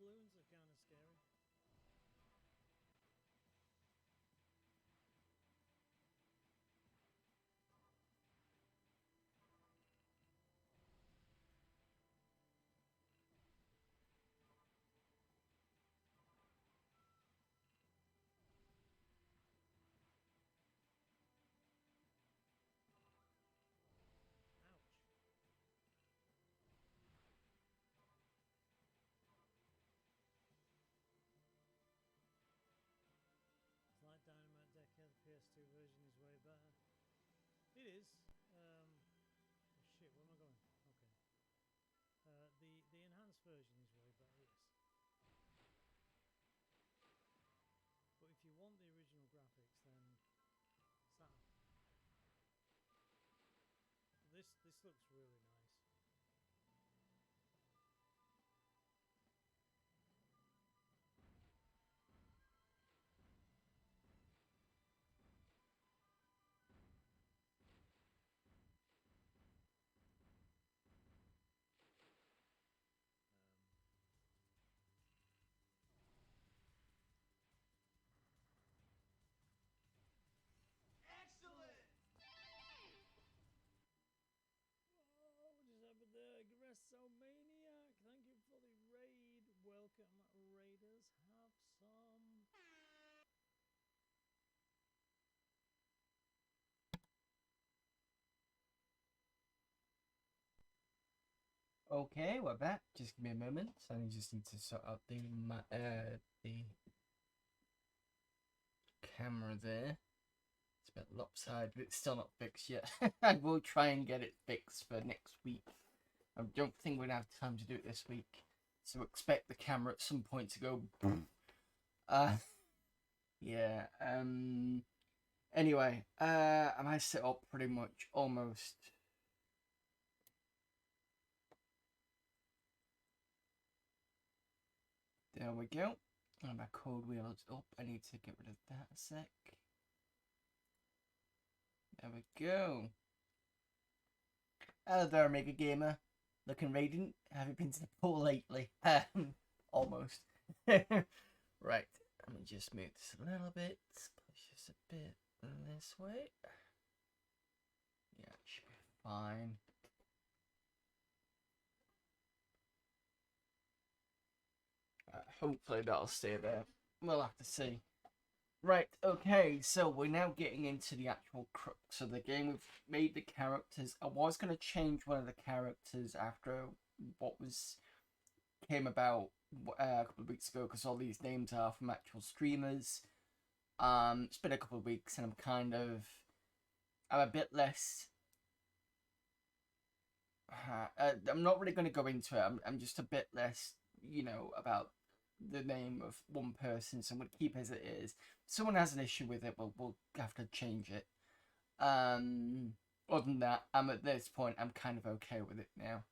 balloons are kind of scary. Ouch. It's like Dynamite Deck here, the PS2 version is way better. It is. Shit, where am I going? Okay. The enhanced version is way better, yes. But if you want the original graphics, then it's that. This looks really nice. Excellent! Oh, what just happened there? WrestleManiac, thank you for the raid. Welcome, raiders. Have some. Okay, we're back. Just give me a moment. I just need to sort out the camera there. It's a bit lopsided, but it's still not fixed yet. I will try and get it fixed for next week. I don't think we're gonna have time to do it this week, so expect the camera at some point to go boom. Yeah. Anyway, am I set up pretty much almost? There we go. And my code wheel is up. I need to get rid of that a sec. There we go. Hello there, Mega Gamer. Looking radiant. Have you been to the pool lately? Almost. Right. Let me just move this a little bit. Push this a bit this way. Yeah, it should be fine. Hopefully that'll stay there. We'll have to see. Right, okay, so we're now getting into the actual crux of the game. We've made the characters. I was going to change one of the characters after what came about a couple of weeks ago, because all these names are from actual streamers. It's been a couple of weeks, and I'm a bit less. I'm not really going to go into it. I'm just a bit less, about the name of one person, so I'm going to keep it as it is. If someone has an issue with it, we'll have to change it. Other than that, at this point, I'm kind of okay with it now.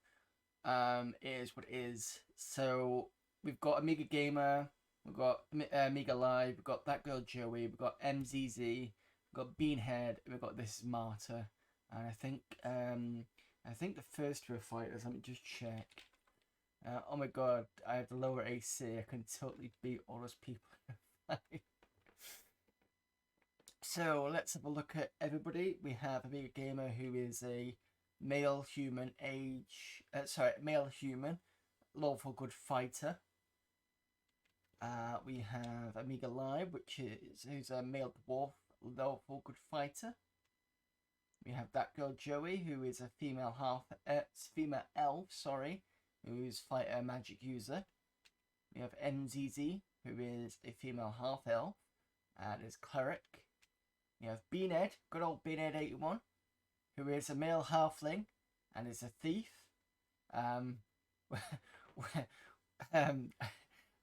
It is what it is. So we've got Amiga Gamer, we've got Amiga Live, we've got That Girl Joey, we've got MZZ, we've got Beanhead, we've got This Is Marta, and I think the first two are fighters. Let me just check. Oh my god, I have the lower AC. I can totally beat all those people in a fight. So let's have a look at everybody. We have Amiga Gamer, who is a male human, lawful good fighter. We have Amiga Live, who's a male dwarf, lawful good fighter. We have That Girl Joey, who is a female elf, who's fighter magic user. We have MZZ, who is a female half elf and is cleric. We have Beanhead, good old Beanhead81, who is a male halfling and is a thief. I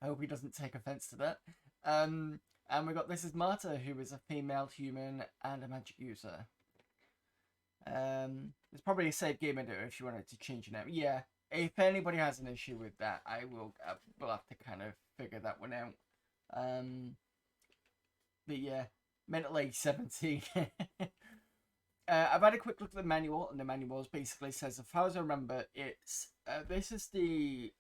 hope he doesn't take offense to that. And we got This Is Marta, who is a female human and a magic user. It's probably a safe game editor if you wanted to change your name. Yeah, if anybody has an issue with that, we'll have to kind of figure that one out. But yeah, mental age 17. I've had a quick look at the manual, and the manual basically says, as far as I remember, it's this is the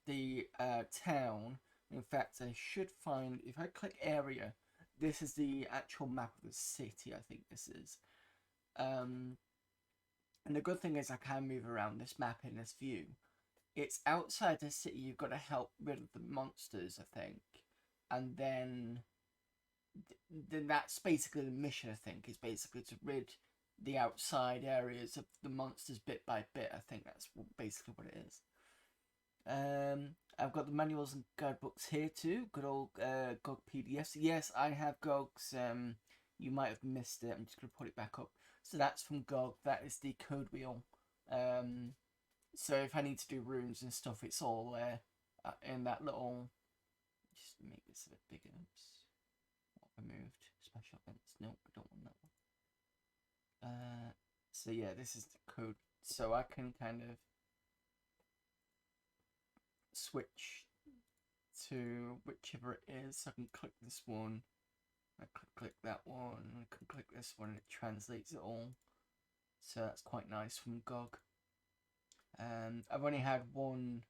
town In fact, I should find, if I click area, this is the actual map of the city, I think this is. And the good thing is I can move around this map in this view. It's outside the city, you've got to help rid of the monsters, I think. And then that's basically the mission, I think, is basically to rid the outside areas of the monsters bit by bit. I think that's basically what it is. I've got the manuals and guidebooks here too. Good old GOG PDFs. Yes, I have GOGs. You might have missed it. I'm just going to put it back up. So that's from GOG. That is the code wheel. So if I need to do runes and stuff, it's all there in that little... Just make this a bit bigger. Oops. What have I moved? Special events. No, I don't want that one. So yeah, this is the code. So I can kind of switch to whichever it is. I can click this one. I can click that one. I can click this one and it translates it all. So that's quite nice from GOG. I've only had one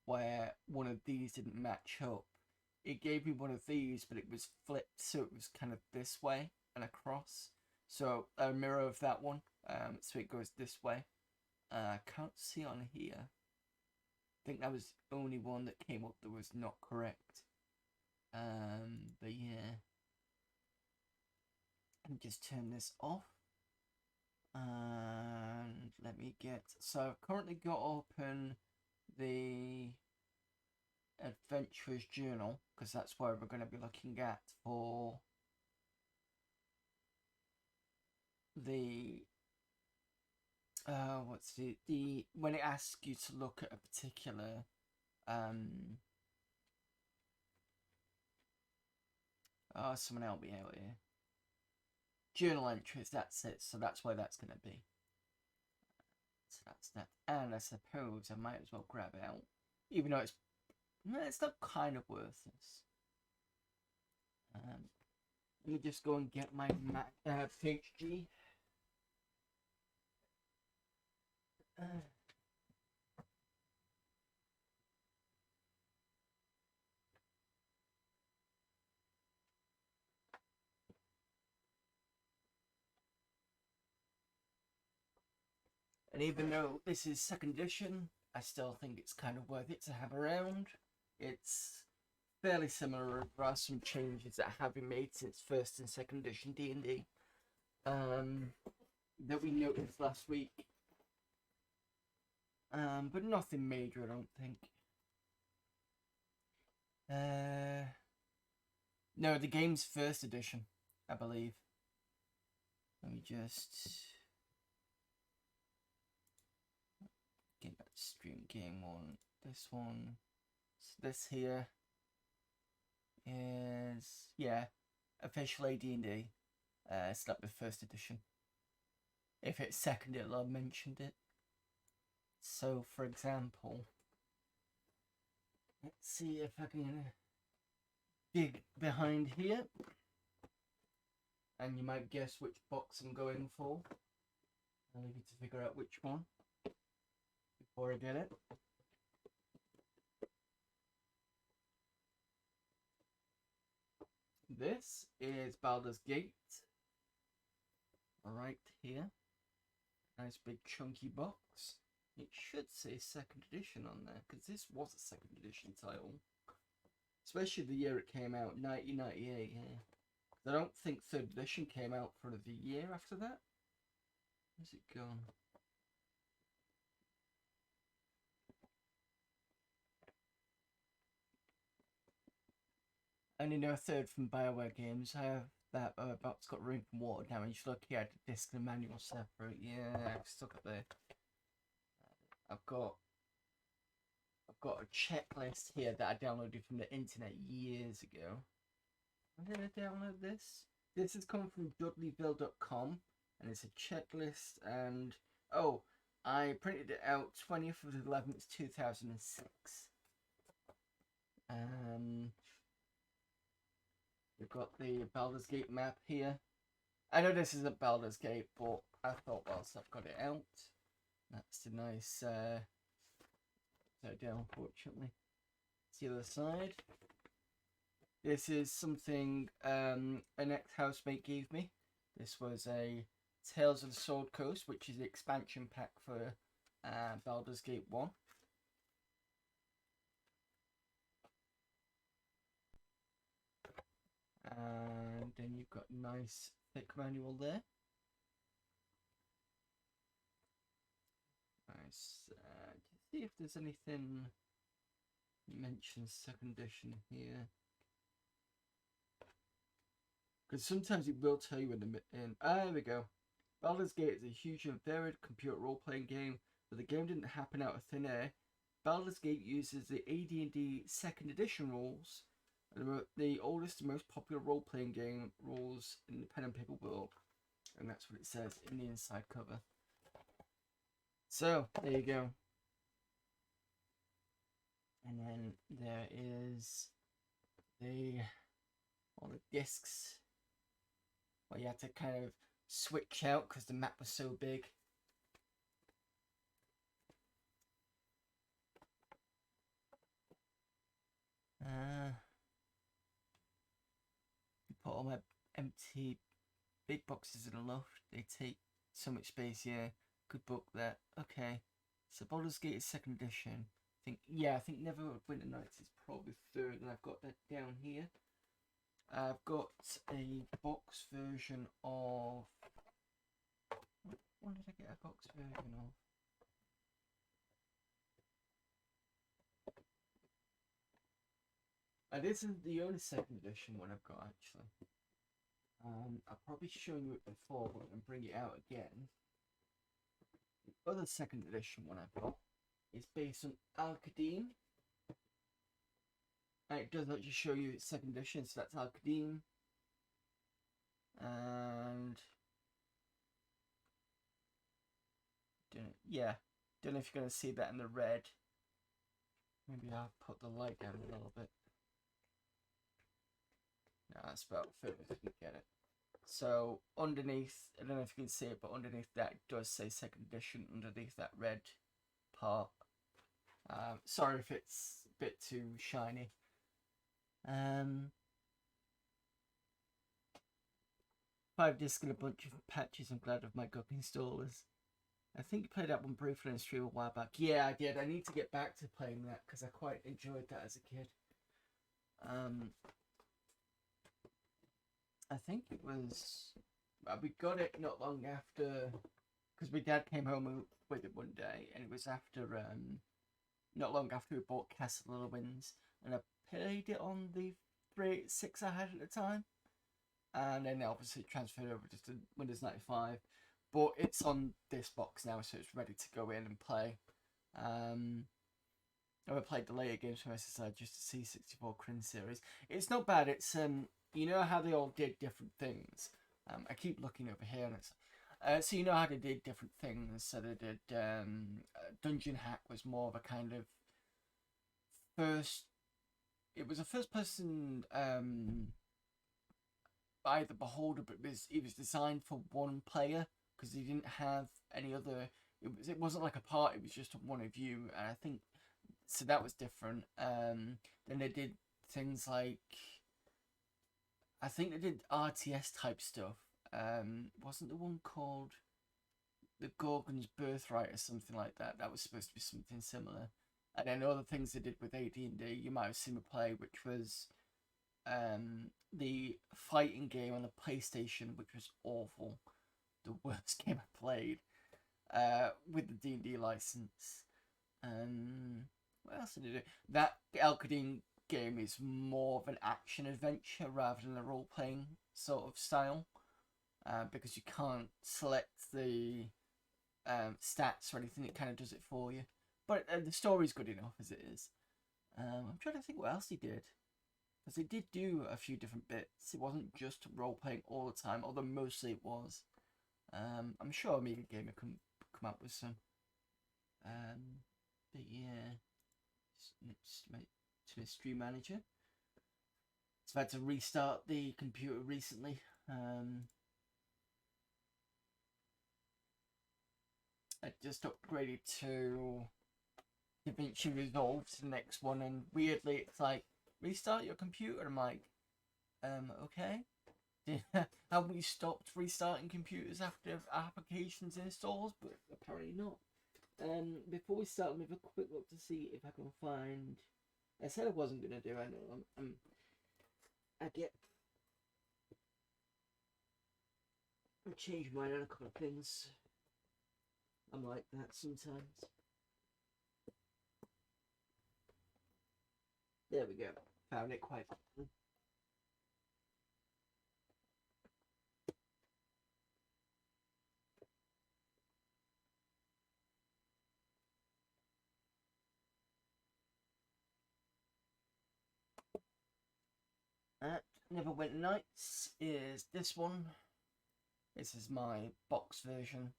where one of these didn't match up. It gave me one of these, but it was flipped, so it was kind of this way and across. So a mirror of that one. So it goes this way. I can't see on here. I think that was the only one that came up that was not correct. But yeah. Let me just turn this off. And let me get... So I've currently got open the Adventurer's Journal, because that's where we're going to be looking at for the... what's the when it asks you to look at a particular oh, someone help me out here. Journal entries, that's it. So that's where that's going to be. So that's that. And I suppose I might as well grab it out, even though it's not kind of worthless. Let me just go and get my PhD. And even though this is second edition, I still think it's kind of worth it to have around. It's fairly similar. There are some changes that have been made since first and second edition D&D that we noticed last week. But nothing major, I don't think. No, the game's first edition, I believe. Let me just get that stream game one. This one. So this here is, yeah, official AD&D. It's not the first edition. If it's second, it'll have mentioned it. So, for example, let's see if I can dig behind here. And you might guess which box I'm going for. I'll leave you to figure out which one before I get it. This is Baldur's Gate. Right here. Nice big chunky box. It should say second edition on there, because this was a second edition title. Especially the year it came out, 1998, yeah. I don't think third edition came out for the year after that. Where's it gone? I only know a third from BioWare games. I have that box got rain from water damage. Look, yeah, the disc and the manual separate. Yeah, I've stuck it there. I've got a checklist here that I downloaded from the internet years ago. When did I download this? This has come from dudleyville.com and it's a checklist, and oh, I printed it out 20th of the 11th 2006. We've got the Baldur's Gate map here. I know this isn't Baldur's Gate, but I thought whilst I've got it out, that's a nice so down, unfortunately. It's the other side. This is something an ex-housemate gave me. This was a Tales of the Sword Coast, which is the expansion pack for Baldur's Gate 1. And then you've got nice thick manual there. Nice. See if there's anything mentions second edition here. Because sometimes it will tell you in. There we go. Baldur's Gate is a huge and varied computer role-playing game, but the game didn't happen out of thin air. Baldur's Gate uses the AD&D second edition rules, the oldest and most popular role-playing game rules in the pen and paper world. And that's what it says in the inside cover. So, there you go. And then there is all the discs where you had to kind of switch out because the map was so big. Put all my empty big boxes in a loft. They take so much space. Yeah, good book there. Okay, so Baldur's Gate is second edition. I think Neverwinter Nights is probably third, and I've got that down here. I've got a box version of. When did I get a box version of? This is the only second edition one I've got, actually. I've probably shown you it before, but I'm going to bring it out again. The other second edition one I've got is based on Al-Qadim. And it does actually show you its second edition, so that's Al-Qadim. And don't know if you're going to see that in the red. Maybe I'll put the light down a little bit. No, that's about further if you can get it. So underneath, I don't know if you can see it, but underneath that it does say second edition underneath that red part. Sorry if it's a bit too shiny. 5 discs and a bunch of patches. I'm glad of my GUG installers. I think you played that one briefly in a stream a while back. Yeah, I did. I need to get back to playing that because I quite enjoyed that as a kid. I think it was. We got it not long after, because my dad came home with it one day, and it was after not long after we bought Castle of the Winds, and I played it on the 386 I had at the time, and then obviously transferred over just to Windows 95. But it's on this box now, so it's ready to go in and play. I played the later games from SSI, just the C64 Crin series. It's not bad. It's you know how they all did different things. I keep looking over here, and it's so you know how they did different things. So they did Dungeon Hack was more of a kind of first. It was a first-person by the beholder, but it was designed for one player because they didn't have any other. It wasn't like a party. It was just one of you, and I think so that was different. Then they did things like. I think they did RTS type stuff. Wasn't the one called The Gorgon's Birthright or something like that? That was supposed to be something similar. And then other things they did with AD&D, you might have seen me play, which was the fighting game on the PlayStation, which was awful. The worst game I played with the D&D license. What else did they do? That Al-Qadim game is more of an action adventure rather than a role-playing sort of style, because you can't select the stats or anything. It kind of does it for you, but the story's good enough as it is. I'm trying to think what else he did, because they did do a few different bits. It wasn't just role-playing all the time, although mostly it was. I'm sure Amiga Gamer can come up with some, but yeah, to the stream manager. So I've had to restart the computer recently. I just upgraded to DaVinci Resolve to the next one, and weirdly it's like restart your computer. I'm like, okay. Have we stopped restarting computers after applications installs? But apparently not. Before we start, let me have a quick look to see if I can find. I said I wasn't gonna do. I know. I change my mind on a couple of things. I'm like that sometimes. There we go. Found it quite often. Neverwinter Nights is this one. This is my box version.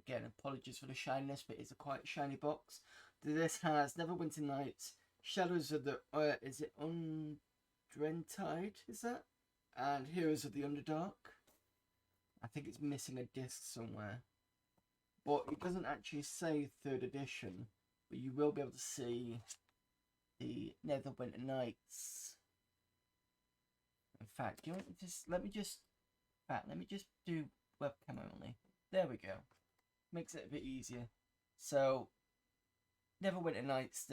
Again, apologies for the shininess, but it's a quite shiny box. This has Neverwinter Nights, Shadows of the is it Undrentide? Is that? And Heroes of the Underdark. I think it's missing a disc somewhere, but it doesn't actually say 3rd edition. But you will be able to see the Neverwinter Nights. In fact, you know, let me just do webcam only. There we go. Makes it a bit easier. So, Neverwinter Nights,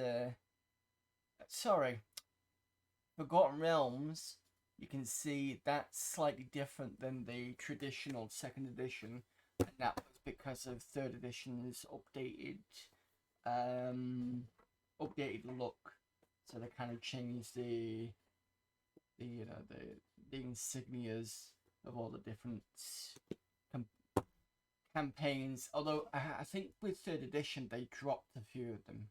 Forgotten Realms, you can see that's slightly different than the traditional 2nd edition, and that was because of 3rd edition's updated look. So they kind of changed the insignias of all the different campaigns. Although I think with 3rd edition they dropped a few of them.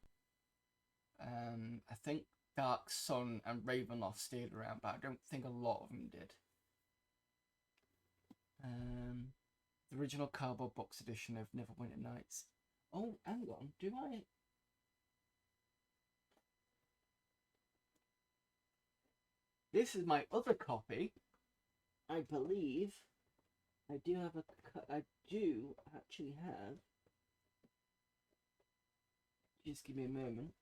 I think Dark Sun and Ravenloft stayed around, but I don't think a lot of them did. The original cardboard box edition of Neverwinter Nights. Oh, hang on, do I? This is my other copy. I believe I do actually have. Just give me a moment.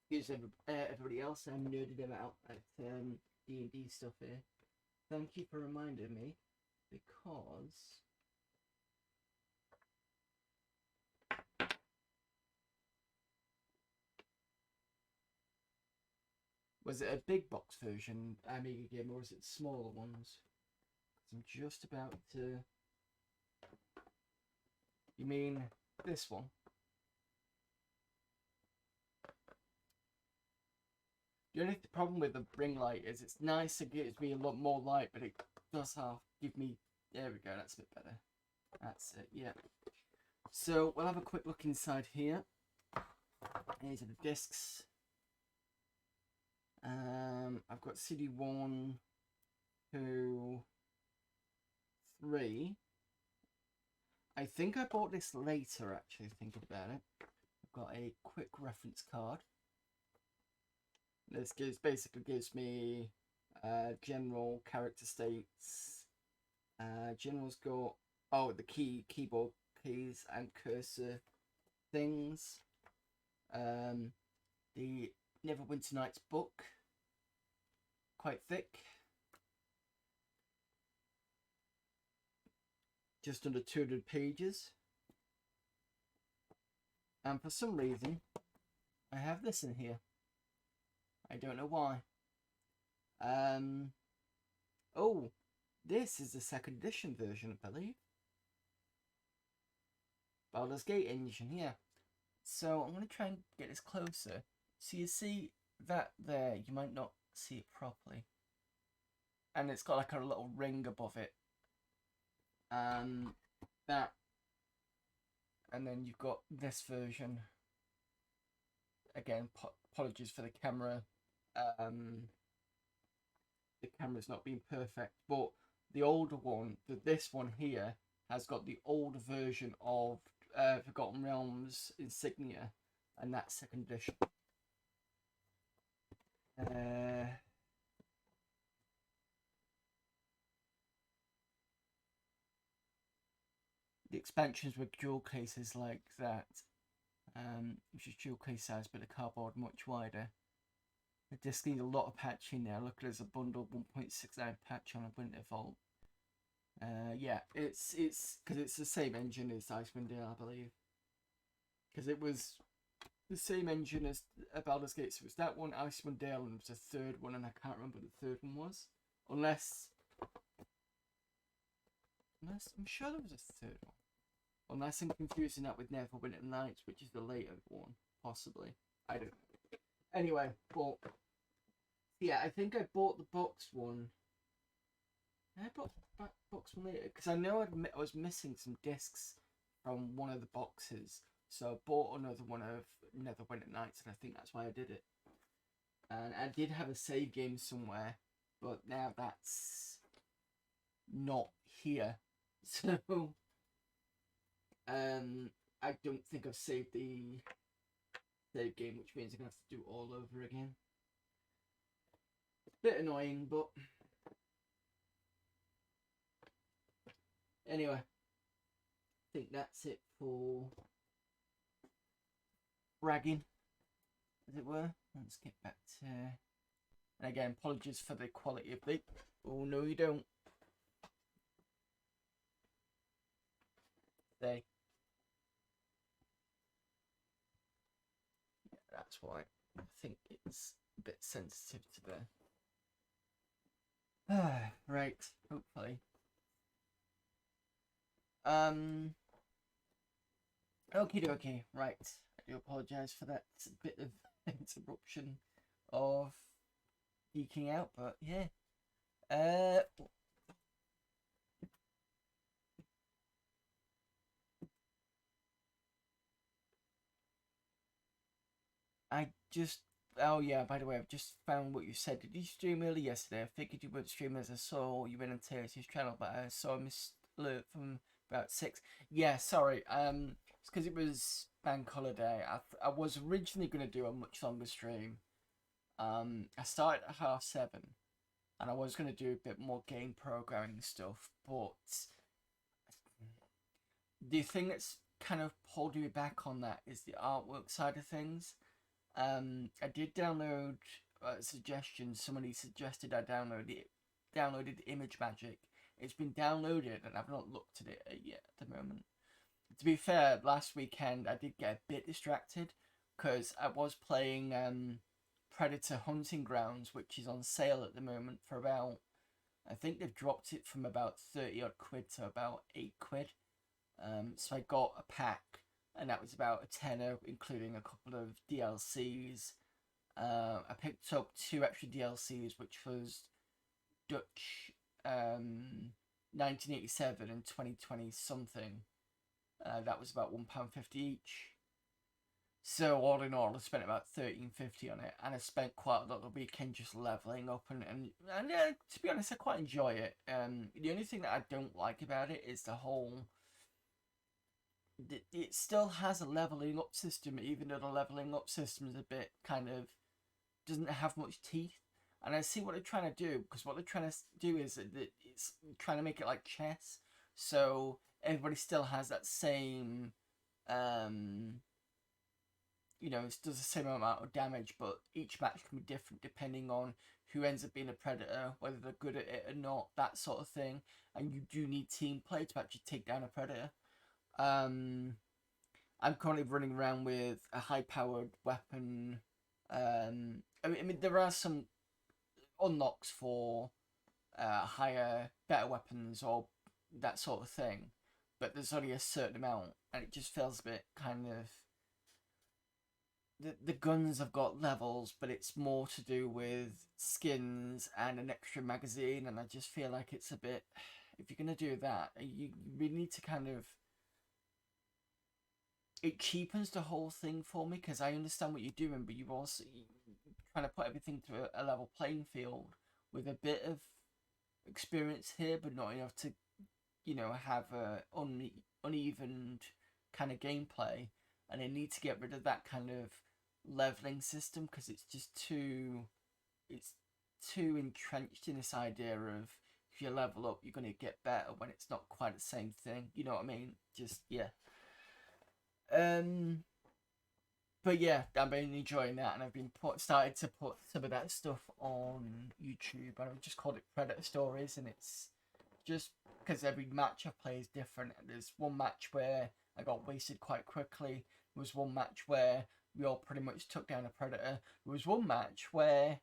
Excuse everybody else. I'm nerding about at D&D stuff here. Thank you for reminding me, because was it a big box version Amiga game, or was it smaller ones? I'm just about to. You mean this one? The only problem with the ring light is it's nice, it gives me a lot more light, but it does give me. There we go, that's a bit better. That's it, yeah. So we'll have a quick look inside here. These are the discs. I've got CD 1, 2, 3. I think I bought this later, actually, thinking about it. I've got a quick reference card. This basically gives me general character states. General's got the keyboard keys and cursor things. The Neverwinter Nights book, quite thick, just under 200 pages. And for some reason, I have this in here. I don't know why. Oh, this is the 2nd edition version, I believe. Baldur's Gate engine, yeah. So I'm going to try and get this closer. So you see that there, you might not see it properly. And it's got like a little ring above it. That. And then you've got this version. Again, apologies for the camera. The camera's not been perfect, but the older one, this one here, has got the older version of Forgotten Realms insignia, and that's 2nd edition. The expansions with jewel cases like that. which is dual case size, but the cardboard much wider. The disc needs a lot of patching there. Look, there's a bundled 1.69 patch on a Winter Vault. Yeah, it's because it's the same engine as Icewind Dale, I believe. Because it was the same engine as Baldur's Gate. So it was that one, Icewind Dale, and there was a third one, and I can't remember what the third one was. Unless I'm sure there was a third one. Unless I'm confusing that with Neverwinter Nights, which is the later one, possibly. I don't know. Anyway, but yeah, I think I bought the box one. I bought the box one later because I know I was missing some discs from one of the boxes, so I bought another one of Neverwinter Nights, and I think that's why I did it. And I did have a save game somewhere, but now that's not here, so I don't think I've saved the save game, which means I'm gonna have to do it all over again. Bit annoying, but anyway, I think that's it for bragging, as it were. Let's get back to. And again, apologies for the quality of the. Oh no, you don't. There. Yeah, that's why I think it's a bit sensitive to the. Right, hopefully. Okie dokie, right. I do apologise for that bit of interruption of geeking out, but yeah. Oh yeah, by the way, I've just found what you said. Did you stream early yesterday? I figured you weren't streaming as I saw you went on Terrace's channel, but I saw a missed alert from about 6. Yeah, sorry. It's because it was bank holiday. I was originally going to do a much longer stream. I started at 7:30, and I was going to do a bit more game programming stuff, but the thing that's kind of holding me back on that is the artwork side of things. I did download a suggestion. Somebody suggested I downloaded Image Magic. It's been downloaded and I've not looked at it yet at the moment. To be fair, last weekend I did get a bit distracted because I was playing Predator Hunting Grounds, which is on sale at the moment for about, I think they've dropped it from about 30 odd quid to about 8 quid. So I got a pack, and that was about a tenner, including a couple of DLCs. I picked up 2 extra DLCs, which was Dutch 1987 and 2020 something. That was about £1.50 each. So all in all, I spent about £13.50 on it, and I spent quite a lot of the weekend just leveling up, and yeah, to be honest, I quite enjoy it. The only thing that I don't like about it is the whole. It still has a leveling up system, even though the leveling up system is a bit kind of doesn't have much teeth. And I see what they're trying to do, because what they're trying to do is that it's trying to make it like chess, so everybody still has that same, it does the same amount of damage, but each match can be different depending on who ends up being a predator, whether they're good at it or not, that sort of thing. And you do need team play to actually take down a predator. I'm currently running around with a high-powered weapon. I mean, there are some unlocks for higher, better weapons or that sort of thing, but there's only a certain amount, and it just feels a bit kind of. The guns have got levels, but it's more to do with skins and an extra magazine, and I just feel like it's a bit. If you're gonna do that, you really need to kind of. It cheapens the whole thing for me, because I understand what you're doing, but you're also trying to put everything to a level playing field with a bit of experience here, but not enough to, have a uneven kind of gameplay. And they need to get rid of that kind of leveling system, because it's just too entrenched in this idea of if you level up, you're going to get better, when it's not quite the same thing. You know what I mean? Just, yeah. but yeah, I've been enjoying that, and I've been started to put some of that stuff on YouTube, and I've just called it Predator Stories, and it's just because every match I play is different. There's one match where I got wasted quite quickly. There was one match where we all pretty much took down a predator. There was one match where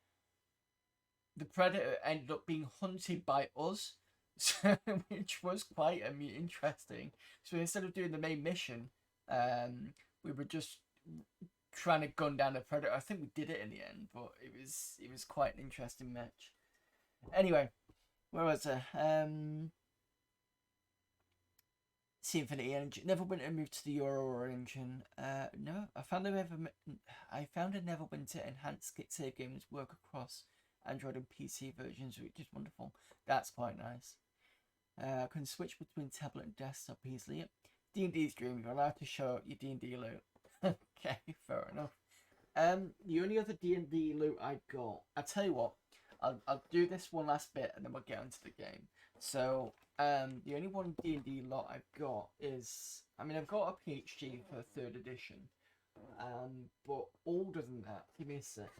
the predator ended up being hunted by us, which was quite interesting. So instead of doing the main mission, we were just trying to gun down the predator. I think we did it in the end, but it was quite an interesting match. Anyway, where was I? Sea Infinity Engine. Neverwinter moved to the Aurora engine. No, I found a Neverwinter enhanced save games work across Android and PC versions, which is wonderful. That's quite nice. Can switch between tablet and desktop easily. D&D's dream. You're allowed to show your D&D loot. Okay, fair enough. The only other D&D loot I got. I tell you what. I'll do this one last bit and then we'll get into the game. So, the only one D&D lot I've got is, I've got a PhD for 3rd edition, but older than that, give me a sec.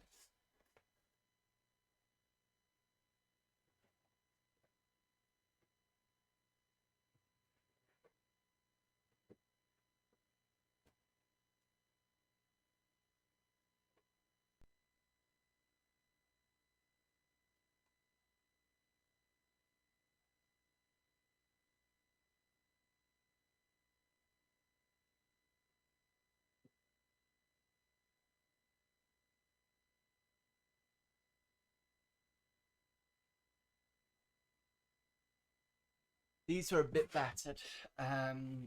These are a bit battered,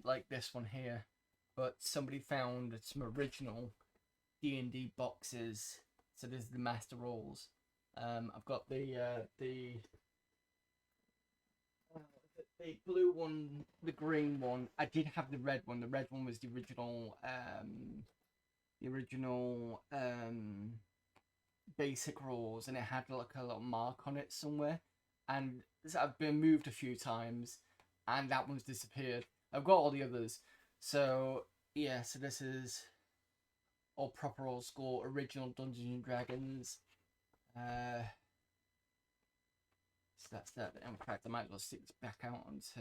like this one here, but somebody found some original D&D boxes. So this is the master rolls. I've got the blue one, the green one. I did have the red one. The red one was the original basic rules, and it had like a little mark on it somewhere. And I've been moved a few times, and that one's disappeared. I've got all the others. So yeah, so this is all proper old school original Dungeons and Dragons. So that's that. In fact, I might as well stick this back out onto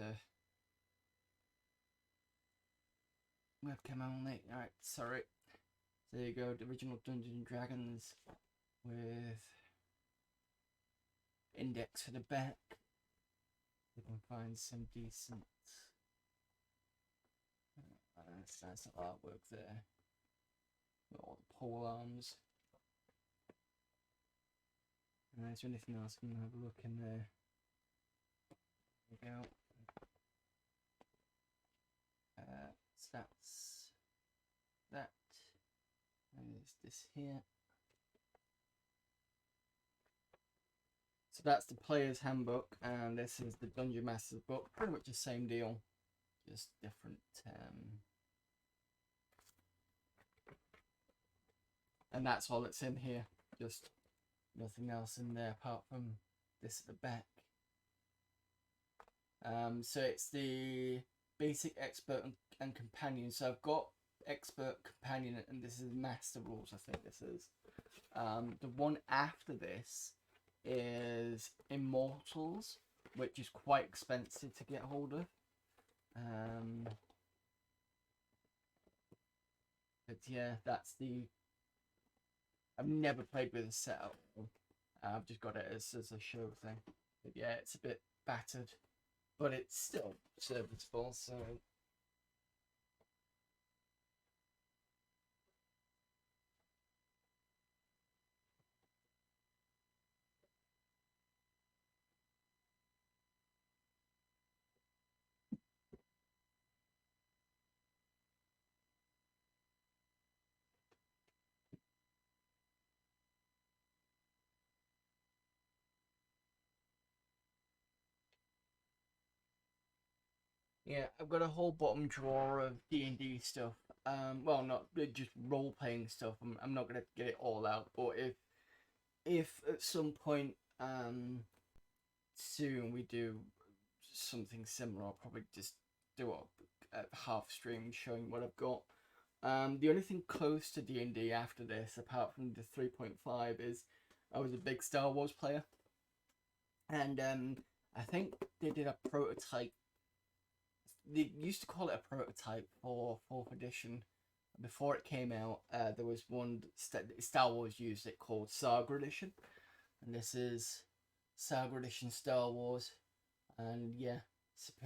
webcam only. Alright, sorry. So there you go, the original Dungeons and Dragons with index for the back. We can find some decent nice artwork there. Got all the pole arms. And is there anything else? I'm gonna have a look in there. There we go. So that's that. And there's this here. So that's the player's handbook, and this is the Dungeon Master's book. Pretty much the same deal, just different. And that's all that's in here. Just nothing else in there apart from this at the back. So it's the basic, expert, and companion. So I've got expert, companion, and this is master rules. I think this is. The one after this is Immortals, which is quite expensive to get hold of. But yeah, that's the. I've never played with a setup. I've just got it as a show thing. But yeah, it's a bit battered, but it's still serviceable. So. Yeah, I've got a whole bottom drawer of D&D stuff. Well, not just role-playing stuff. I'm not gonna get it all out, but if at some point soon we do something similar, I'll probably just do a half stream showing what I've got. The only thing close to D&D after this, apart from the 3.5, is I was a big Star Wars player. And I think they did a prototype. They used to call it a prototype for 4th edition. Before it came out, there was one Star Wars used it called Saga Edition. And this is Saga Edition Star Wars. And yeah,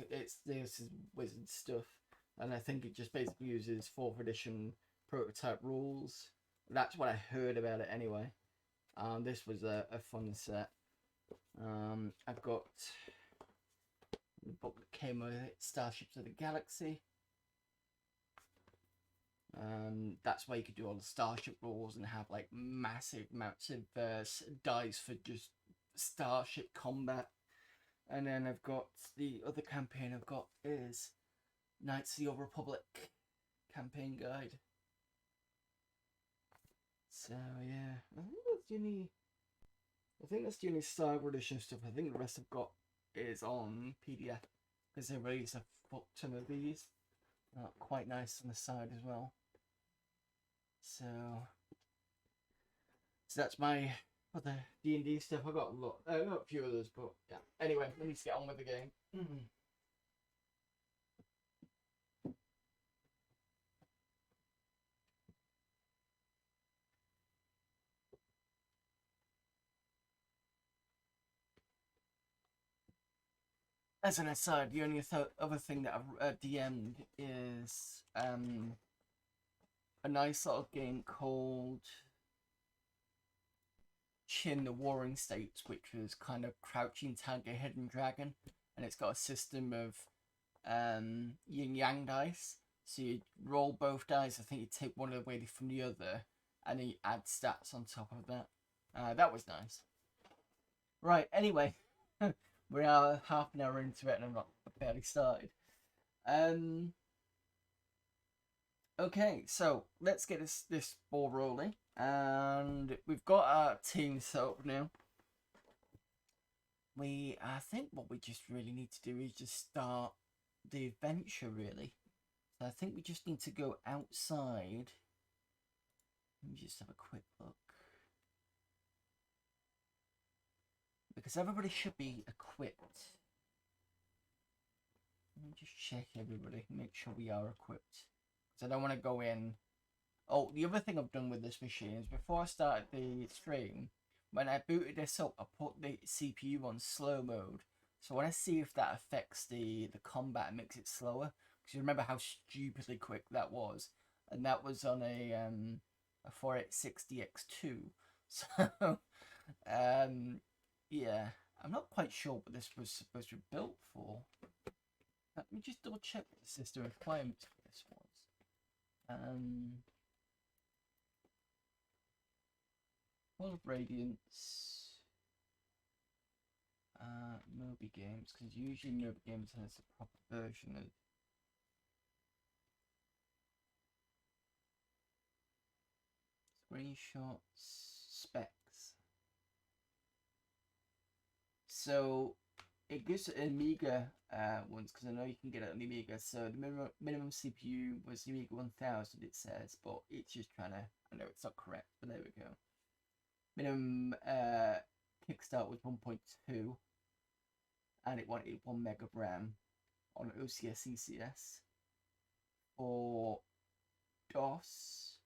this is wizard stuff. And I think it just basically uses 4th edition prototype rules. That's what I heard about it anyway. This was a fun set. I've got the book that came with it, Starships of the Galaxy. That's where you could do all the starship rules and have like massive amounts of dice for just starship combat. And then I've got the other campaign I've got is Knights of the Old Republic campaign guide. So yeah, I think that's the only Saga Edition stuff. I think the rest I've got is on PDF because they release a fuck ton of these. Quite nice on the side as well. So that's my other D&D stuff. I got a lot. I got a few others, but yeah. Anyway, let me just get on with the game. As an aside, the only other thing that I've DM'd is a nice little game called Chin the Warring States, which was kind of Crouching Tiger, Hidden Dragon, and it's got a system of yin yang dice. So you roll both dice. I think you take one away from the other, and then you add stats on top of that. That was nice. Right. Anyway. We are half an hour into it and I'm not barely started. Okay, so let's get this ball rolling. And we've got our team set up now. I think what we just really need to do is just start the adventure, really. So I think we just need to go outside. Let me just have a quick look. Because everybody should be equipped. Let me just check everybody, make sure we are equipped. Because I don't want to go in. Oh, the other thing I've done with this machine is before I started the stream, when I booted this up, I put the CPU on slow mode. So when I see if that affects the combat and makes it slower. Because you remember how stupidly quick that was. And that was on a 4860X2. So, yeah, I'm not quite sure what this was supposed to be built for. Let me just double check what the system requirements for this was. Pool of Radiance. Moby Games, because usually Moby Games has a proper version of screenshots, specs. So it gives Amiga ones, because I know you can get it on the Amiga. So the minimum CPU was the Amiga 1000, it says, but it's just trying to, I know it's not correct, but there we go. Minimum kickstart was 1.2, and it wanted 1 meg of RAM on OCS ECS. For DOS,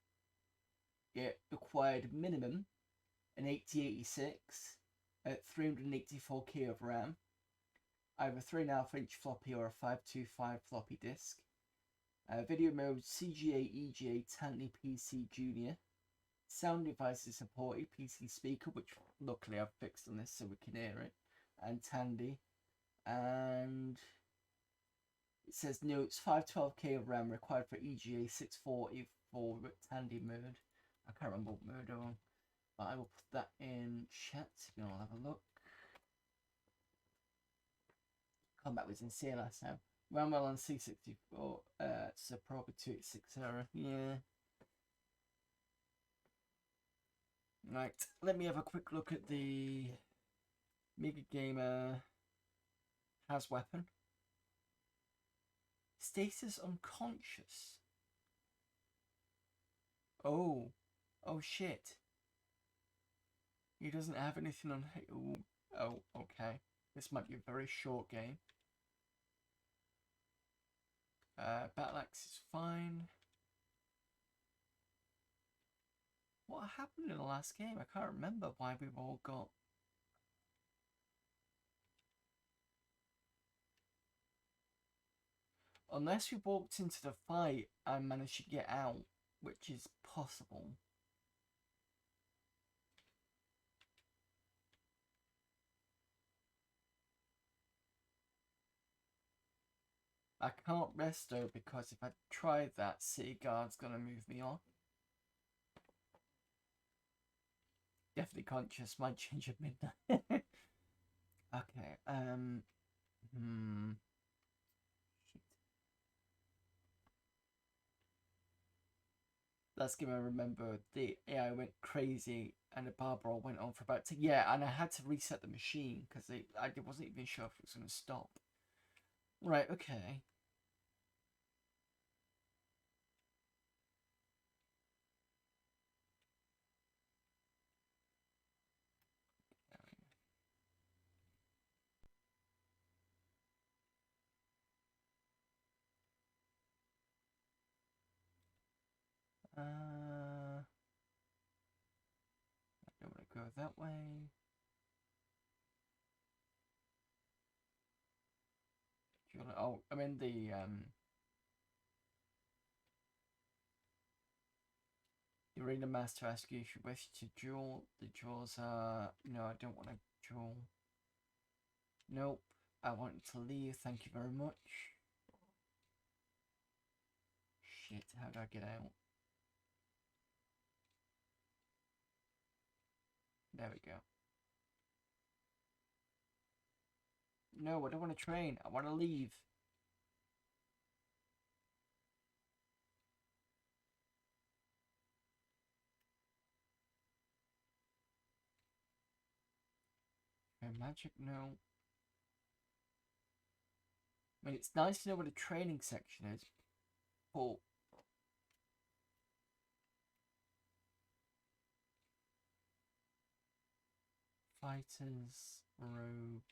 it required minimum an 8086 at 384K of RAM, either 3.5-inch floppy or a 525 floppy disk. Video mode CGA, EGA, Tandy PC Junior. Sound devices supported, PC speaker, which luckily I've fixed on this so we can hear it, and Tandy. And it says notes 512K of RAM required for EGA 640 for Tandy mode. I can't remember what mode I'm on, but I will put that in chat so you can all have a look. Combat was insane last time. Ran well on C64, so probably 286 error. Yeah. Right, let me have a quick look at the Mega Gamer has weapon. Status unconscious. Oh. Oh, shit. He doesn't have anything on... Ooh. Oh, okay. This might be a very short game. Battle axe is fine. What happened in the last game? I can't remember why we've all got... Unless we walked into the fight and managed to get out, which is possible. I can't rest though, because if I try that, City Guard's gonna move me on. Definitely conscious, might change at midnight. Okay, Shit. Last game I remember, the AI went crazy and the bar brawl went on for about... Yeah, and I had to reset the machine because I wasn't even sure if it was going to stop. Right, okay. I don't want to go that way. Do you want to... Oh, I'm in the Arena Master asks you if you wish to duel. The duels are... No, I don't want to duel. Nope. I want to leave. Thank you very much. Shit, how do I get out? There we go. No, I don't want to train. I want to leave. Magic, no. I mean, it's nice to know what a training section is. But fighters, rogues.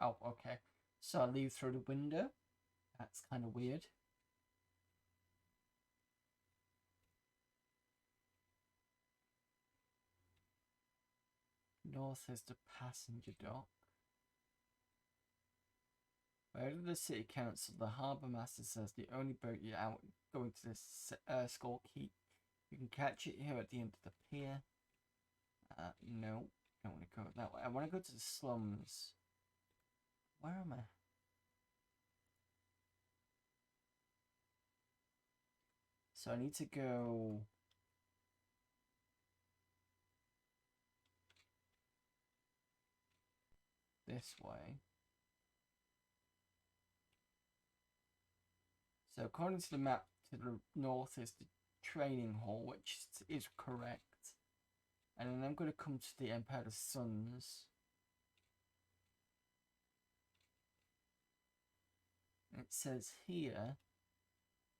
Oh, okay. So I leave through the window. That's kind of weird. North is the passenger dock. Where did the city council, the harbour master says the only boat you're out going to this Skull Keep. You can catch it here at the end of the pier. No, don't want to go that way. I want to go to the slums. Where am I? So I need to go... this way. So according to the map, to the north is the training hall, which is correct. And then I'm going to come to the Empire's Sons. It says here...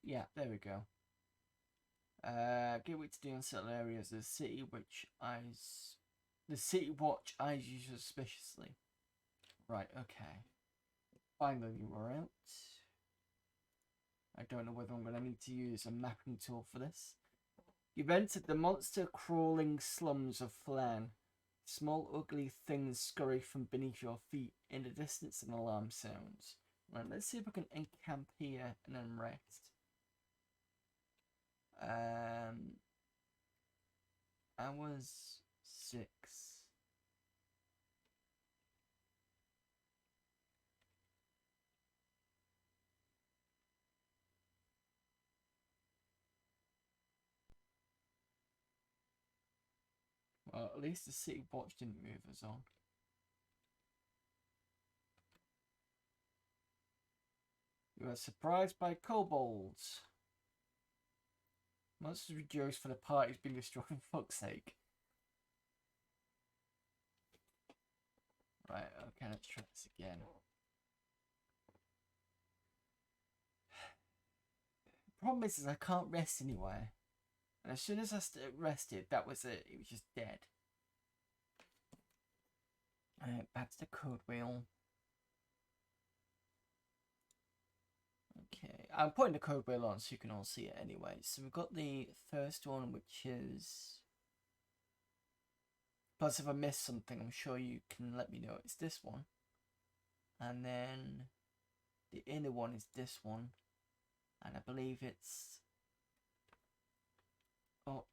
Yeah, there we go. Gateway to the unsettled areas of the city, which eyes... The city watch eyes you suspiciously. Right, okay. Finally, we're out. I don't know whether I'm going to need to use a mapping tool for this. You've entered the monster-crawling slums of Flan. Small, ugly things scurry from beneath your feet. In the distance, an alarm sounds. Right, let's see if I can encamp here and then rest. Hours 6. Well, at least the city watch didn't move us on. You are surprised by kobolds. Monsters rejoice for the party's being destroyed for fuck's sake. Right, okay, let's try this again. Problem is I can't rest anywhere. And as soon as I rested, that was it. It was just dead. Alright, back to the code wheel. Okay, I'm putting the code wheel on so you can all see it anyway. So we've got the first one, which is... Plus, if I miss something, I'm sure you can let me know. It's this one. And then the inner one is this one. And I believe it's... Oh,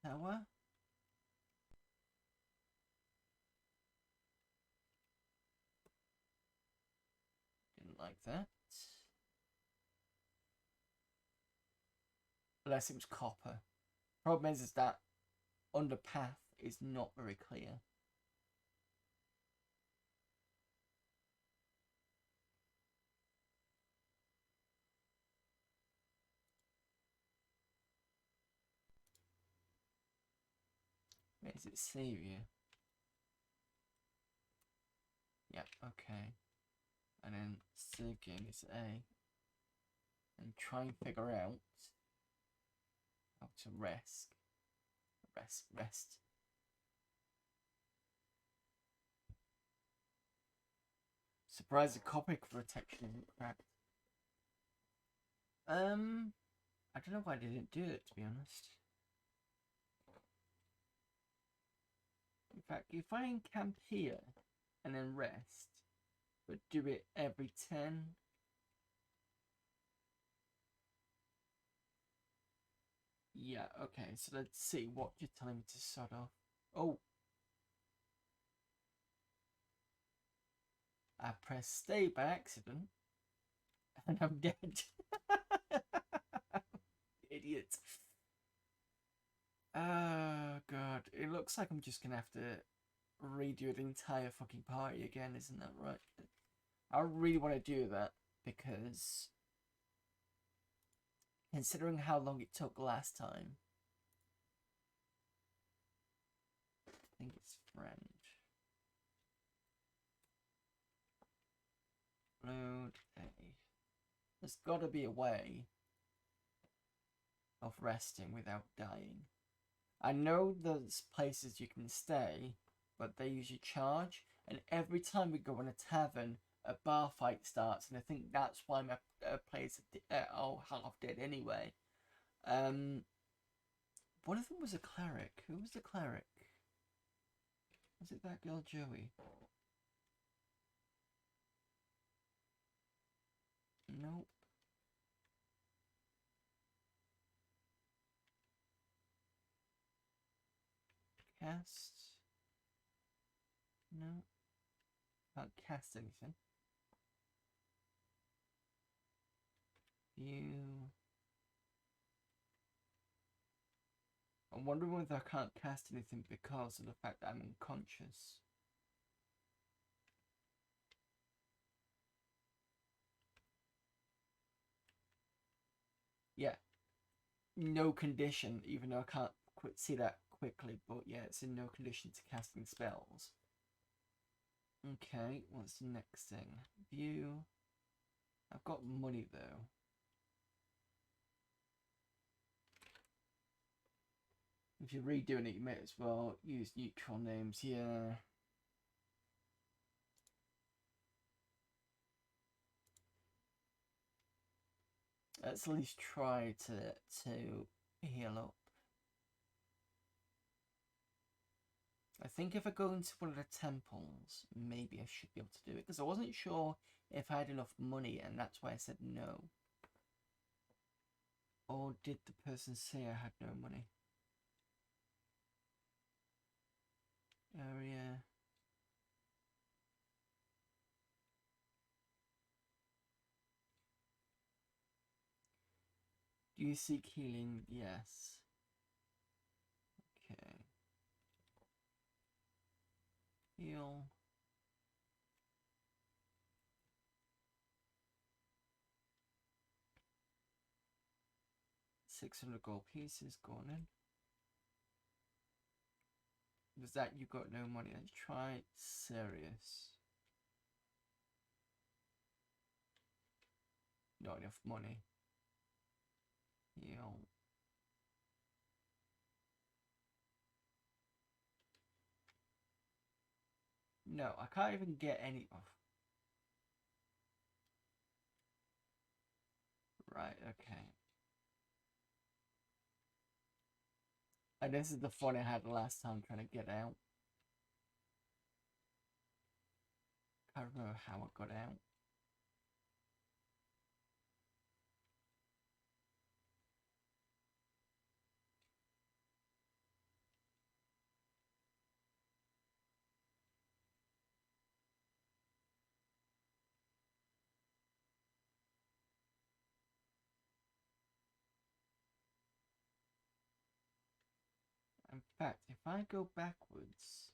tower? Didn't like that. Unless it was copper. Problem is that underpath is not very clear. Where does it save you? Yeah, okay. And then save game is A. And try and figure out how to rest. Rest. Surprised the copy protection isn't cracked. I don't know why I didn't do it, to be honest. In fact, if I encamp here and then rest, but do it every 10. Yeah, okay, so let's see what you're telling me to sort off. Oh. I pressed stay by accident. And I'm dead. Idiot. Oh, God. It looks like I'm just going to have to redo the entire fucking party again, isn't that right? I really want to do that because considering how long it took last time, I think it's friend. Load A. There's got to be a way of resting without dying. I know there's places you can stay, but they usually charge, and every time we go in a tavern, a bar fight starts, and I think that's why my players are half dead anyway. One of them was a cleric. Who was the cleric? Was it that girl Joey? Nope. Cast? No. Can't cast anything. View. I'm wondering whether I can't cast anything because of the fact that I'm unconscious. Yeah. No condition, even though I can't see that quickly, but yeah, it's in no condition to casting spells. Okay, what's the next thing? View. I've got money though. If you're redoing it, you may as well use neutral names here. Let's at least try to heal up. I think if I go into one of the temples, maybe I should be able to do it. Because I wasn't sure if I had enough money, and that's why I said no. Or did the person say I had no money? Area. Do you seek healing? Yes. Okay. Heal. 600 gold pieces going in. Was that you got no money? Let's try serious. Not enough money. Yo. No, I can't even get any off. Right, okay. And this is the fun I had last time trying to get out. Can't remember how I got out. In fact, if I go backwards...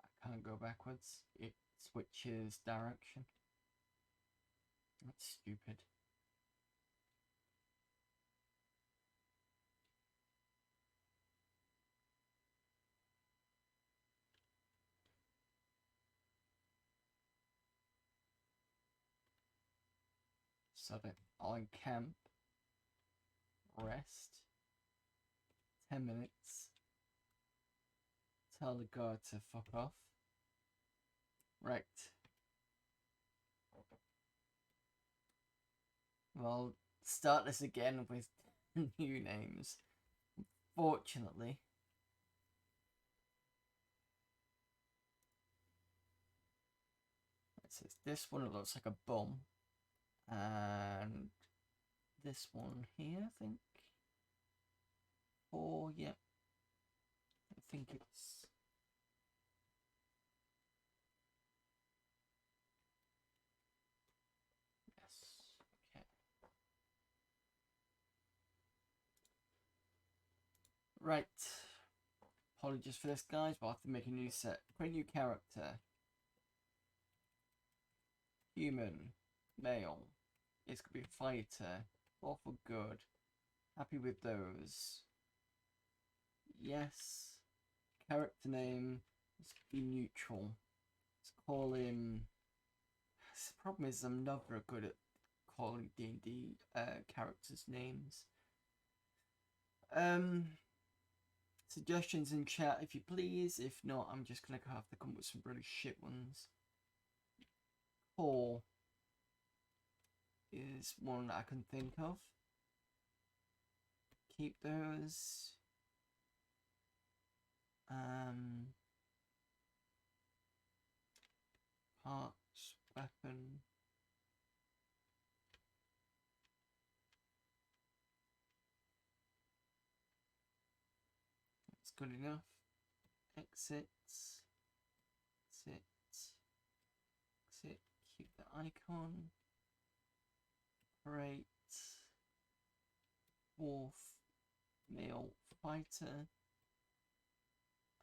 I can't go backwards. It switches direction. That's stupid. So then I'll encamp, rest, 10 minutes, tell the guard to fuck off. Right. Well, start this again with new names. Fortunately. It says this one looks like a bum. And this one here, I think. Oh, yeah. I think it's... Yes. Okay. Right. Apologies for this, guys. We'll have to make a new set. Create a new character. Human. Male. It's going to be fighter. All for good. Happy with those. Yes. Character name. Let's be neutral. Let's call him... The problem is I'm not very good at calling D&D characters' names. Suggestions in chat if you please. If not, I'm just going to have to come up with some really shit ones. Core is one I can think of. Keep those. Parts, weapon. That's good enough. Exits. Exit. Exit. Keep the icon. Great. Dwarf. Male fighter.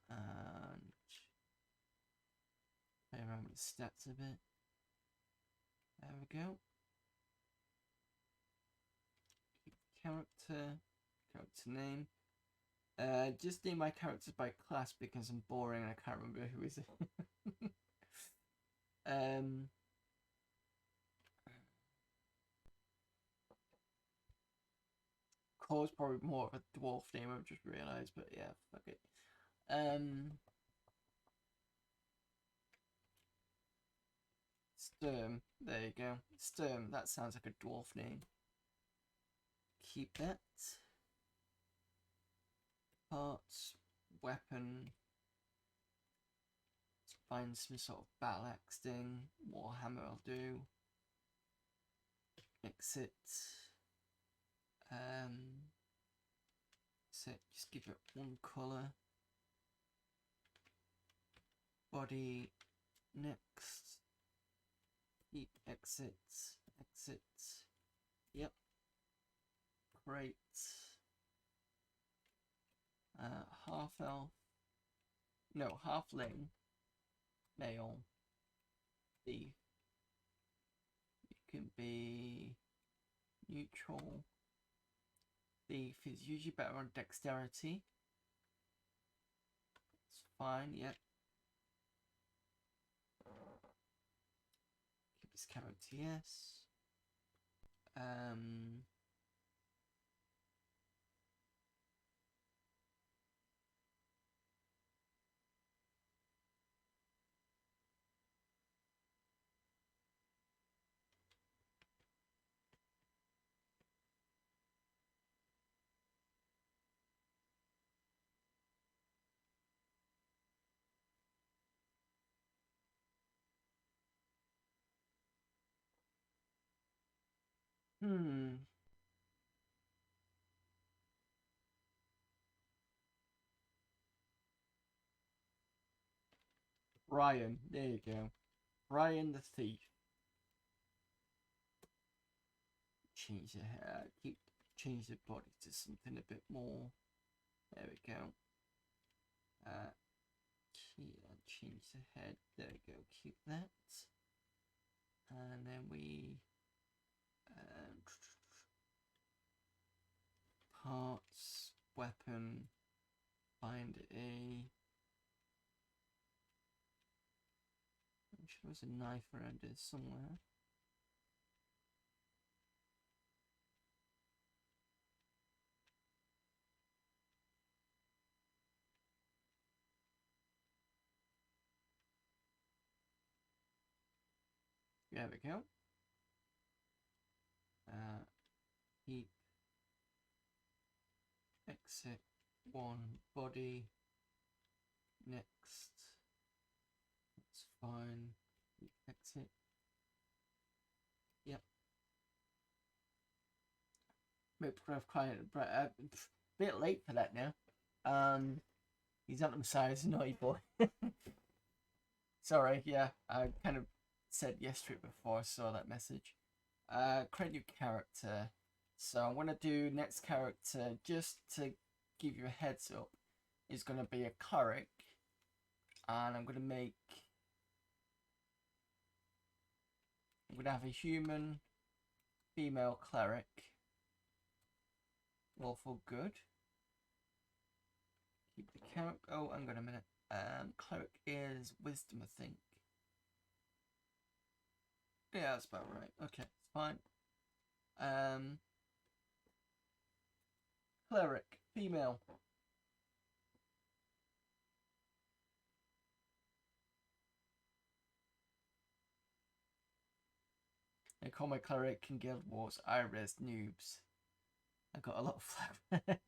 And play around with the stats a bit. There we go. Keep character name. Just name my characters by class because I'm boring and I can't remember who is it. Core's probably more of a dwarf name, I've just realised, but yeah, fuck it. Sturm, there you go. Sturm, that sounds like a dwarf name. Keep that. Parts, weapon. Let's find some sort of battle axe thing. Warhammer I'll do. Exit. So just give it one colour. Body. Next. Keep exit. Exit. Yep. Great. Half elf. No, halfling. Male. Thief. You can be neutral. Thief is usually better on dexterity. It's fine, yep. Keep his character, yes. Ryan, there you go. Ryan the thief. Change the hair. Change the body to something a bit more. There we go. Change the head. There we go. Keep that. And then we parts, weapon, find a. I'm sure there's a knife around here somewhere. There we go. Keep exit one body. Next. That's fine. Keep exit. Yep. Proof client. A bit late for that now. He's not the size naughty boy. Sorry, yeah, I kind of said yes to it before I saw that message. Create new character. So I'm gonna do next character just to give you a heads up. Is gonna be a cleric, and I'm gonna have a human, female cleric. Lawful good. Keep the character. Oh, hang on a minute. Cleric is wisdom, I think. Yeah, that's about right. Okay, it's fine. Cleric, female. I call my cleric in Guild Wars Iris noobs. I got a lot of flack.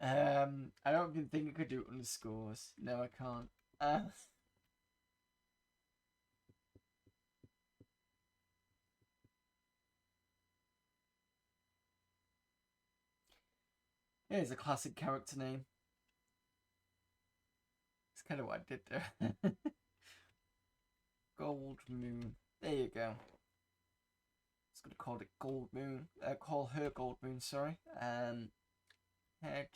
I don't even think I could do underscores. No, I can't. Here's a classic character name. It's kind of what I did there. Gold Moon. There you go. It's gonna call it Gold Moon. Call her Gold Moon. Sorry. Head.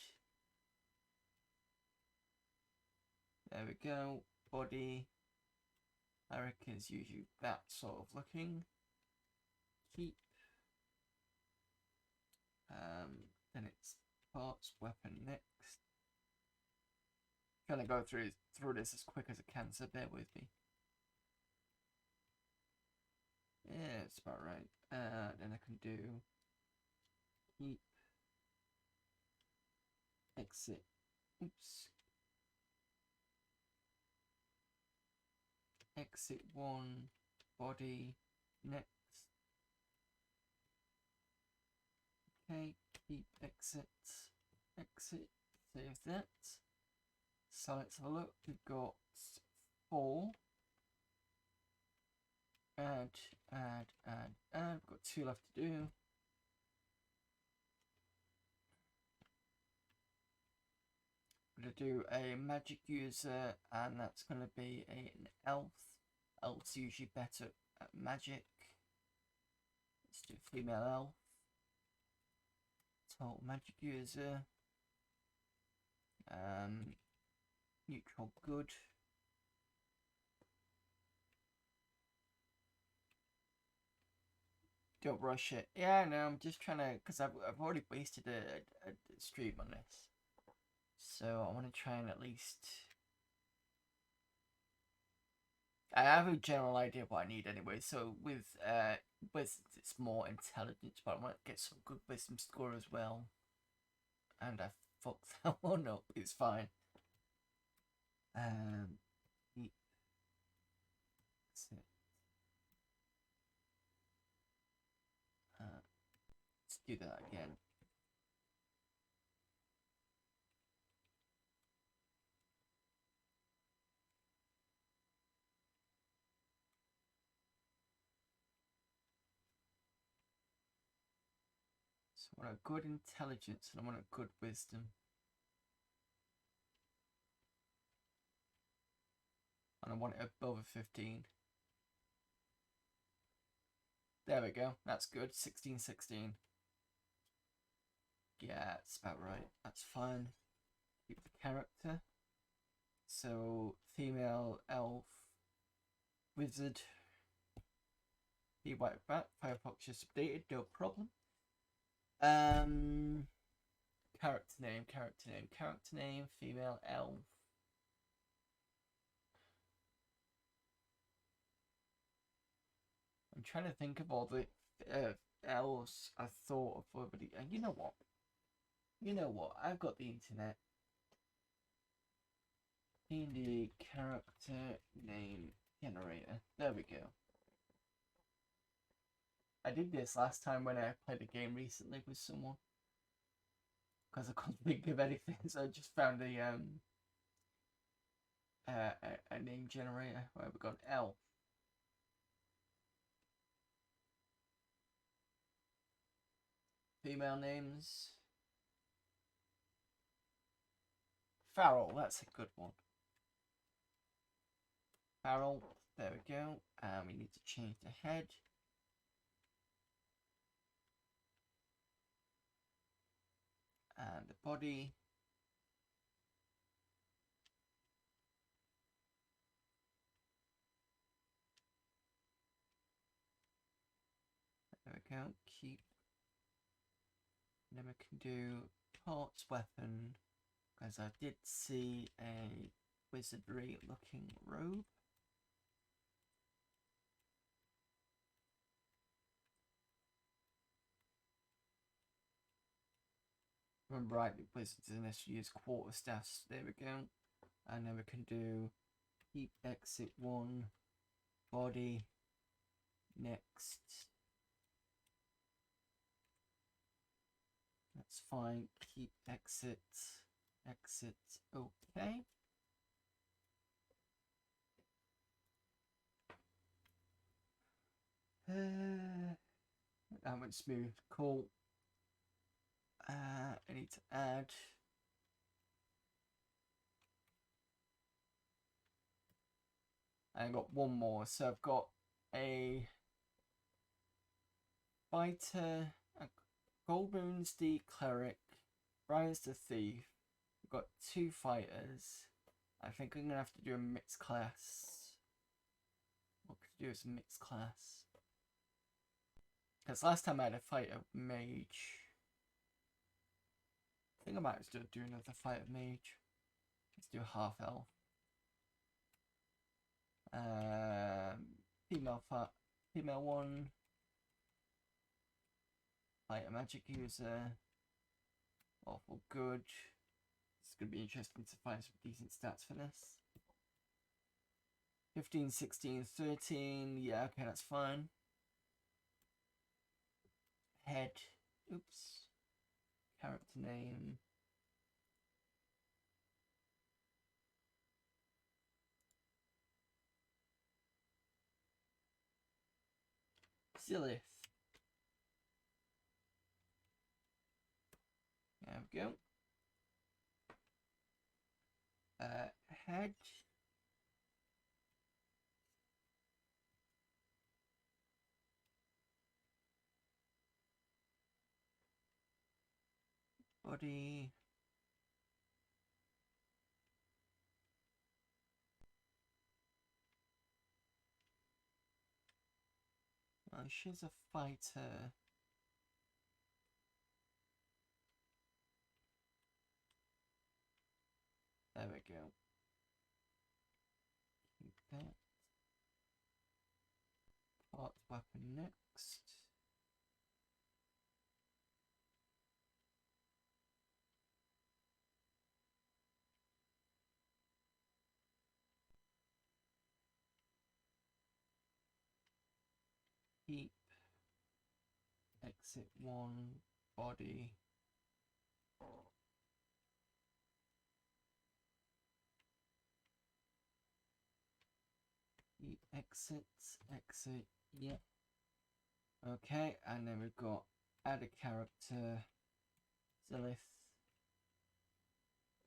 There we go. Body. I reckon it's usually that sort of looking. Keep. Then it's parts, weapon next. Gonna go through this as quick as I can, so bear with me. Yeah, it's about right. Then I can do keep, exit. Oops. Exit one, body, next. Okay, keep, exit, save that. So let's have a look. We've got 4. Add. We've got 2 left to do. I'm going to do a magic user, and that's going to be an elf. elves usually better at magic. Let's do female elf. Total magic user. Neutral good. Don't rush it. Yeah, no, I'm just trying to, because I've already wasted a stream on this. So I want to try and at least... I have a general idea of what I need anyway. So with it's more intelligence, but I want to get some good wisdom score as well. And I fucked that one up. It's fine. That's it. Let's do that again. So I want a good intelligence and I want a good wisdom. And I want it above a 15. There we go. That's good. 16, 16. Yeah, that's about right. That's fine. Keep the character. So, female elf, wizard. Be white back. Firefox just updated. No problem. Character name. Female elf. I'm trying to think of all the elves I thought of already. And you know what? I've got the internet. D&D character name generator. There we go. I did this last time when I played a game recently with someone. Because I couldn't think of anything, so I just found a name generator. Where we got elf. Female names. Farrell, that's a good one. Farrell, there we go. We need to change the head. And the body. There we go. Keep. And then we can do parts weapon. Because I did see a wizardry looking robe. Remember right, the wizards in this use quarterstaffs. There we go. And then we can do keep exit 1, body, next. That's fine. Keep exit, okay. That went smooth. Cool. I need to add. I got one more, so I've got a fighter, a Goldmoon's the cleric, Brian's the thief. We've got 2 fighters. I think I'm gonna have to do a mixed class. What could I do as a mixed class? Because last time I had a fighter mage. I think I might still do another fighter mage. Let's do a half elf. Female 1. Fighter magic user. Awful good. It's going to be interesting to find some decent stats for this. 15, 16, 13. Yeah, okay, that's fine. Head. Oops. Character name. Silith. There we go. Head. buddy. Well, she's a fighter. There we go. Keep that. Part weapon next. Keep. Exit 1. Body. Keep. Exit. Yep. Okay, and then we've got add a character. Zilith.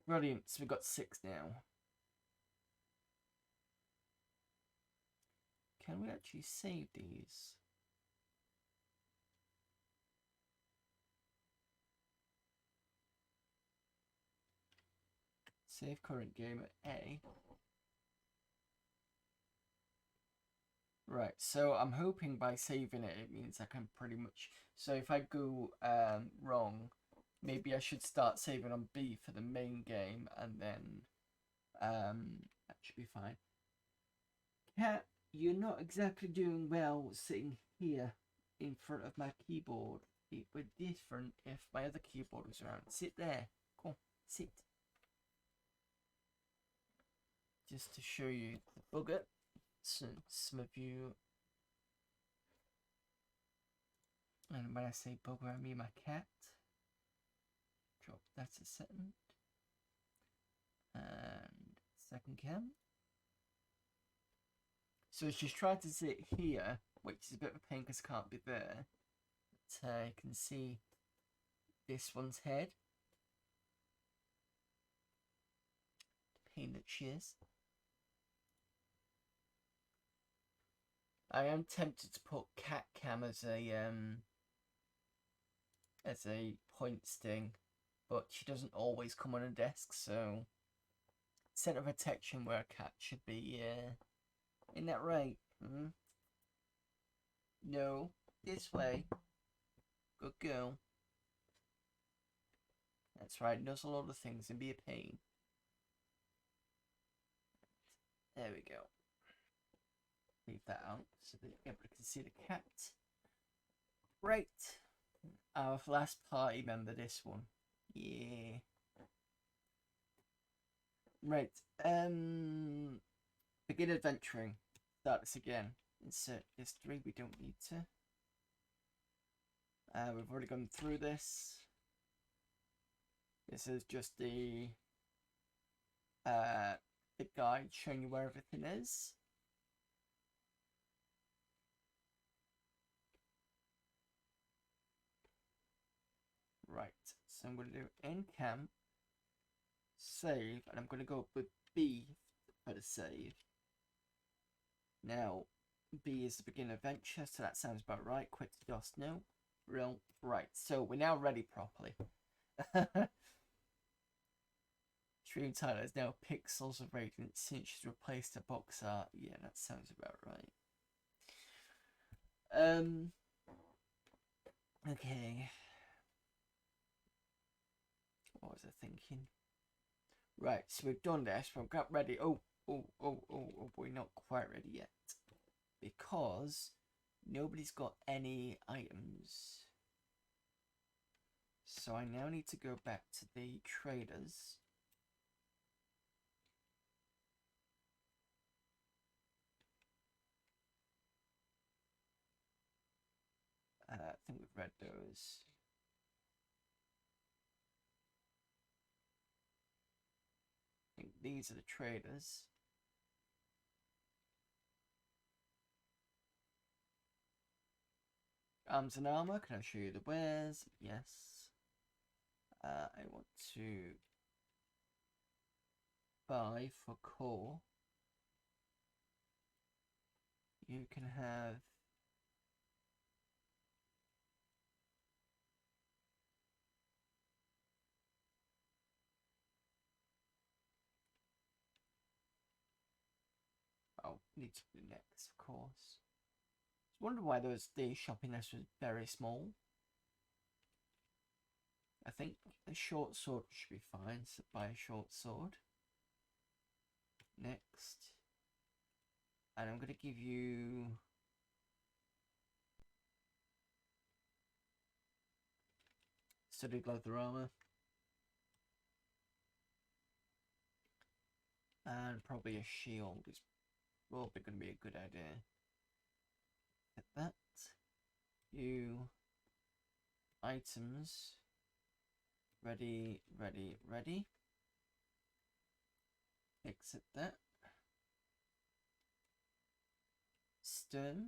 Brilliant, so we've got 6 now. Can we actually save these? Save current game at A. Right, so I'm hoping by saving it, it means I can pretty much... So if I go wrong, maybe I should start saving on B for the main game, and then that should be fine. Cat, you're not exactly doing well sitting here in front of my keyboard. It would be different if my other keyboard was around. Sit there. Come on, sit. Just to show you the bugger. Some of you, and when I say bugger, I mean my cat. Drop that a second. And second cam. So she's trying to sit here, which is a bit of a pain because I can't be there. But I can see this one's head. The pain that she is. I am tempted to put cat cam as a point sting, but she doesn't always come on a desk, so center of attention where a cat should be. Isn't that right? No, this way. Good girl. That's right. Knows a lot of things and be a pain. There we go. Leave that out so that everybody can see the cat. Right. Our last party member, this one. Yeah. Right. Begin adventuring. Start this again. Insert history. We don't need to. We've already gone through this. This is just the guide showing you where everything is. Right, so I'm going to do in camp, save, and I'm going to go with B for the save. Now, B is the begin adventure, so that sounds about right. Quit to DOS, no. Real, right, so we're now ready properly. Stream title is now Pixels of Radiance since she's replaced the box art. Yeah, that sounds about right. Okay. What was I thinking? Right, so we've done this. We've got ready. Oh, we're not quite ready yet. Because nobody's got any items. So I now need to go back to the traders. I think we've read those. I think these are the traders. Arms and armor, can I show you the wares? Yes. I want to buy for core. You can have need to do next, of course. I wonder why the shopping list was very small. I think a short sword should be fine, so buy a short sword. Next. And I'm going to give you... studded leather armor. And probably a shield is probably going to be a good idea. Get that. You... items. Ready, ready, ready. Exit that. Stern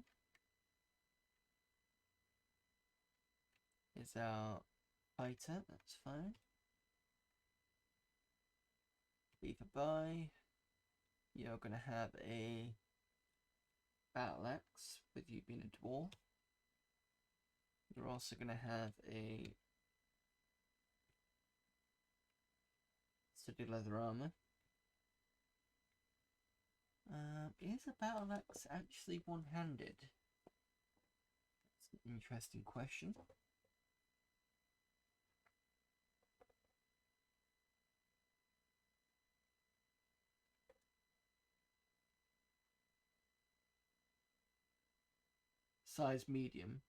is our fighter, that's fine. Beaver buy. You're gonna have a battle axe with you being a dwarf. You're also gonna have a studded leather armor. Is a battle axe actually one-handed? That's an interesting question. Size medium.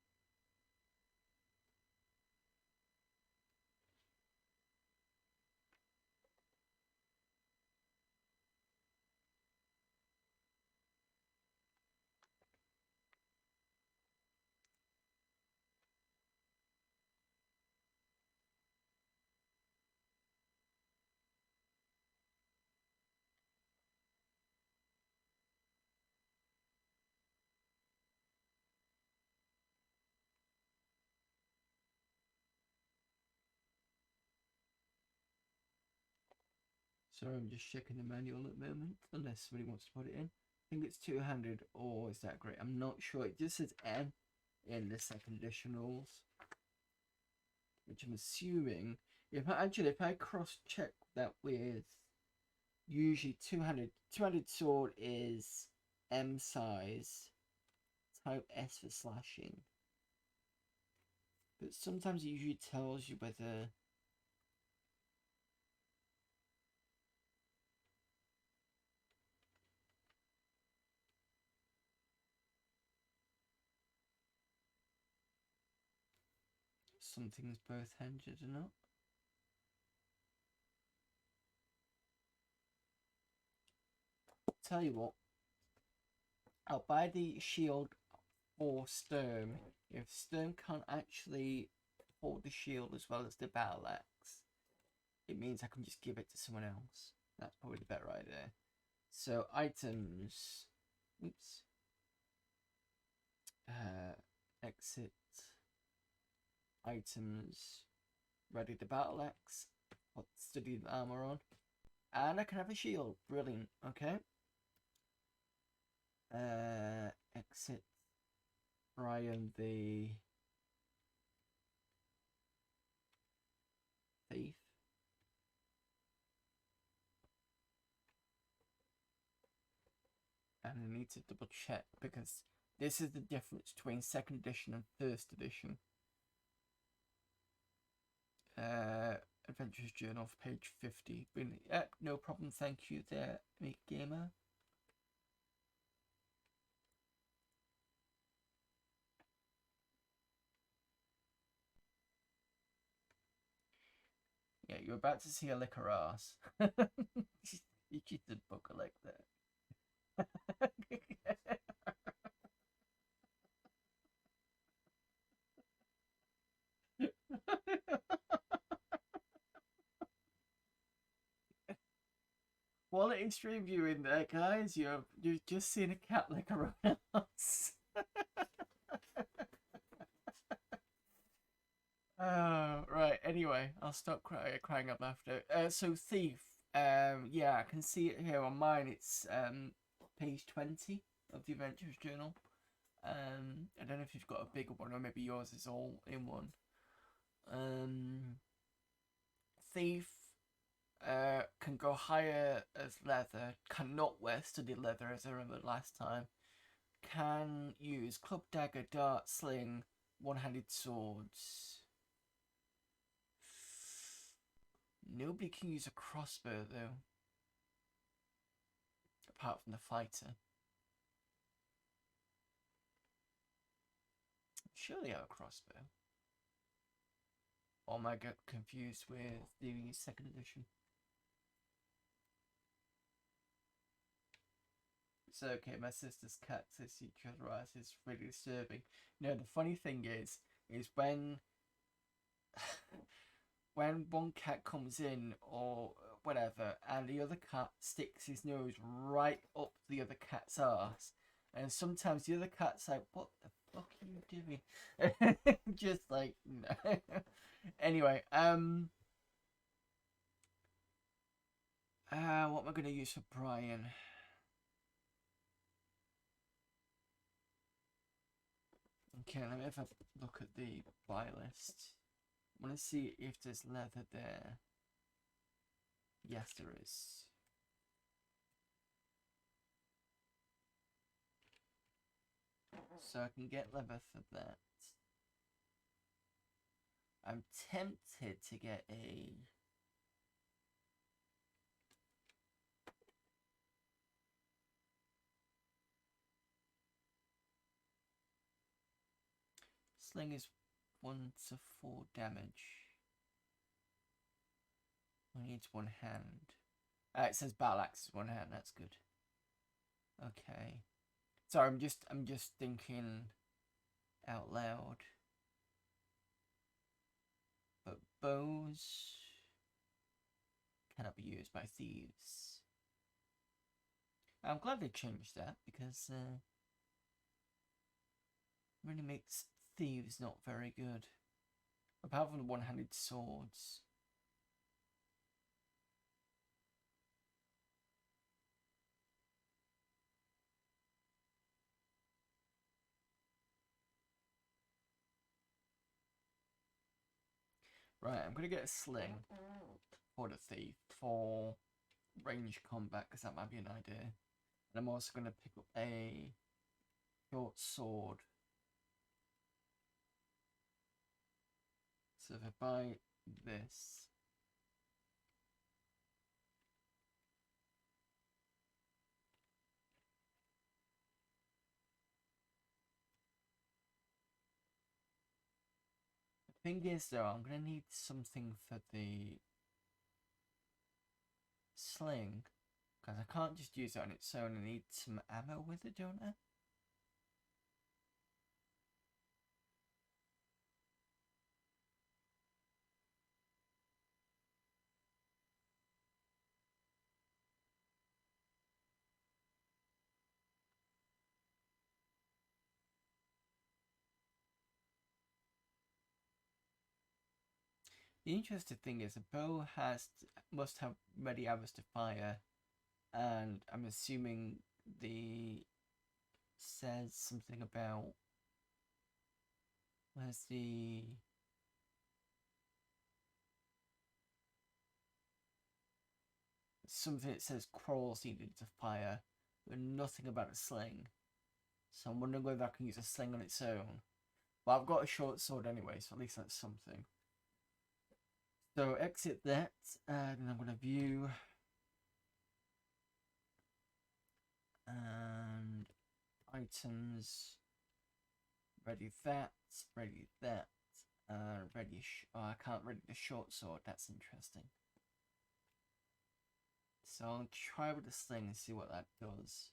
Sorry, I'm just checking the manual at the moment, unless somebody wants to put it in. I think it's two-handed, or is that great? I'm not sure. It just says M in the second edition rules, which I'm assuming, if I cross-check that with usually two-handed sword is M size, type S for slashing, but sometimes it usually tells you whether something's both-handed or not. Tell you what, I'll buy the shield for Sturm. If Sturm can't actually hold the shield as well as the battle axe, it means I can just give it to someone else. That's probably the better idea. So items, oops, exit, items, ready the battle axe, put studied armor on, and I can have a shield. Brilliant. Okay. Exit Brian the thief. And I need to double check because this is the difference between second edition and first edition. Adventures Journal for page 50. No problem, thank you there, Amiga Gamer. Yeah, you're about to see a liquor ass. You keep the book like that. Quality stream viewing there, guys. You've just seen a cat lick around us. Right. Anyway, I'll stop crying up after. So thief. Yeah, I can see it here on mine. It's page 20 of the Adventures Journal. I don't know if you've got a bigger one or maybe yours is all in one. Thief. can go higher as leather, cannot wear studded leather as I remember last time, can use club, dagger, dart, sling, one-handed swords. Nobody can use a crossbow though, apart from the fighter. Surely I have a crossbow. Or am I get confused with the second edition? It's okay, my sister's cats hiss each other out. It's really disturbing. No, the funny thing is when when one cat comes in or whatever, and the other cat sticks his nose right up the other cat's arse, and sometimes the other cat's like, "What the fuck are you doing?" Just like no. Anyway, what am I gonna use for Brian? Okay, let me have a look at the buy list. I want to see if there's leather there. Yes, there is. So I can get leather for that. I'm tempted to get a... Sling is 1 to 4 damage. I need one hand. It says battle axe is one hand. That's good. Okay. Sorry, I'm just thinking out loud. But bows cannot be used by thieves. I'm glad they changed that because really makes thieves not very good. Apart from the one-handed swords. Right, I'm gonna get a sling for the thief for range combat because that might be an idea. And I'm also gonna pick up a short sword. So if I buy this, the thing is though, I'm gonna need something for the sling because I can't just use it on its own. I need some ammo with it, don't I? The interesting thing is a bow must have ready arrows to fire, and I'm assuming the says something about where's the something that says quarrels needed to fire, but nothing about a sling. So I'm wondering whether I can use a sling on its own. But I've got a short sword anyway, so at least that's something. So exit that, and I'm going to view and items. Ready that, ready. Oh, I can't ready the short sword. That's interesting. So I'll try with the sling and see what that does.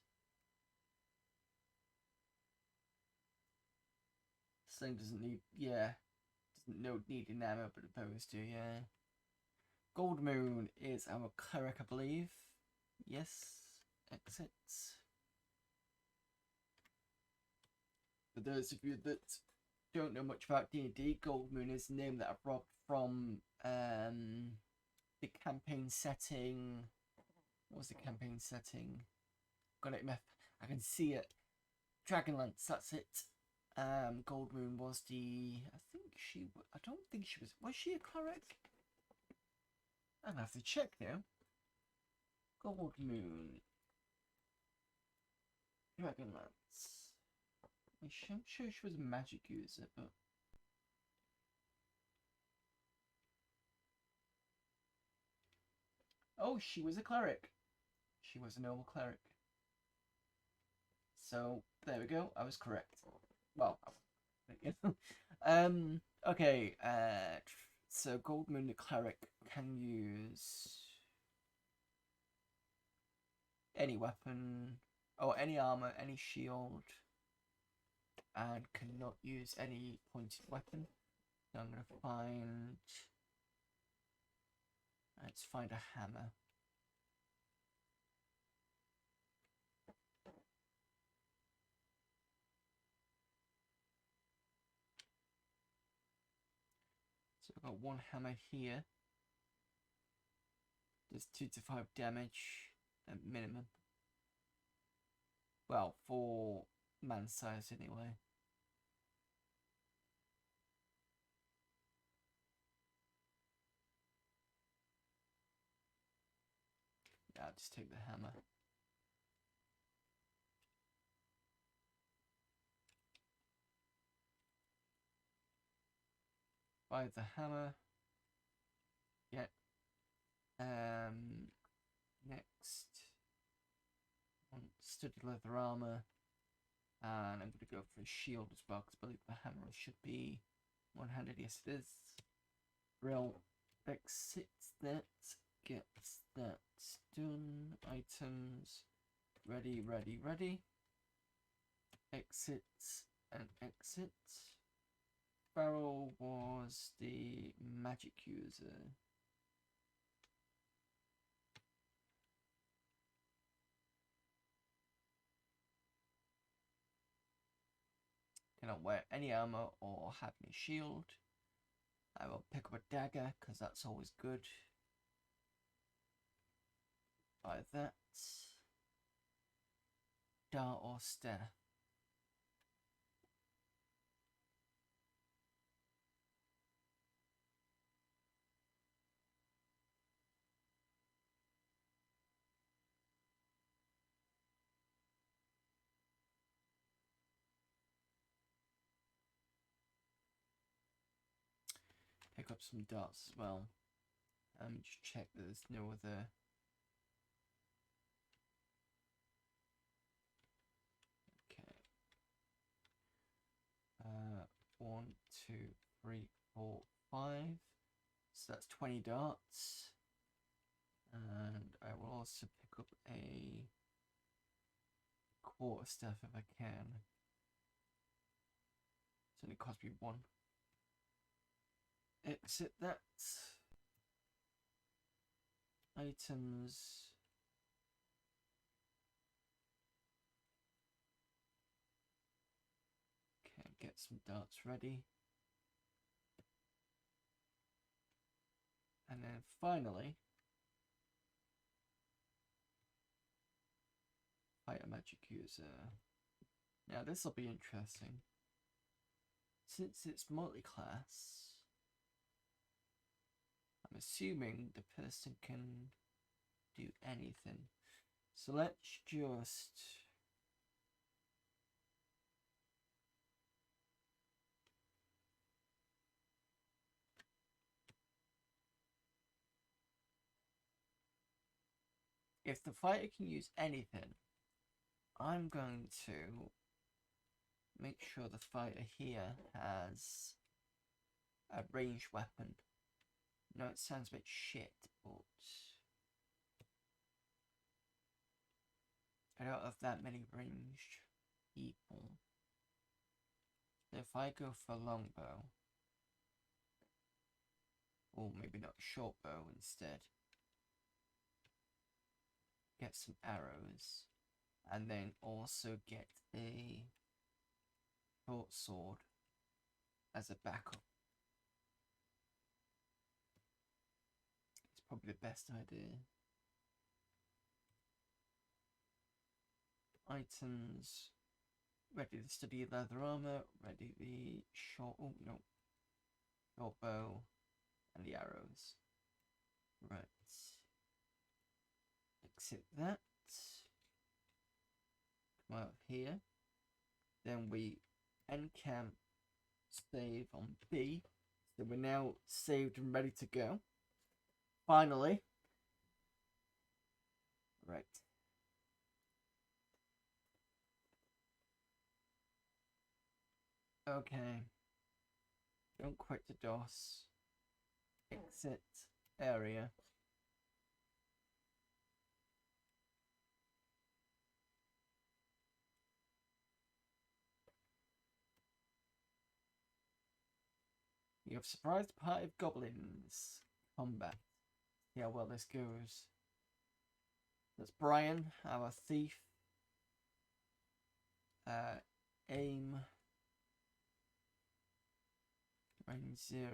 Sling doesn't need, doesn't need an ammo, but the bows do, yeah. Gold Moon is our cleric, I believe. Yes, exit. For those of you that don't know much about D&D, Gold Moon is the name that I've robbed from the campaign setting. What was the campaign setting? Got it, I can see it. Dragonlance, that's it. Gold Moon was the... I don't think she was... Was she a cleric? I'm gonna have to check now. Gold Moon. Dragonlance. I'm sure she was a magic user, but... Oh, she was a cleric. She was a normal cleric. So, there we go. I was correct. Well, okay, so Gold Moon the cleric can use any weapon, or any armor, any shield, and cannot use any pointed weapon. So I'm gonna find... Let's find a hammer. So I've got one hammer here. Does 2 to 5 damage at minimum. Well, for man size anyway. Yeah, I'll just take the hammer. Buy the hammer. Yeah. Next, on studded leather armor, and I'm going to go for a shield as well, because I believe the hammer should be one-handed. Yes, it is. Real exits that, gets that done. Items, ready, ready, ready. Exits and exit. Barrel was the magic user. Cannot wear any armor or have any shield. I will pick up a dagger because that's always good. Buy that. Dart or staff. Pick up some darts as well. Just check that there's no other. Okay. 1, 2, 3, 4, 5. So that's 20 darts. And I will also pick up a quarterstaff if I can. It's only cost me 1. Exit that. Items. Okay, get some darts ready. And then finally, fight a magic user. Now this will be interesting. Since it's multi-class, I'm assuming the person can do anything. So let's just if the fighter can use anything, I'm going to make sure the fighter here has a ranged weapon. No, it sounds a bit shit, but I don't have that many ranged people. So if I go for longbow, or maybe not short bow instead, get some arrows, and then also get a short sword as a backup. It's probably the best idea. Items, ready the study leather armor, ready the short bow, and the arrows. Right. exit that. Come out here. Then we encamp, save on B. So we're now saved and ready to go. Finally. Right. Okay. Don't quit the DOS. Exit area. You have surprised a party of goblins. Combat. See how well this goes. That's Brian, our thief. Aim. Range 0.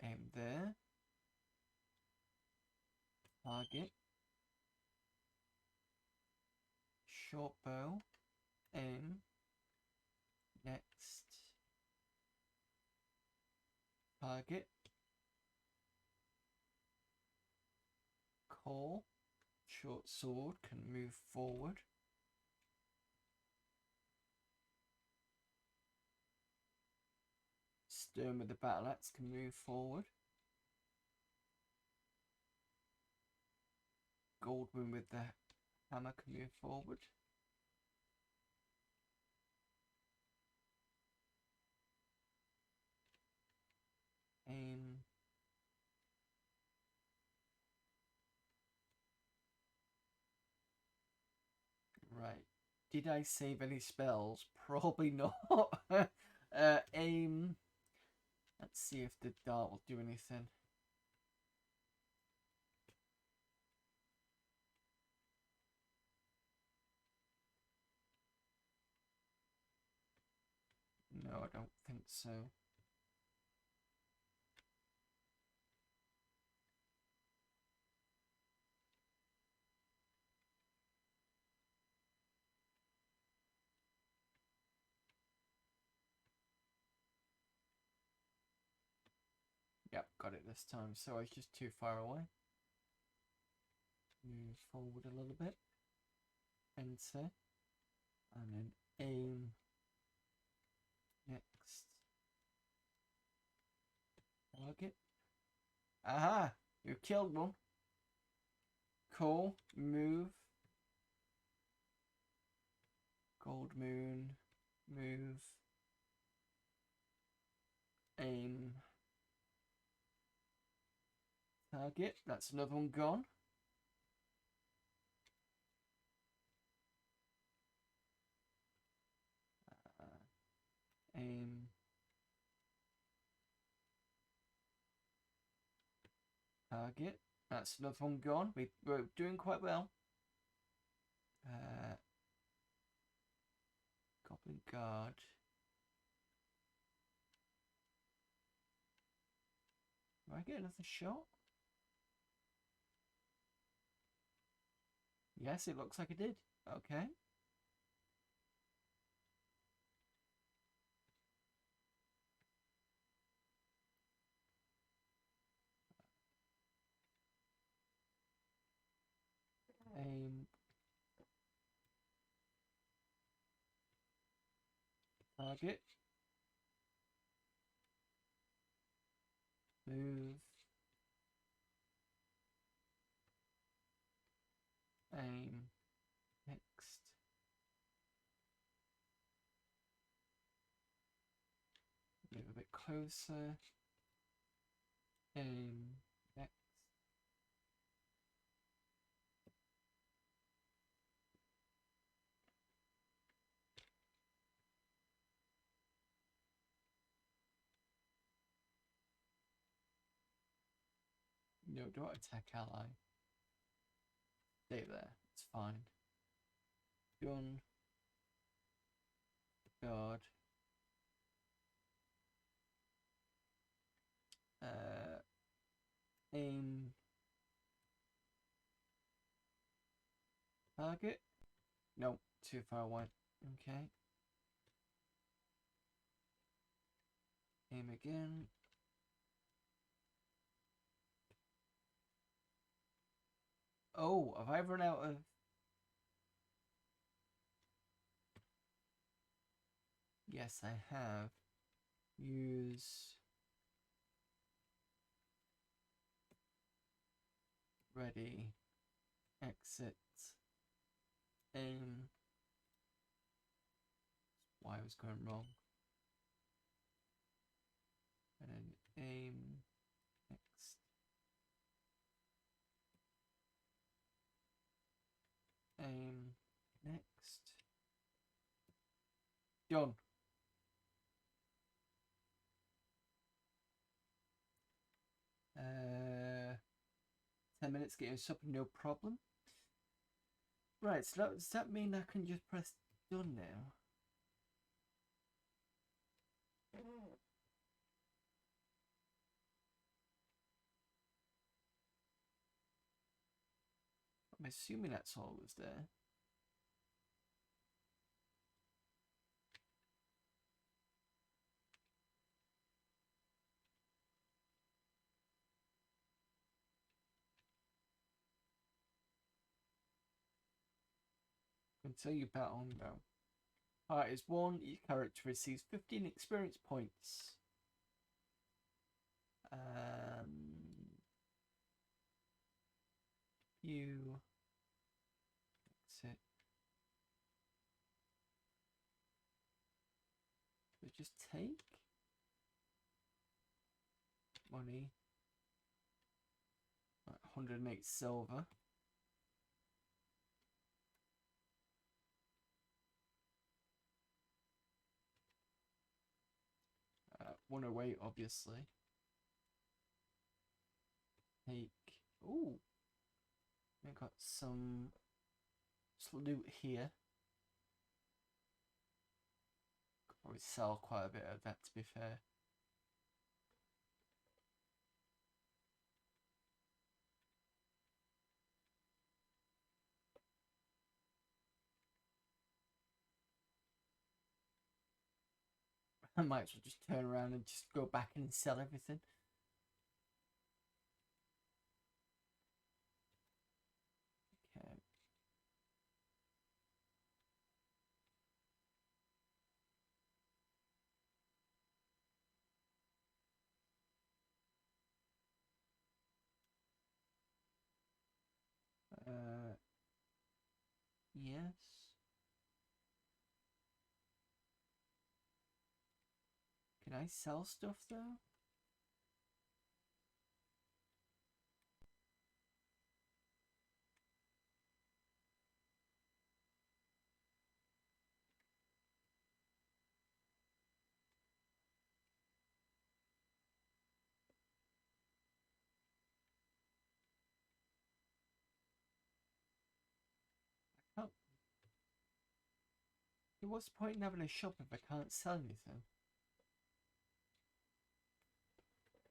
Aim there. Target. Short bow. Aim. Next. Target. Call. Short sword can move forward. Stern with the battle axe can move forward. Goldwyn with the hammer can move forward. Aim. Right. Did I save any spells? Probably not. Aim. Let's see if the dart will do anything. No, I don't think so. Yep, got it this time. So I was just too far away. Move forward a little bit. Enter. And then aim. Next. Target. Aha! You killed one. Cool. Move. Gold moon. Move. Aim. Target. That's another one gone. Aim. Target. That's another one gone. We're doing quite well. Goblin guard. Do I get another shot? Yes, it looks like I did. Okay. Aim. Target. Move. Aim. Next. Move a bit closer. Aim. Next. No, do not attack ally. Stay there. It's fine. Gun. Guard. Aim. Target. No, too far away. Okay. Aim again. Oh, have I run out of... Yes, I have. Use... Ready. Exit. Aim. Why I was going wrong. And then aim. Next. Aim. Next. Done. Uh, 10 minutes getting us up, no problem. Right, so does that mean I can just press done now? I'm assuming that's all was there. Until you battle now. Heart is 1, each character receives 15 experience points. You exit. So just take money. 108 silver. One away, obviously. Take. Ooh. I got some loot here. Could probably sell quite a bit of that, to be fair. I might as well just turn around and just go back and sell everything. Okay. Yes. Can I sell stuff though? Oh. What's the point in having a shop if I can't sell anything?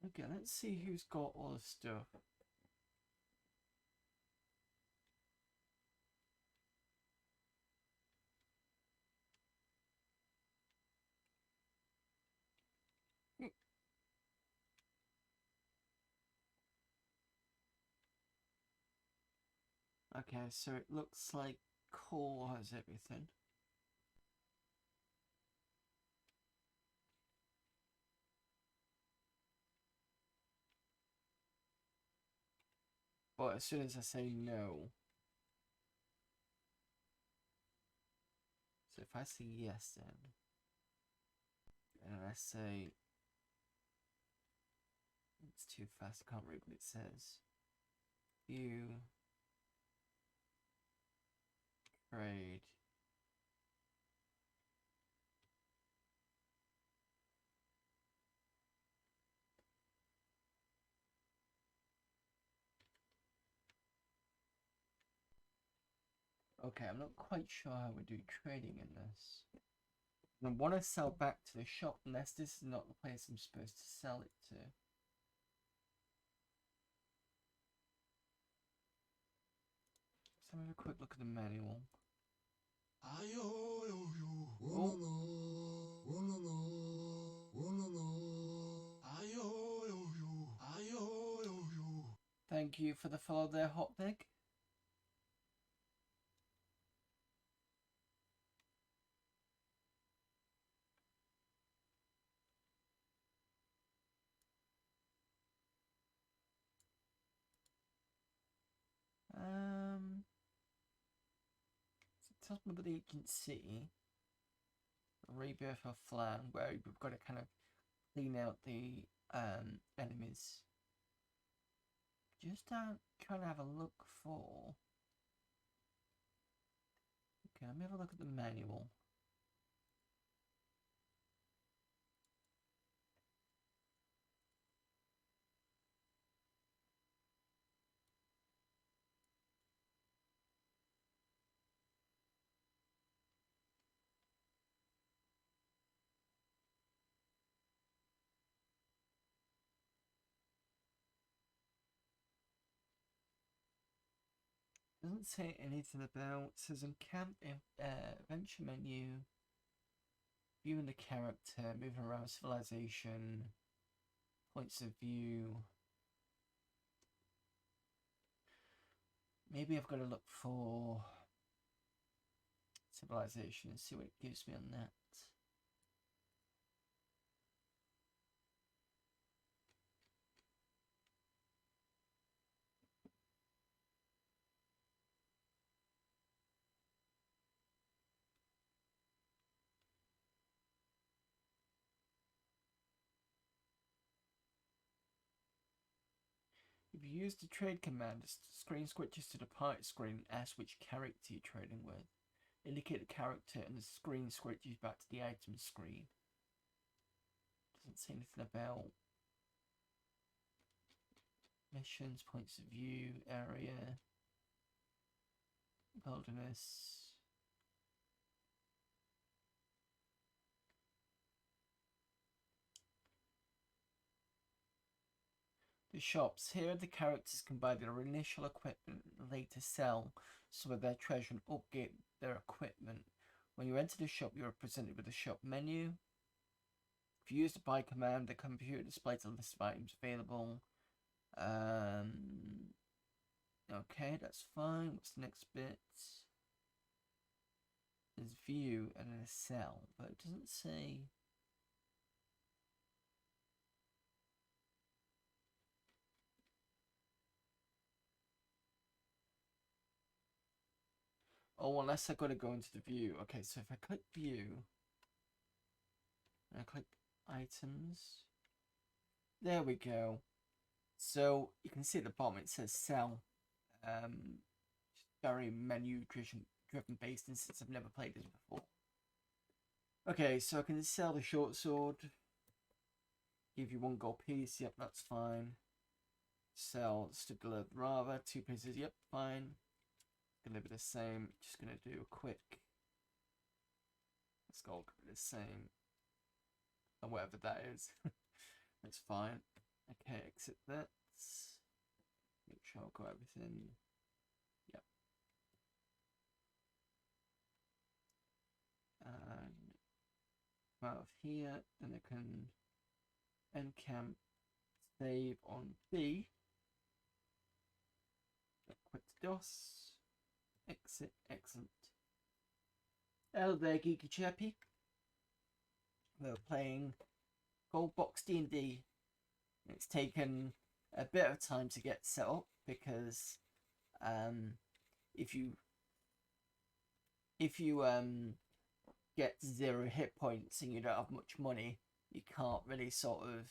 Okay, let's see who's got all the stuff. Okay, so it looks like Cole has everything. But as soon as I say no... So if I say yes then... And I say... It's too fast, I can't read what it says. You... Trade... Okay, I'm not quite sure how we do trading in this. I want to sell back to the shop unless this is not the place I'm supposed to sell it to. Let's have a quick look at the manual. Thank you for the follow there, Hotpig. Osmond Agency, Rebirth of Flan, where we've got to kind of clean out the enemies. Just trying to have a look for. Okay, let me have a look at the manual. Doesn't say anything about. It says in camp adventure menu, viewing the character, moving around civilization, points of view. Maybe I've got to look for civilization and see what it gives me on that. If you use the trade command, the screen switches to the party screen and asks which character you're trading with. Indicate the character and the screen switches back to the item screen. Doesn't say anything about missions, points of view, area, wilderness. The shops. Here the characters can buy their initial equipment and later sell some of their treasure and upgrade their equipment. When you enter the shop, you are presented with a shop menu. If you use the buy command, the computer displays a list of items available. Okay, that's fine. What's the next bit? There's view and then a sell, but it doesn't say. Oh, unless I gotta go into the view. Okay, so if I click view, and I click items, there we go. So you can see at the bottom it says sell. Very menu driven based, and since I've never played this before. Okay, so I can sell the short sword. Give you 1 gold piece. Yep, that's fine. Sell Stigler Rava, 2 pieces. Yep, fine. Gonna be the same. Just gonna do a quick. Let's go the same. Or whatever that is. That's fine. Okay, exit that. Make sure I've got everything. Yep. And out of here, then I can end camp, save on B. Quit DOS. Exit. Excellent. Hello there, Geeky Chappy. We're playing Gold Box D&D. It's taken a bit of time to get set up because if you get 0 hit points and you don't have much money, you can't really sort of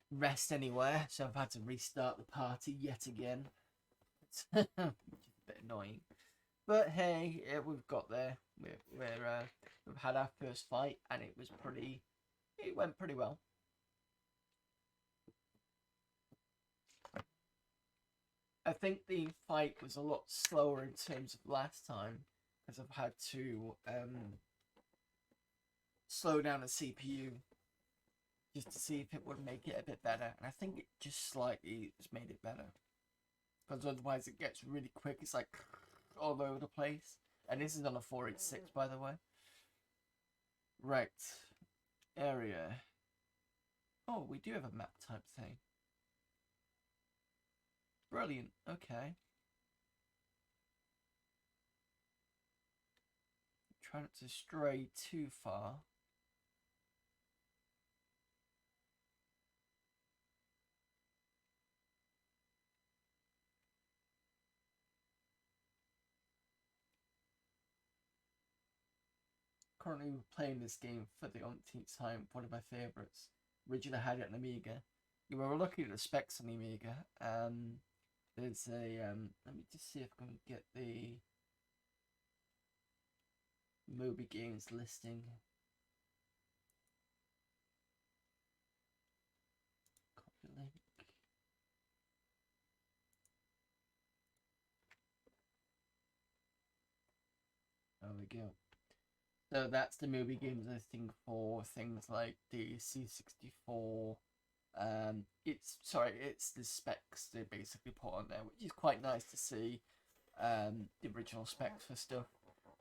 rest anywhere. So I've had to restart the party yet again. Which is a bit annoying, but hey, we've got there. We've had our first fight, and it went pretty well. I think the fight was a lot slower in terms of last time because I've had to slow down the CPU just to see if it would make it a bit better, and I think it just slightly has made it better. Because otherwise it gets really quick. It's like all over the place. And this is on a 486, by the way. Right. Area. Oh, we do have a map type thing. Brilliant. Okay. Try not to stray too far. currently playing this game for the umpteenth time. One of my favorites. Originally had it on Amiga. You were looking at the specs on the Amiga. There's a let me just see if I can get the Moby Games listing. Copy link. There we go. So that's the Moby Games listing for things like the C64. It's the specs they basically put on there, which is quite nice to see. The original specs for stuff.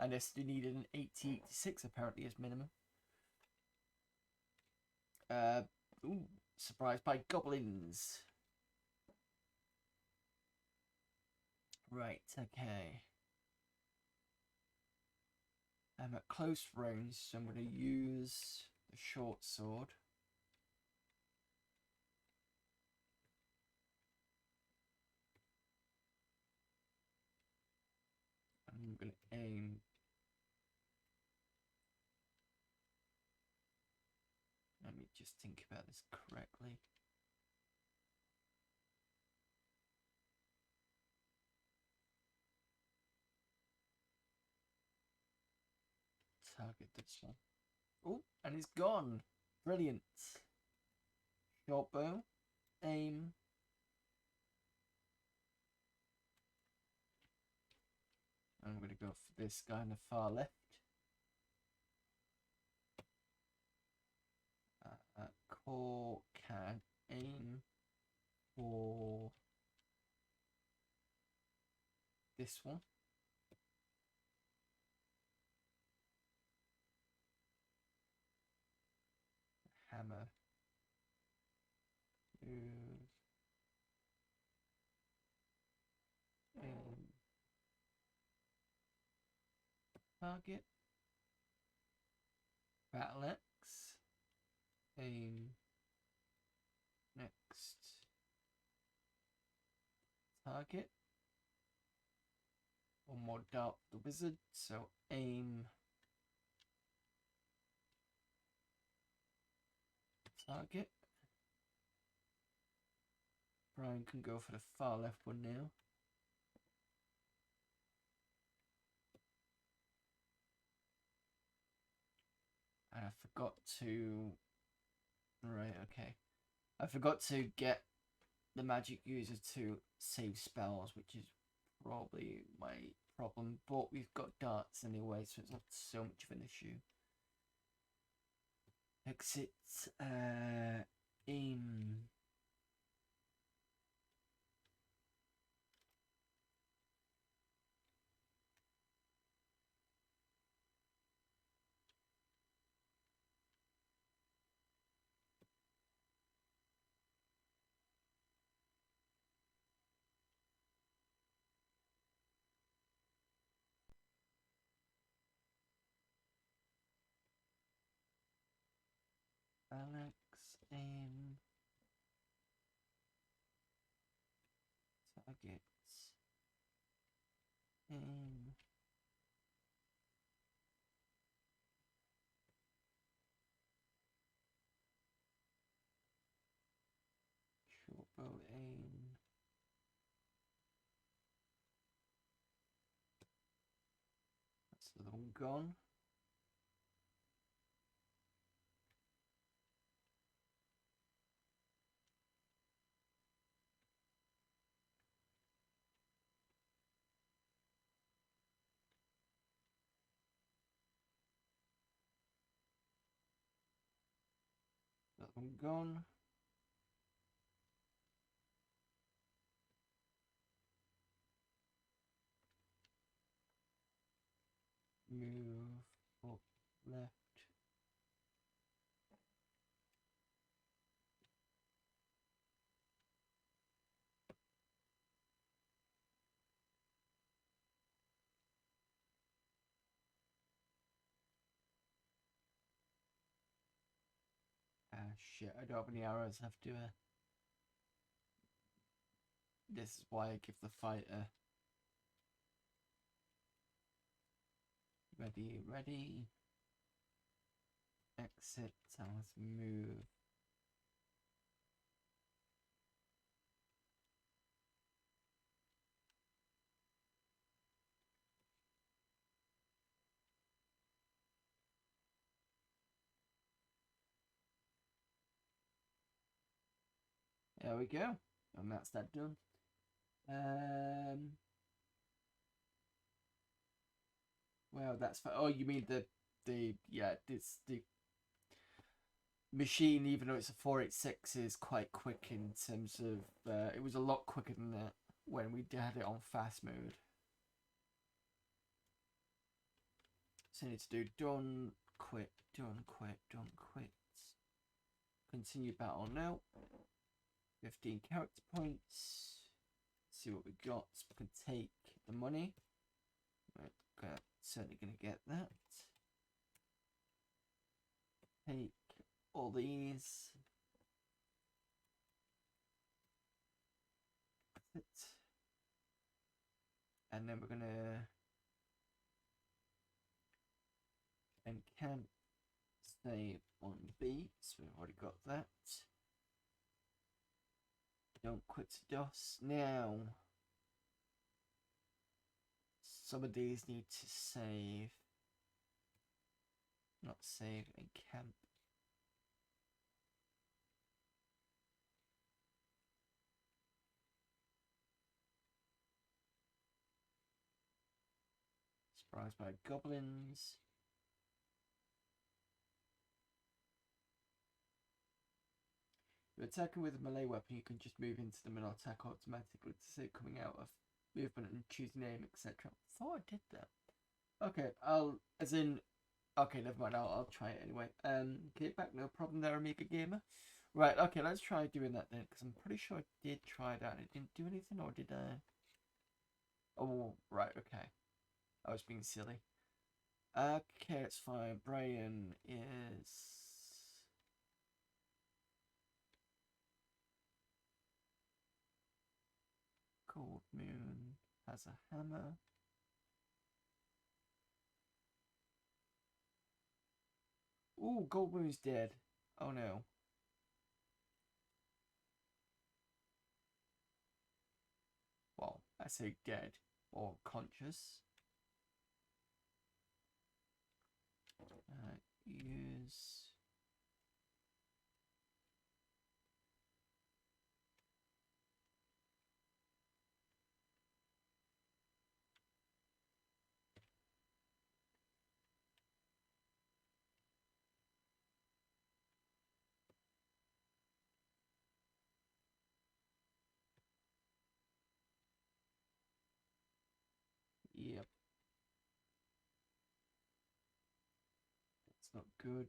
And this they needed an 8086 apparently as minimum. Ooh, surprised by goblins. Right, okay. I'm at close range, so I'm going to use the short sword. I'm going to aim. Let me just think about this correctly. Target this one. Oh, and it's gone. Brilliant. Short bow. Aim. I'm going to go for this guy on the far left. Core can aim for this one. Hammer. Move. Aim. Target. Battle Axe. Aim. Next. Target. One more dart for the wizard, so aim. Target. Brian can go for the far left one now. And I forgot to... Right, okay. I forgot to get the magic user to save spells, which is probably my problem. But we've got darts anyway, so it's not so much of an issue. Exit. Aim. Alex, aim. Targets. Aim. Short bow, aim. That's the other one gone. That one gone. Move up left. Ah shit, I don't have any arrows. I have to this is why I give the fighter ready. exit. So let's move. There we go. And that's that done. Well, that's for. Oh, you mean yeah, it's the machine, even though it's a 486, is quite quick in terms of. It was a lot quicker than that when we had it on fast mode. So I need to do done, quit, done, quit, done, quit. Continue battle now. 15 character points. See what we got. So we can take the money. We're certainly going to get that. Take all these. And then we're going to encamp, stay on B. So we've already got that. Don't quit to DOS. Now, some of these need to save. Not save, encamp. Surprised by goblins. You're attacking with a melee weapon, you can just move into them and attack automatically to save coming out of movement and choosing aim, etc. Thought I did that. Okay, okay, never mind, I'll try it anyway. Get back, no problem there, Amiga Gamer. Right, okay, let's try doing that then, because I'm pretty sure I did try that and it didn't do anything, or did I? Oh, right, okay. I was being silly. Okay, it's fine. Brian is... Gold Moon has a hammer. Ooh, Gold Moon's dead. Oh no. Well, I say dead or conscious. Use... Yep. It's not good.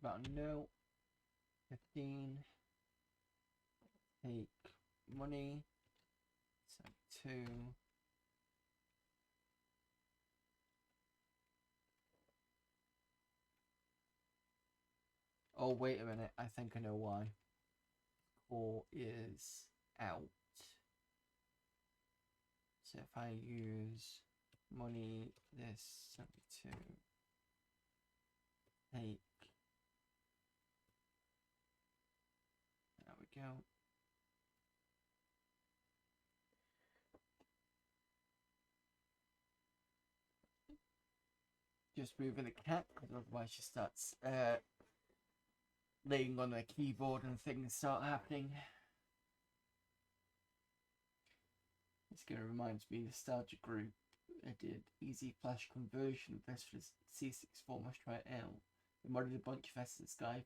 About no. 15. Take money. 72. Oh, wait a minute. I think I know why. Core is out. So if I use money, this 72. Take. There we go. Just moving the cat, because otherwise she starts laying on the keyboard and things start happening. It's going to remind me of the Nostalgia Group. I did easy flash conversion of this for the C64. Must try it out. We modded a bunch of SSI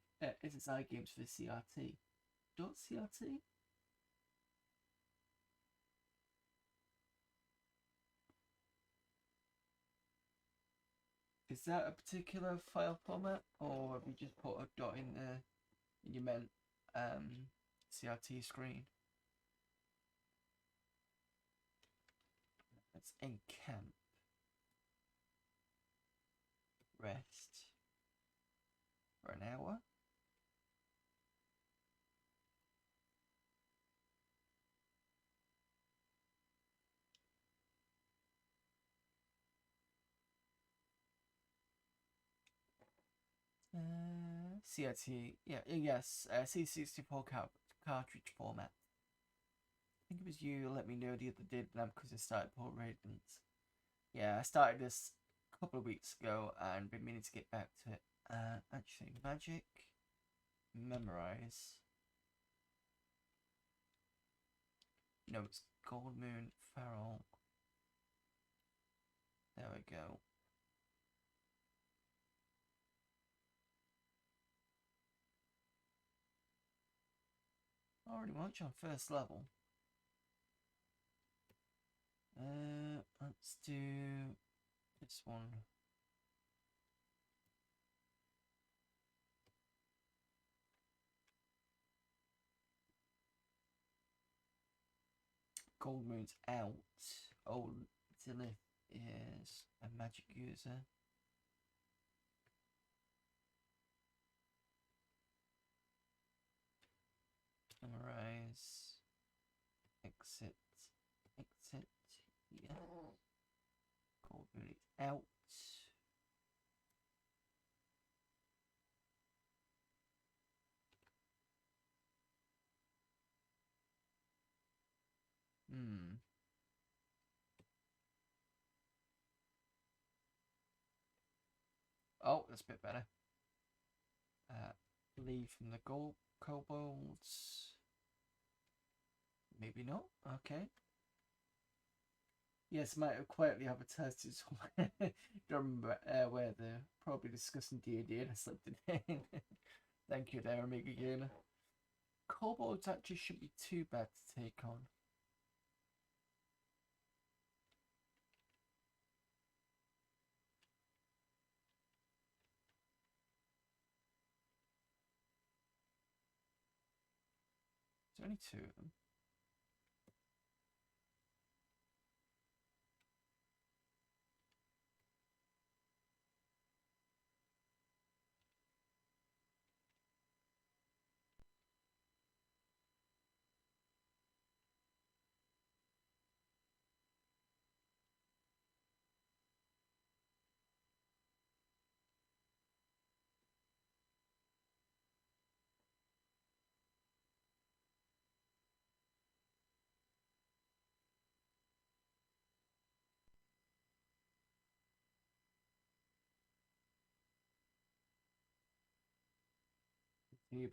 games for the CRT. .crt? Is that a particular file format, or have you just put a dot in there and you meant CRT screen? Let's encamp. Rest for an hour. CRT, yes, C64 cartridge format. I think it was you let me know the other day because I started Pool of Radiance. Yeah, I started this a couple of weeks ago and been meaning to get back to it. Actually, magic, memorize. No, it's Gold Moon, Feral. There we go. Already much on first level. Let's do this one. Gold Moon's out. Old Zilith is a magic user. Memorize. Exit. Yeah. Gold Moon is out. Oh, that's a bit better. Leave from the kobolds. Maybe not. Okay. Yes, might have quietly advertised it somewhere. Don't remember where they're probably discussing D&D and I slipped it in. Thank you there, Omega Gamer. Kobolds actually shouldn't be too bad to take on. There's only 2 of them.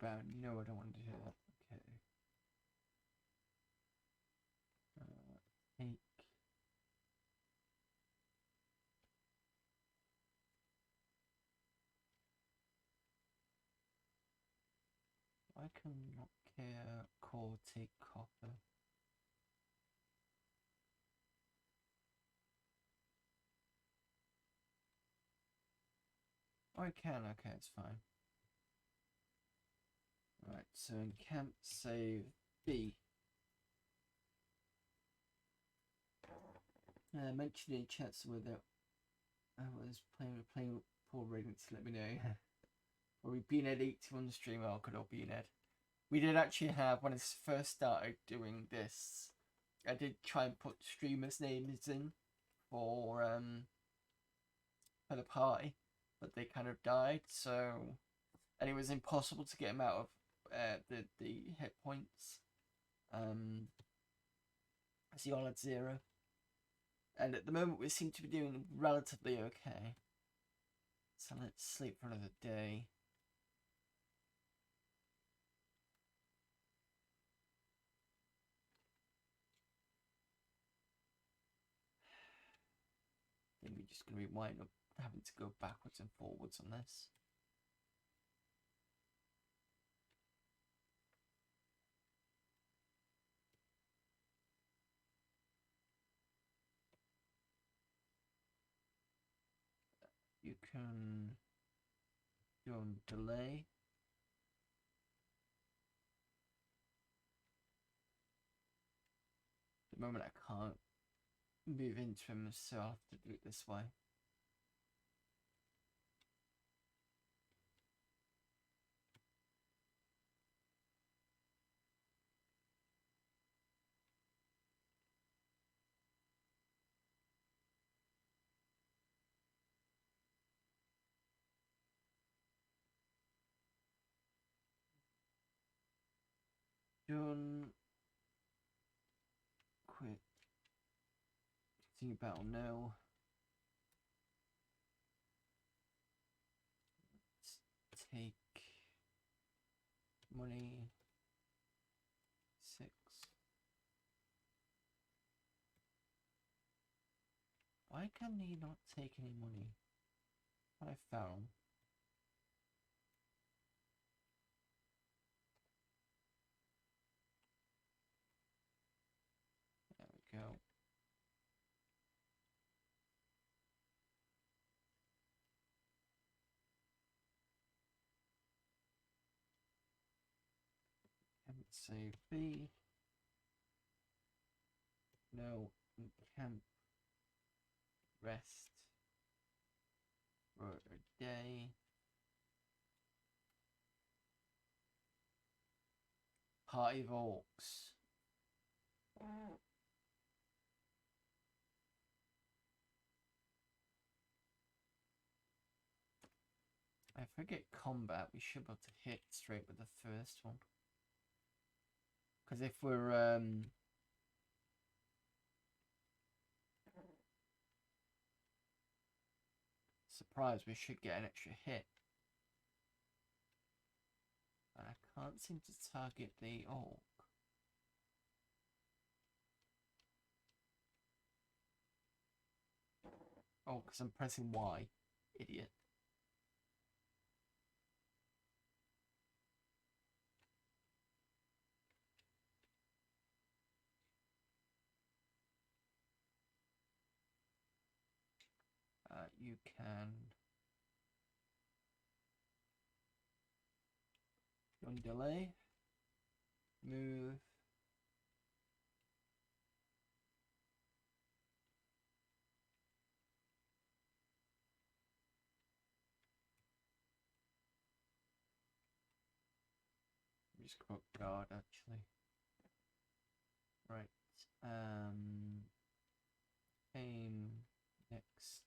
About, no, I don't want to do that. Okay. Take. I can not care. Core, take copper. Oh, I can. Okay, it's fine. Right, so in camp, save B. Mentioned in chats whether I was playing Pool of Radiance to let me know. Or we've been at 80 on the stream, or could all be in Ed. We did actually have, when I first started doing this, I did try and put streamers' names in for the party, but they kind of died, so, and it was impossible to get them out of the hit points. So you all had 0. And at the moment we seem to be doing relatively okay. So let's sleep for another day. we're just going to be wind up having to go backwards and forwards on this. You can do on delay. At the moment I can't move into him, so I'll have to do it this way. Done. Quit. Continue battle now. Let's take money. 6. Why can he not take any money? I found. There we go. And save B. No, camp. Rest. For a day. Party of Orcs. I forget combat, we should be able to hit straight with the first one. Because if we're surprised, we should get an extra hit. And I can't seem to target the orc. Oh, because I'm pressing Y, idiot. You can on delay, move, just put guard actually. Right, aim next.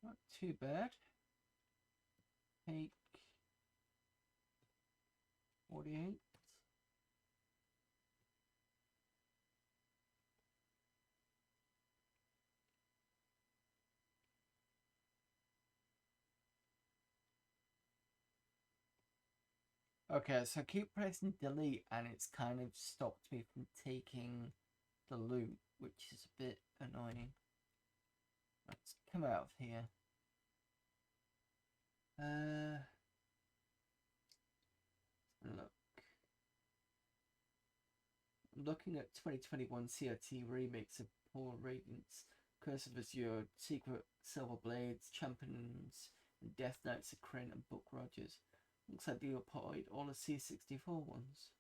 Not too bad. Take 48. Okay, so I keep pressing delete and it's kind of stopped me from taking the loot, which is a bit annoying. Let's come out of here. Look. I'm looking at 2021 CRT remakes of Pool of Radiance, Curse of Azure, Secret Silver Blades, Champions, and Death Knights of Kryn and Buck Rogers. Looks like they applied all the C64 ones.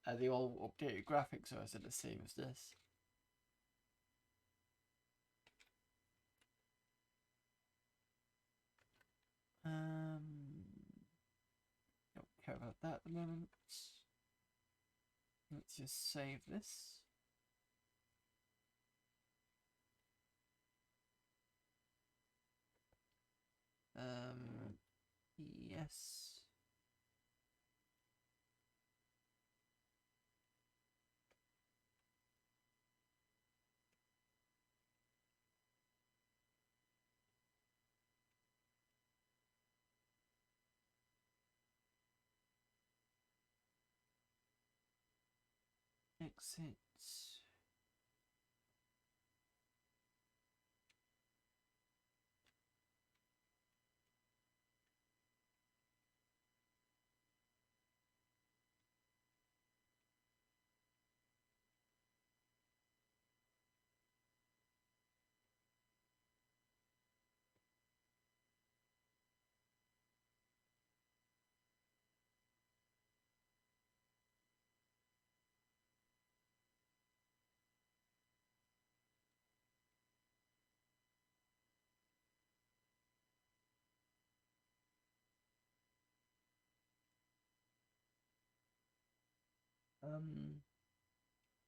Are they all updated graphics or is it the same as this? Don't care about that at the moment. Let's just save this. Yes. Exit.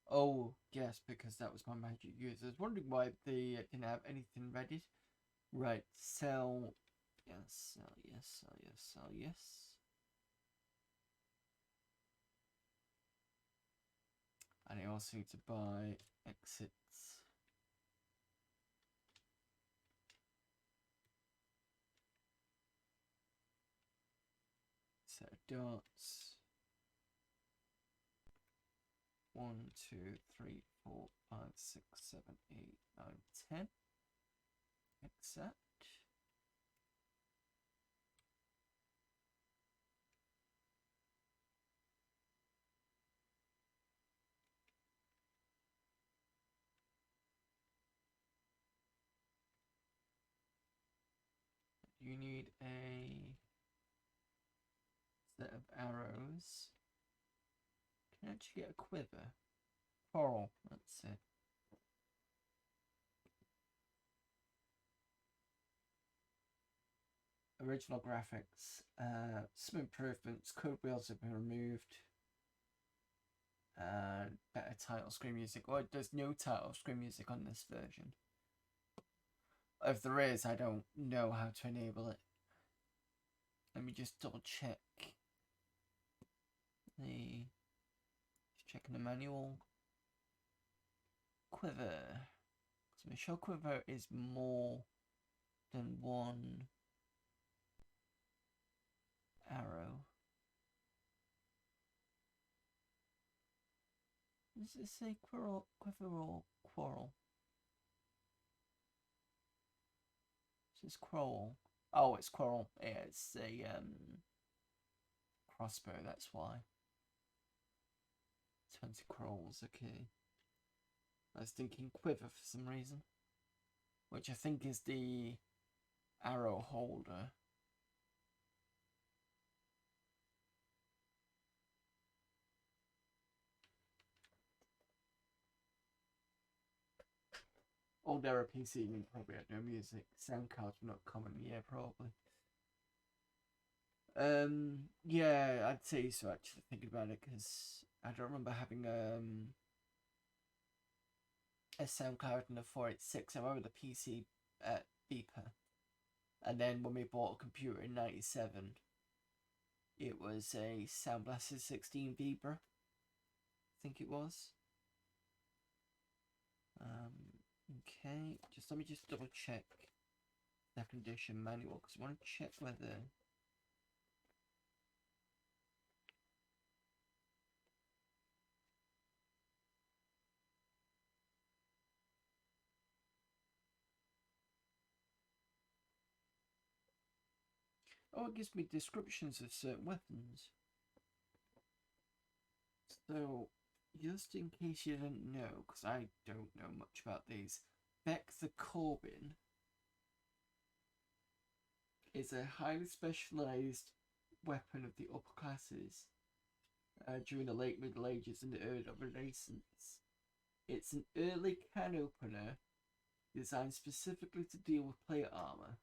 Oh, yes, because that was my magic use. I was wondering why they didn't have anything ready. Right, sell. Yes, sell, yes, sell, yes, sell, yes. And I also need to buy exits. Set of darts. 1, 2, 3, 4, 5, 6, 7, 8, 9, 10. Accept. You need a set of arrows. Can I actually get a quiver? Coral, that's it. Original graphics, some improvements, code wheels have been removed, better title screen music. Oh, there's no title screen music on this version. If there is, I don't know how to enable it. Let me just double check just checking the manual. Quiver. So make sure quiver is more than one arrow. Does it say quiver or quarrel? It says quarrel. Oh, it's quarrel. Yeah, it's a crossbow, that's why. 20 quarrels, okay. I was thinking quiver for some reason. Which I think is the arrow holder. Old era PC, you probably had no music. Sound cards were not common, yeah, probably. Yeah, I'd say so actually, thinking about it, because I don't remember having a sound card in the 486. I remember the PC beeper. And then when we bought a computer in 97, it was a Sound Blaster 16 beeper. I think it was. Okay, let me double check the condition manual, because I want to check whether it gives me descriptions of certain weapons. So, just in case you didn't know, because I don't know much about these, Beck the Corbin is a highly specialized weapon of the upper classes during the late Middle Ages and the early Renaissance. It's an early can opener designed specifically to deal with plate armor.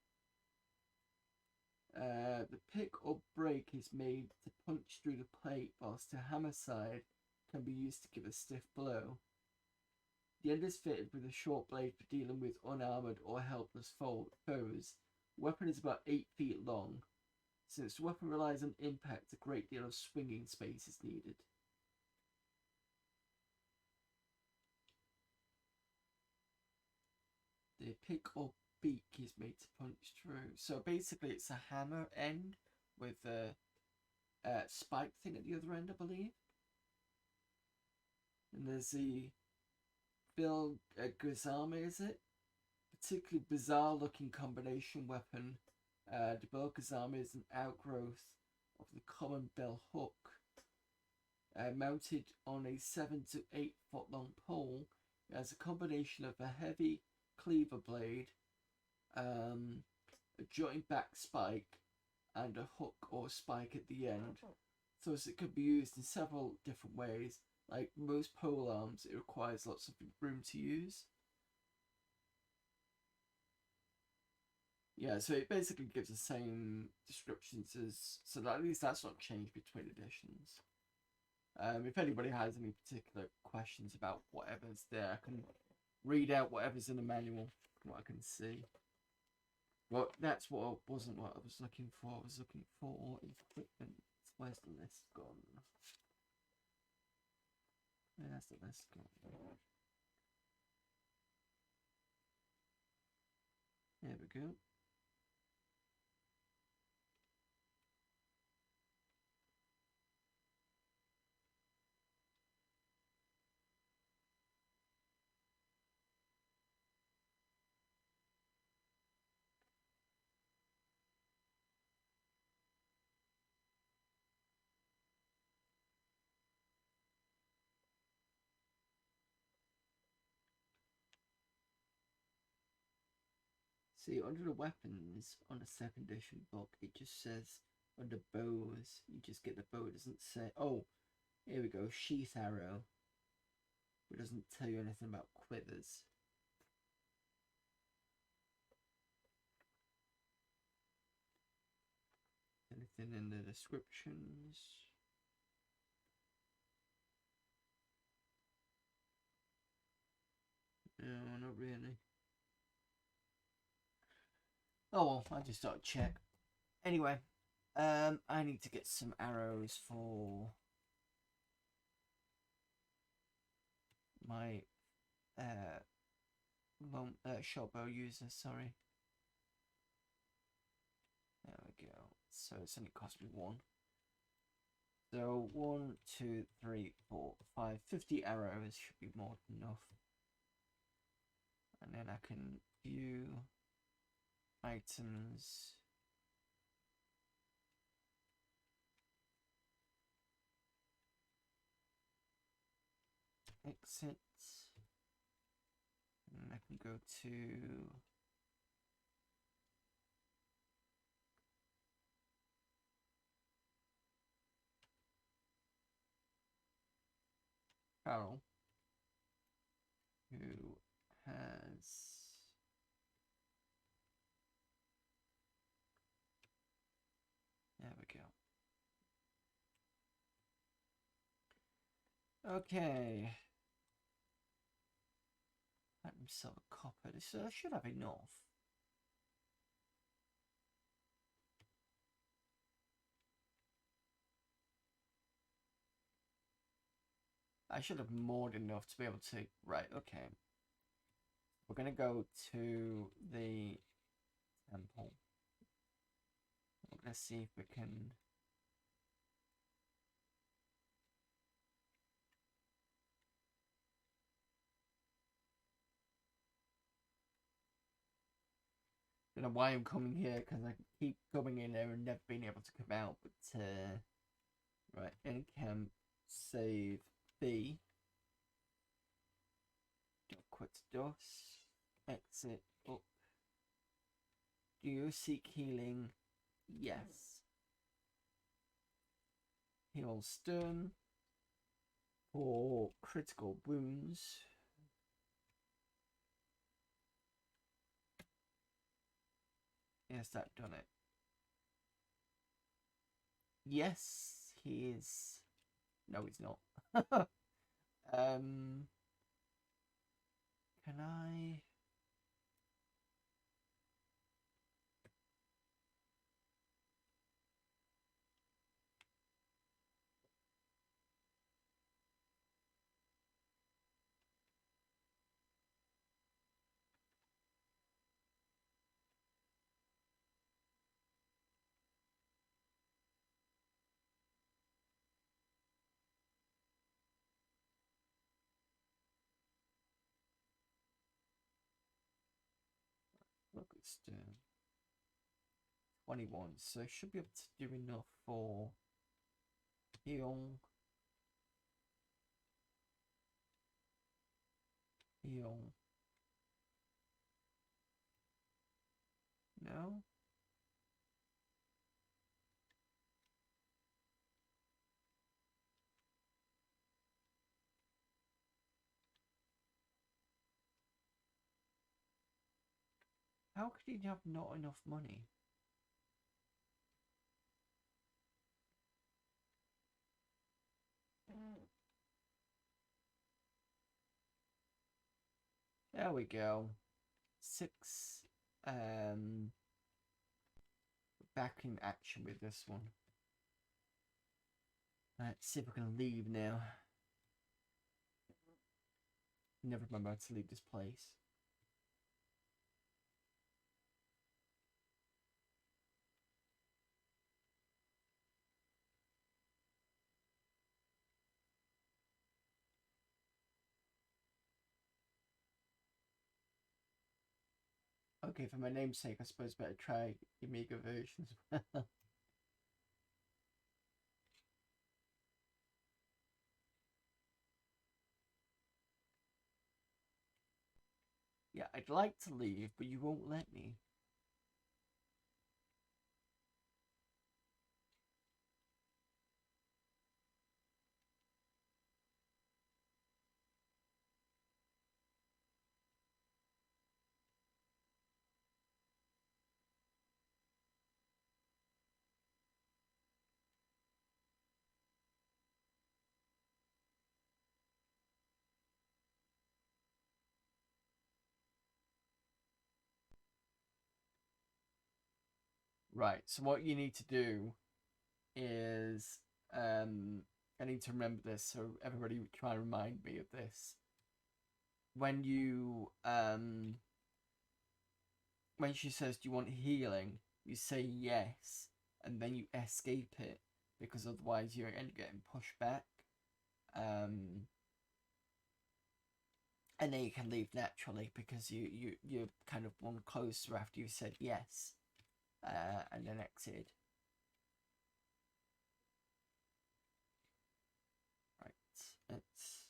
The pick or break is made to punch through the plate, whilst the hammer side can be used to give a stiff blow. The end is fitted with a short blade for dealing with unarmored or helpless foes. The weapon is about 8 feet long, Since the weapon relies on impact, a great deal of swinging space is needed. The pick or beak is made to punch through. So basically it's a hammer end with a spike thing at the other end, I believe. And there's the Bill Gazama, is it? Particularly bizarre looking combination weapon. The Bill Gazama is an outgrowth of the common bell hook. Mounted on a 7 to 8 foot long pole, it has a combination of a heavy cleaver blade, a jutting back spike, and a hook or spike at the end. So it could be used in several different ways. Like most pole arms, it requires lots of room to use. Yeah, so it basically gives the same descriptions as, so that at least that's not changed between editions. If anybody has any particular questions about whatever's there, I can read out whatever's in the manual, what I can see. Well, that's what wasn't what I was looking for. I was looking for equipment. Where's the list gone? Where's the list gone? There we go. See, under the weapons on the second edition book, it just says under bows, you just get the bow. It doesn't say, oh, here we go, sheath arrow. It doesn't tell you anything about quivers. Anything in the descriptions? No, not really. Oh well, I just thought I'd check. Anyway, I need to get some arrows for my short bow user, sorry. There we go. So it's only cost me 1. So 1, 2, 3, 4, 5, 50 arrows should be more than enough. And then I can view items. Exit. And I can go to Carol, who has there we go. Okay. Let himself a copper. So I should have enough. I should have more than enough to be able to. Right, okay. We're going to go to the temple. We're going to see if we can. I don't know why I'm coming here, because I keep coming in there and never being able to come out. But, right, in camp, save B. Quit DOS. Exit up. Do you seek healing? Yes. Heal stun for critical wounds. Yes, that done it. Yes, he is. No, he's not. Can I? against 21, so I should be able to do enough for heal. Heal. No? How could he have not enough money? There we go. 6. Back in action with this one. Let's see if I can leave now. Never remember to leave this place. Okay, for my namesake, I suppose better try the Amiga version as well. Yeah, I'd like to leave, but you won't let me. Right, so what you need to do is, I need to remember this, so everybody try and remind me of this. When you, when she says, do you want healing? You say yes, and then you escape it, because otherwise you end up getting pushed back. And then you can leave naturally, because you're kind of one closer after you said yes, and then exited. Right, let's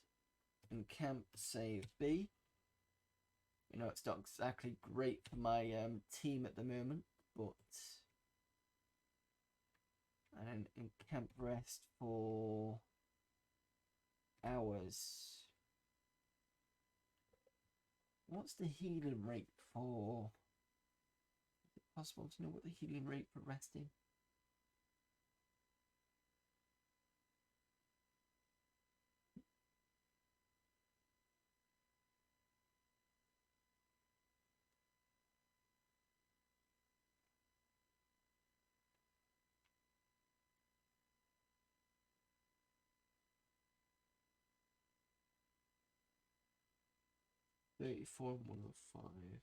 encamp, save B. You know, it's not exactly great for my team at the moment, but... And encamp rest for hours. What's the healing rate for... Is it possible to know what the healing rate for resting? $34 and $105.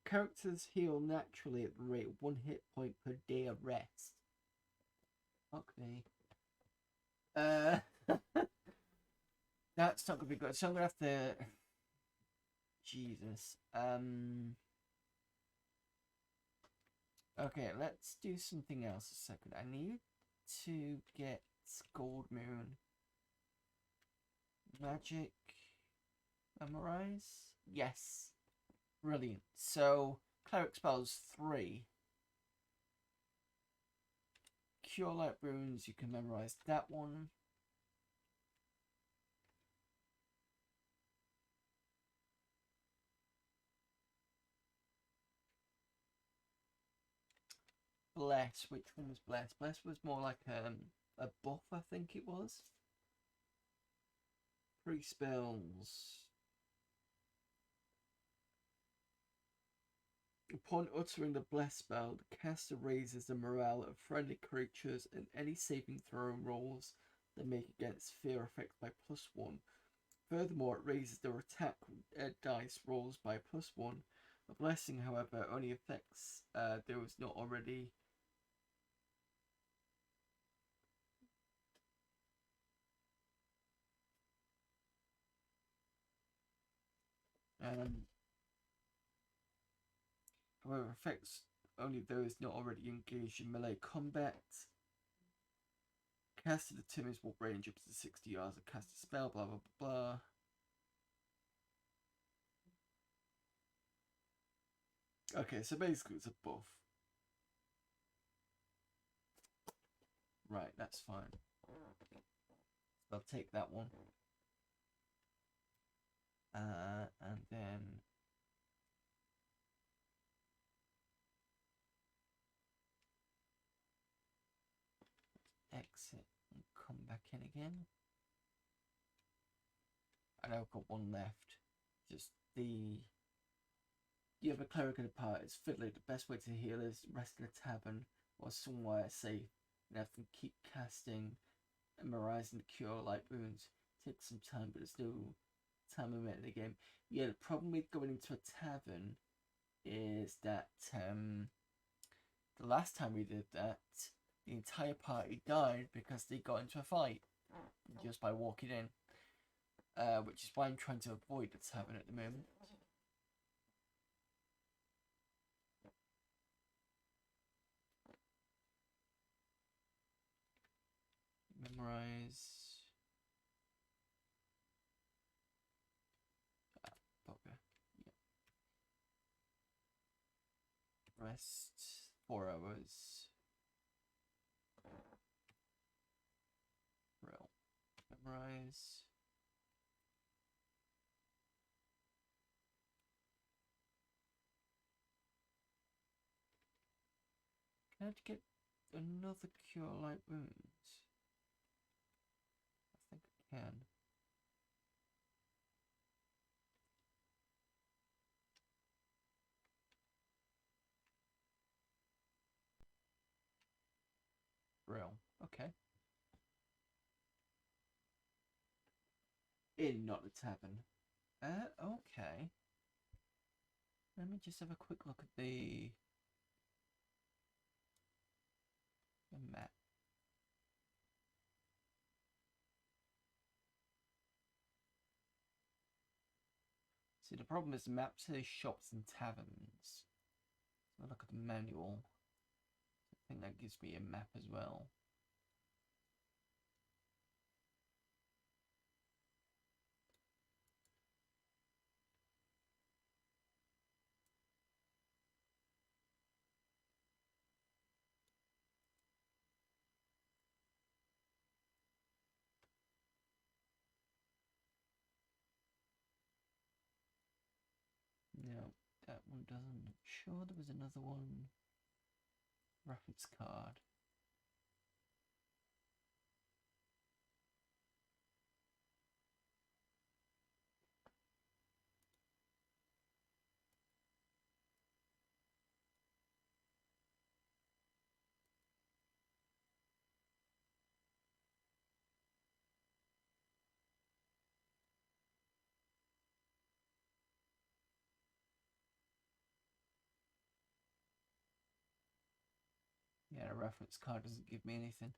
Characters heal naturally at the rate of 1 hit point per day of rest. Fuck me. That's not gonna be good. So I'm gonna have to. Jesus. Okay, let's do something else a second. I need to get Gold Moon. Magic. Memorize? Yes. Brilliant. So, Cleric spells 3. Cure Light Runes, you can memorize that one. Bless, which one was Bless? Bless was more like a buff, I think it was. 3 spells. Upon uttering the Bless spell, the caster raises the morale of friendly creatures and any saving throw rolls they make against fear effects by +1. Furthermore, it raises their attack dice rolls by +1 The blessing, however, only affects those not already however, affects only those not already engaged in melee combat. Caster determines what range up to 60 yards of cast a spell, blah blah blah. Okay, so basically it's a buff. Right, that's fine. I'll take that one. And then exit and come back in again. I know I've got one left. Just the other cleric of the party is fiddling. The best way to heal is rest in a tavern or somewhere safe and have them keep casting and memorizing the cure light wounds. Takes some time, but there's no time limit in the game. Yeah, the problem with going into a tavern is that the last time we did that, the entire party died because they got into a fight just by walking in. Which is why I'm trying to avoid the tavern at the moment. Memorize. Bugger. Yeah. Rest 4 hours. Real. Memorize. Can I get another cure light wounds? I think I can. Real. Okay. In, not the tavern. Okay. Let me just have a quick look at the map. See, the problem is the map says shops and taverns. So I look at the manual. I think that gives me a map as well. No, that one doesn't. Sure, there was another one. Reference card. Yeah, the reference card doesn't give me anything.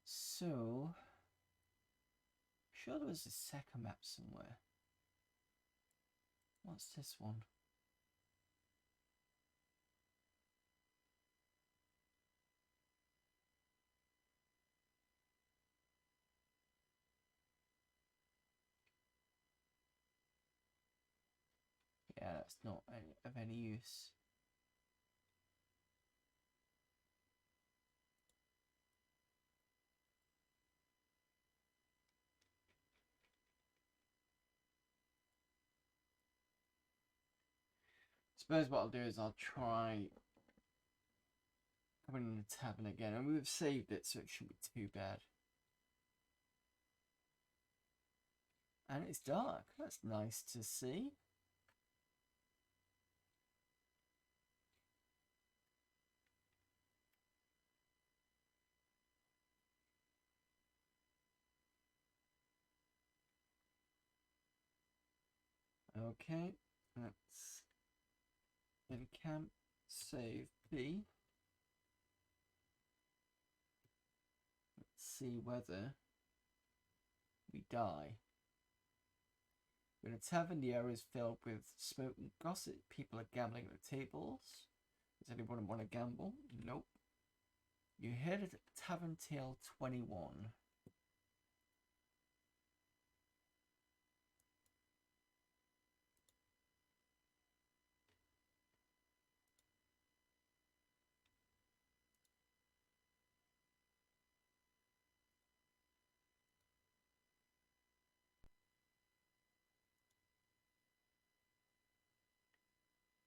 So, sure there was a second map somewhere. What's this one? Yeah, that's not of any use. Suppose what I'll do is I'll try coming in the tavern again, and we've saved it, so it shouldn't be too bad. And it's dark. That's nice to see. Okay, let's In camp, save B. Let's see whether we die. We're in a tavern. The area is filled with smoke and gossip. People are gambling at the tables. Does anyone want to gamble? Nope. You headed Tavern Tale 21.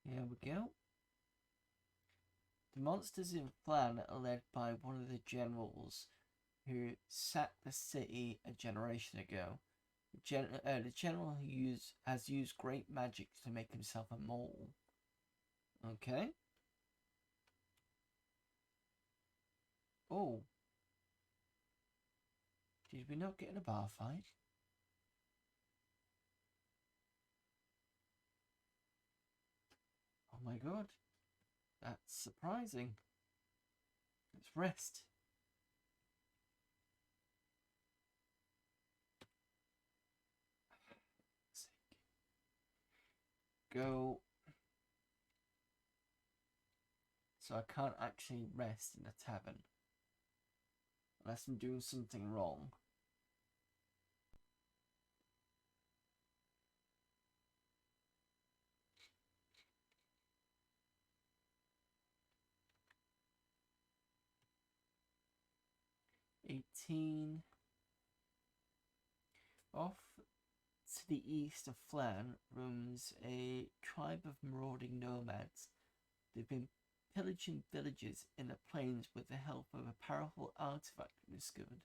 Here we go. The monsters in Flan are led by one of the generals who sacked the city a generation ago. The general has used great magic to make himself a mole. Okay. Oh. Did we not get in a bar fight? Oh my god. That's surprising. Let's rest. Go. So I can't actually rest in a tavern. Unless I'm doing something wrong. Off to the east of Flan roams a tribe of marauding nomads. They've been pillaging villages in the plains with the help of a powerful artifact discovered.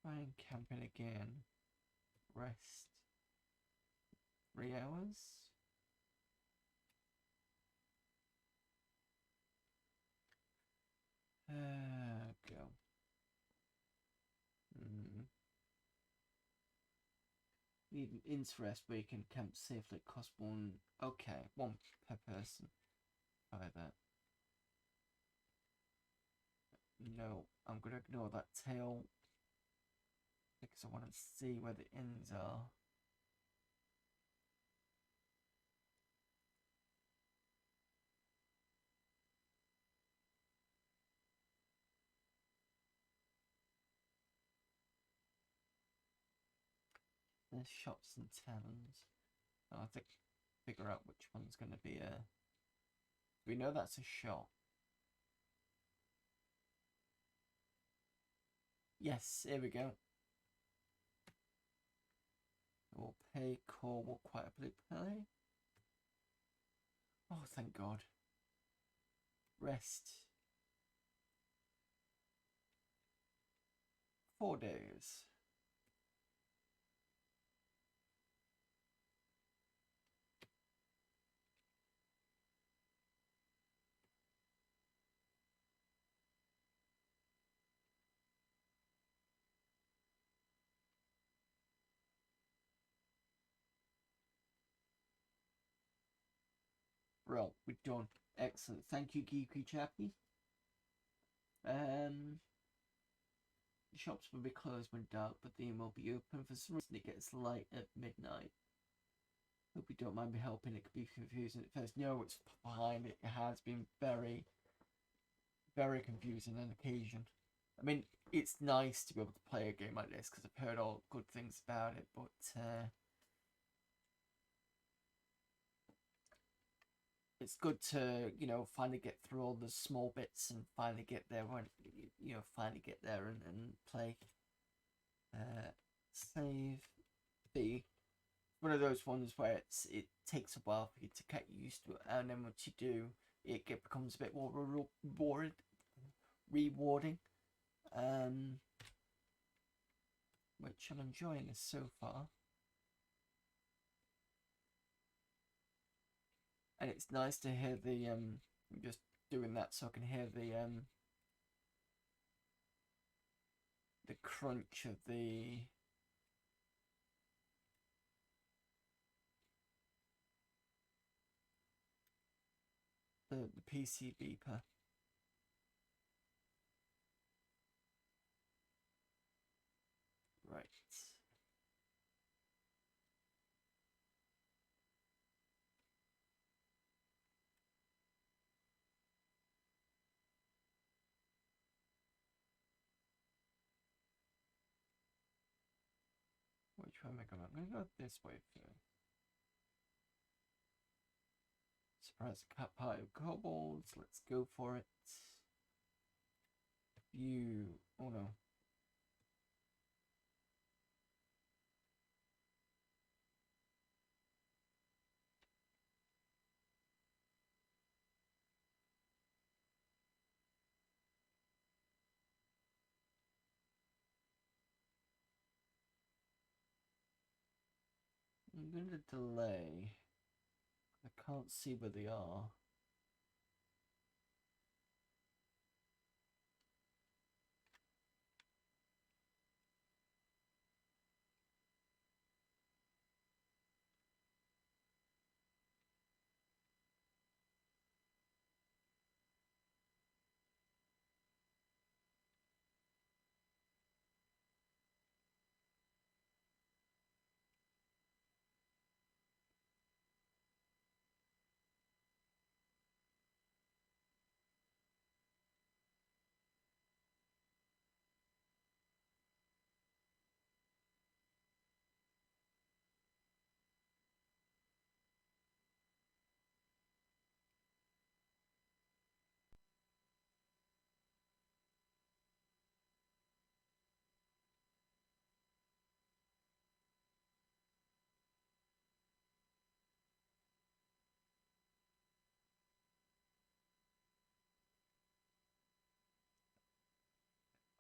Try and camp in again. Rest. 3 hours. Go. Need an interest where you can camp safely. Cost one. Okay, 1 per person. Try that. No, I'm gonna ignore that tail because I want to see where the inns are. There's shops and taverns. Oh, I think figure out which one's going to be a. We know that's a shop. Yes, here we go. We'll pay call. We'll quite happily pay. Oh, thank God. Rest. 4 days. Well, we're done. Excellent. Thank you, Geeky Chappy. The shops will be closed when dark, but they will be open for some reason. It gets light at midnight. Hope you don't mind me helping. It could be confusing at first. No, it's behind it. It has been very, very confusing on occasion. I mean, it's nice to be able to play a game like this because I've heard all good things about it, but it's good to, finally get through all the small bits and finally get there when, finally get there and play. Save B. One of those ones where it takes a while for you to get used to it, and then once you do, it becomes a bit more rewarding. Which I'm enjoying this so far. And it's nice to hear the I'm just doing that so I can hear the the crunch of the PC beeper. Right. Which way am I going? I'm gonna go this way first. Surprise cat pie of kobolds. Let's go for it. View. Oh no. I'm gonna delay. I can't see where they are.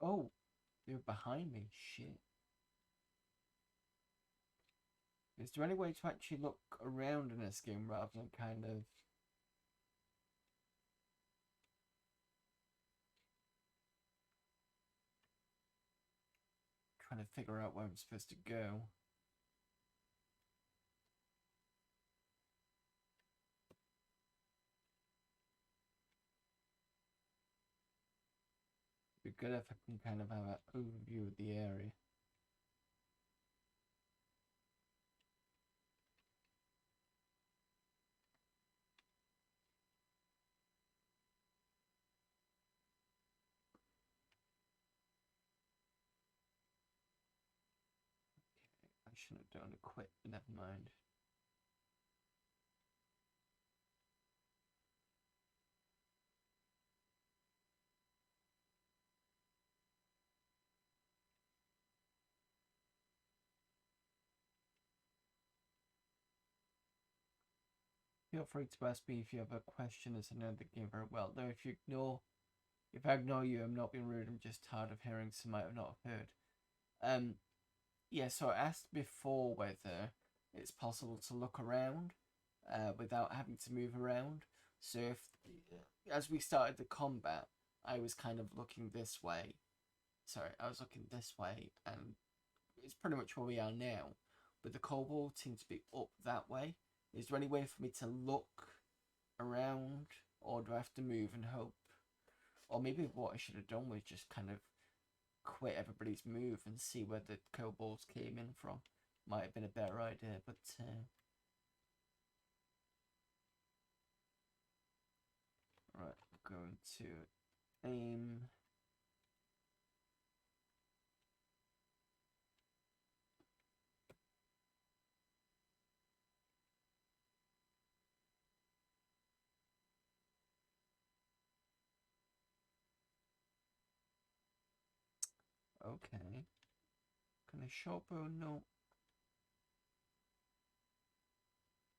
Oh, they're behind me. Shit. Is there any way to actually look around in this game rather than kind of trying to figure out where I'm supposed to go? It'd be good if I can kind of have an overview of the area. I shouldn't have done a quit, but never mind. Feel free to ask me if you have a question as I know the game very well. Though if I ignore you, I'm not being rude, I'm just tired of hearing some I have not heard. Yeah, so I asked before whether it's possible to look around without having to move around. So if, as we started the combat, I was kind of looking this way. Sorry, I was looking this way, and it's pretty much where we are now. But the kobolds seem to be up that way. Is there any way for me to look around, or do I have to move and hope? Or maybe what I should have done was just kind of quit everybody's move and see where the kobolds came in from. Might have been a better idea, but right, I'm going to aim. Okay. Can I short bow? No.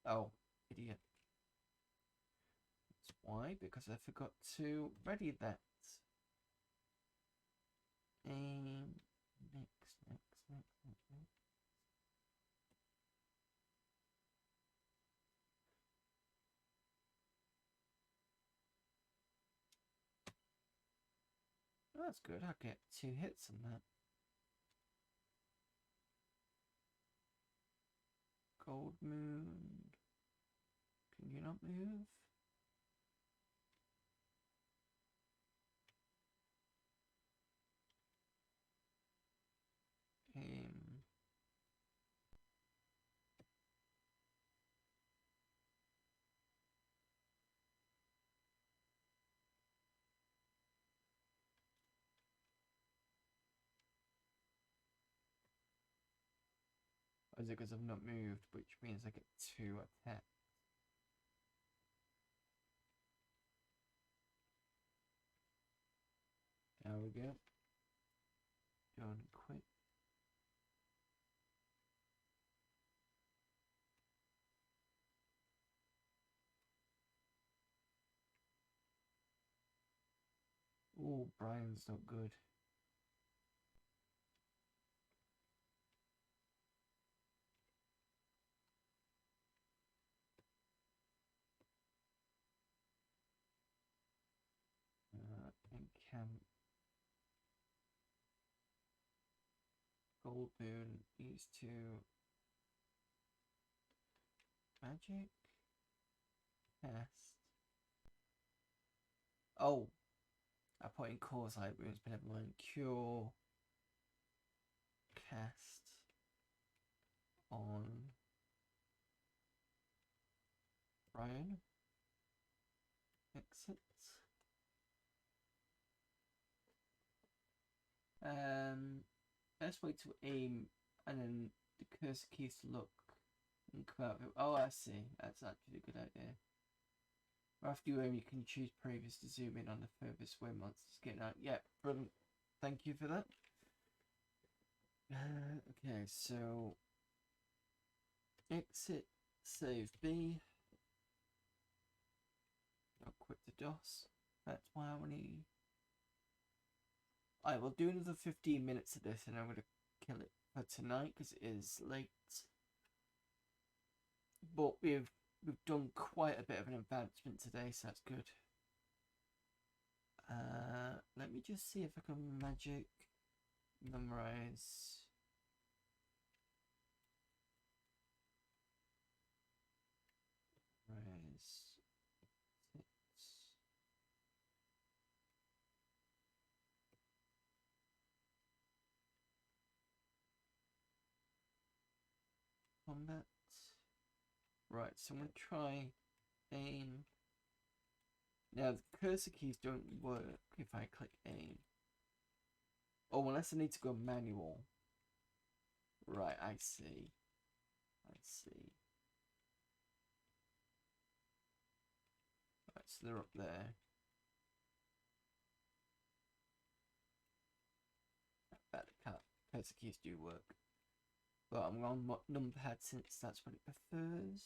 Oh, idiot. That's why, because I forgot to ready that. Aim. Next. Oh, that's good. I'll get 2 hits on that. Gold moon. Can you not move? Aim. Or is it because I've not moved, which means I get 2 attacks? There we go. Don't quit. Oh, Brian's not good. Encamp. Gold moon. These 2. Magic. Cast. Oh. I put in cause light wounds, but never mind. Cure. Cast. On. Brian. Exit. Best way to aim and then the cursor keys to look and come out of it. Oh, I see. That's actually a good idea. After you aim, you can choose previous to zoom in on the furthest where monsters get out. Yeah, brilliant. Thank you for that. Okay, so exit, save B. I'll quit the DOS. That's why I only. I will do another 15 minutes of this and I'm going to kill it for tonight because it is late. But we've done quite a bit of an advancement today, so that's good. Let me just see if I can magic memorize. Combat. Right, so I'm going to try aim. Now, the cursor keys don't work if I click aim. Oh, unless I need to go manual. Right, I see. I see. Right, so they're up there. But the cursor keys do work. But I'm on numpad since that's what it prefers.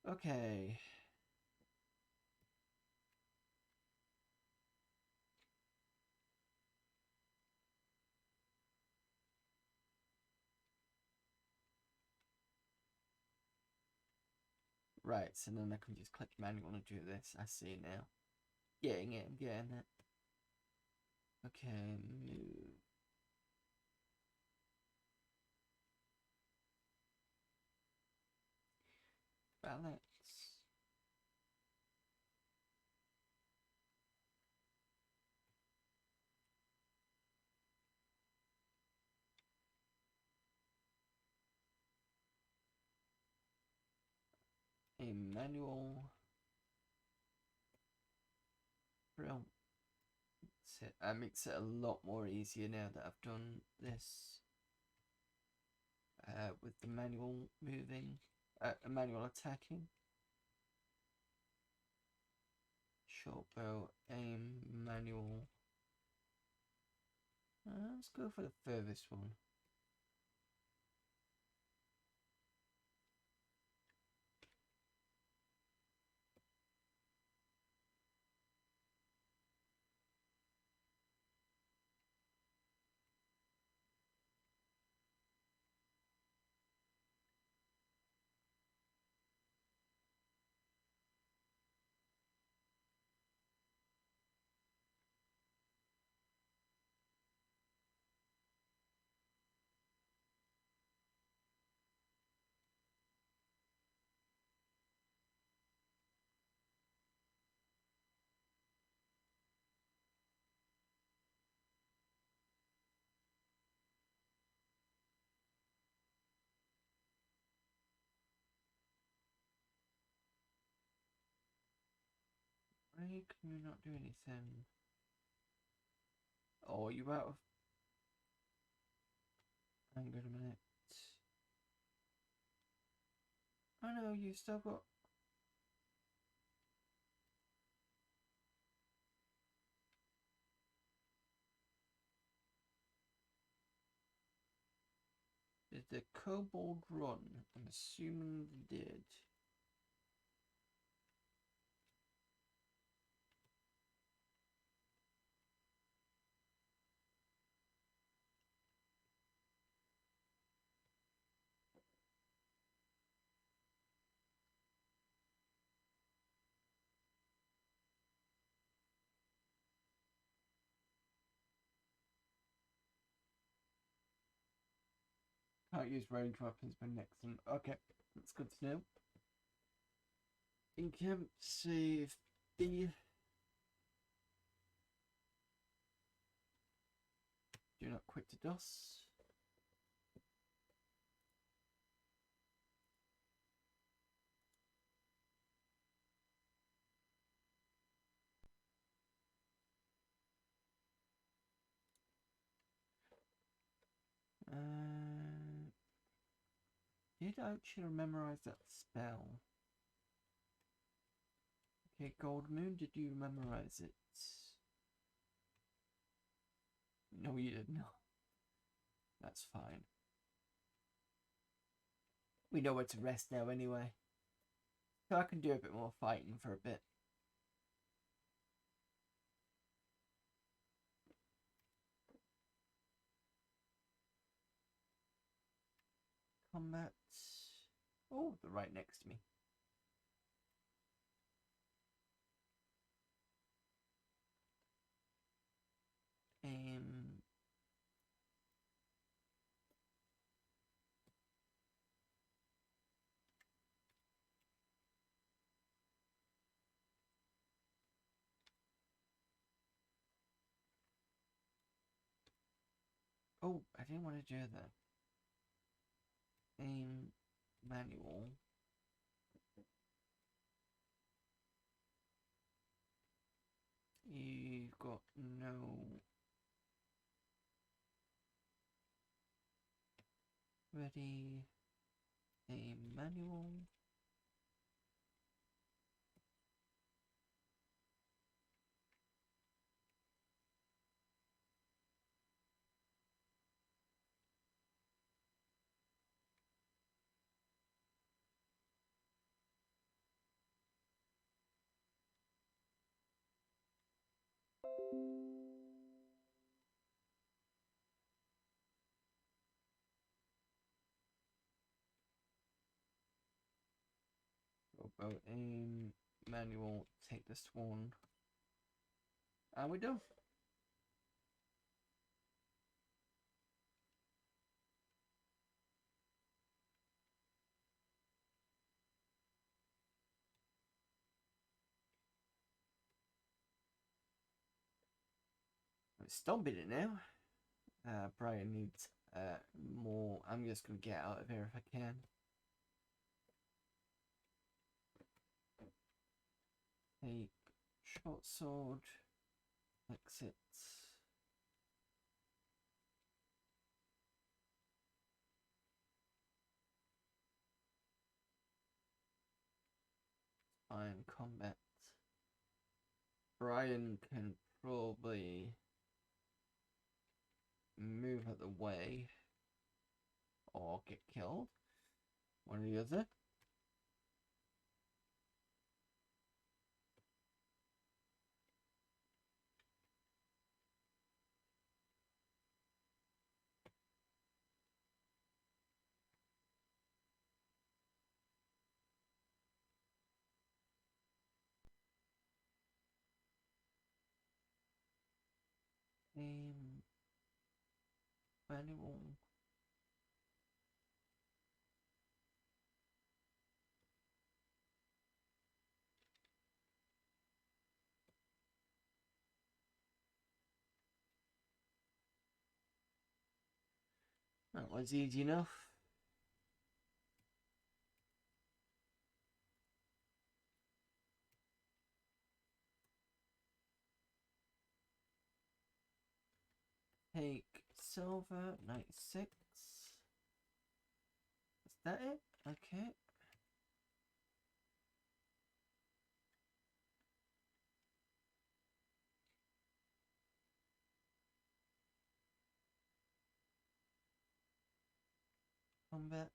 Okay. Right, so then I can just click manual and do this. I see now. Getting it, I'm getting it. Okay, move. Balance. A manual. Brilliant. That makes it a lot more easier now that I've done this with the manual moving, manual attacking. Short bow, aim, manual. Let's go for the furthest one. Why can you not do anything? Oh, you out of... Hang on a minute. Oh no, you still got... Did the kobold run? I'm assuming they did. Can't use range weapons, but excellent. Okay, that's good to know. In camp, save B. Do not quit to DOS. Did I actually memorize that spell? Okay, Gold Moon, did you memorize it? No, you did not. That's fine. We know where to rest now anyway. So I can do a bit more fighting for a bit. Combat. Oh, they're right next to me. Oh, I didn't want to do that. Manual. You've got no ready. Manual. About manual. Take this one. And we're done. I'm stomping it now. Brian needs more. I'm just gonna get out of here if I can. Take short sword. Exit. Fine combat. Brian can probably move out the way or get killed. One or the other. Manual. That was easy enough. silver, 96. Is that it? Okay. Combats.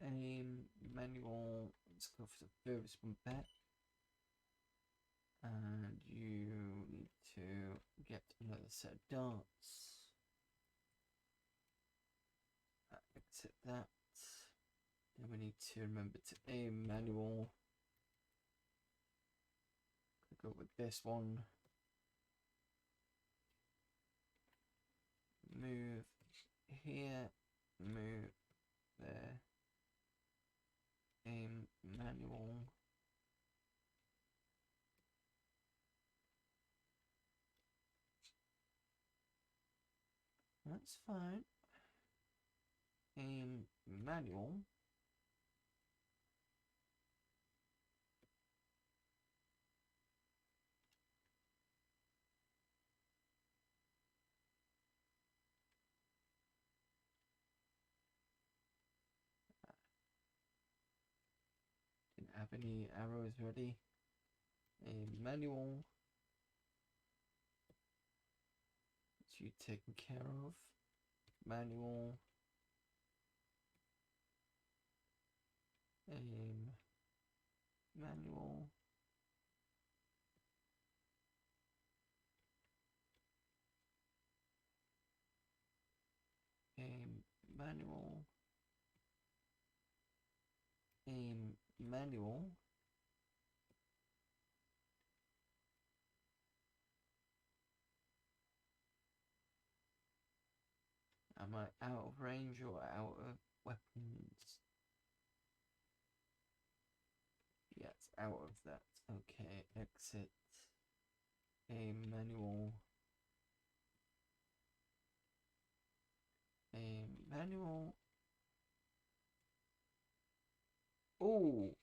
Aim, manual, let's go for the furthest one back. And you need to get another set of darts. Exit that. Then we need to remember to aim manual. Go with this one. Move here, move there. Aim manual. That's fine. Aim manual. Didn't have any arrows ready. Aim manual. That's you taken care of. Manual. Aim manual. Aim manual. Aim manual. Am I out of range or out of weapons? Yes, out of that. Okay, exit. Aim manual. Aim manual. Oh!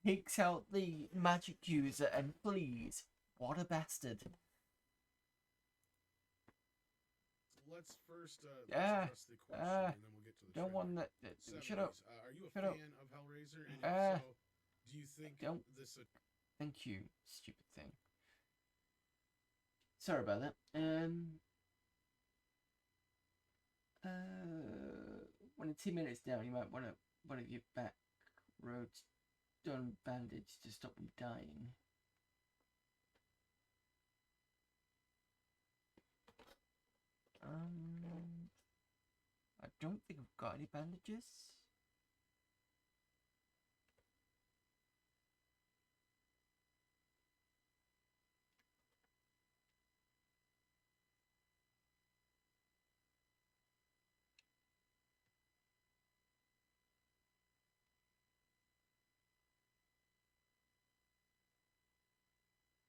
Takes out the magic user and flees. What a bastard. Let's first address the question, and then we'll get to the don't want that. Shut up. Are you a Shut fan up. of Hellraiser? And if so, do you think don't. this? Thank you, stupid thing. Sorry about that. When a 2 minutes down, you might want one of your back roads done bandaged to stop them dying. I don't think I've got any bandages.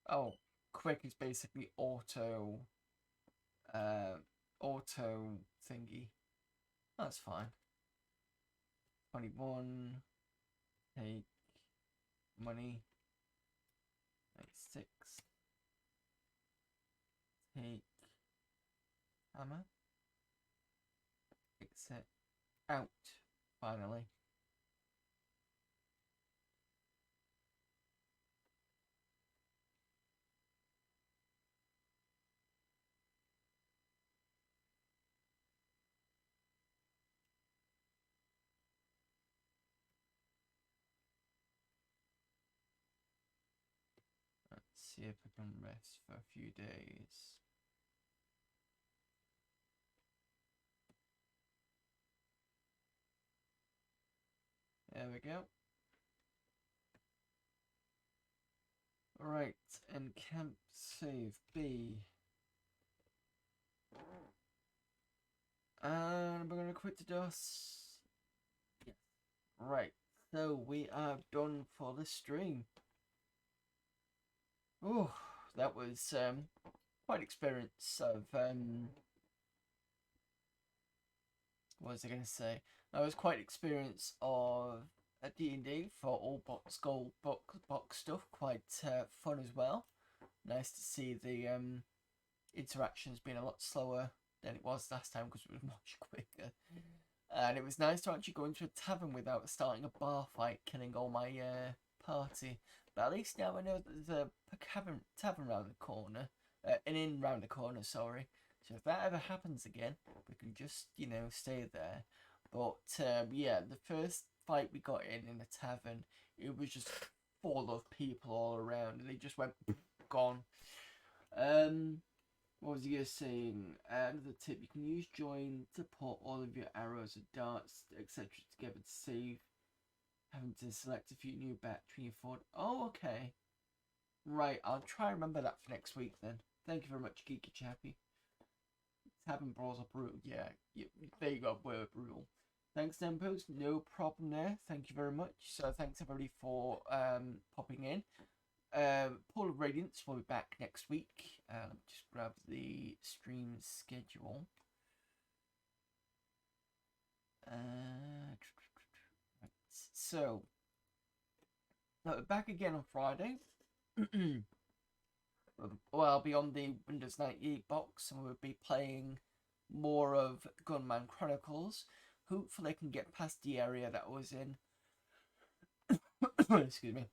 Oh, quick is basically auto thingy. That's fine. 21. Take money. 96. Take hammer. Exit. Out. Finally. See if I can rest for a few days. There we go. Right, and camp save B. And we're gonna quit the DOS. Yes. Right. So we are done for the stream. Oh, that was quite an experience of what was I gonna say? That was quite an experience of a D&D for all box gold box stuff. Quite fun as well. Nice to see the interactions being a lot slower than it was last time because it was much quicker. And it was nice to actually go into a tavern without starting a bar fight, killing all my party. But at least now I know that there's a tavern round the corner, an inn round the corner, sorry. So if that ever happens again, we can just, stay there. But yeah, the first fight we got in the tavern, it was just full of people all around, and they just went gone. What was you saying? Another tip: you can use join to put all of your arrows and darts, etc., together to save having to select a few new batch when you fought. Oh, okay. Right, I'll try and remember that for next week then. Thank you very much, Geeky Chappy. Tavern brawls are brutal. Yeah, there you go, word brutal. Thanks, Dempos. No problem there. Thank you very much. So thanks everybody for popping in. Pool of Radiance will be back next week. Let me just grab the stream schedule. So, back again on Friday. Well, I'll be on the Windows 98 box and we'll be playing more of Gunman Chronicles. Hopefully I can get past the area that I was in. Excuse me.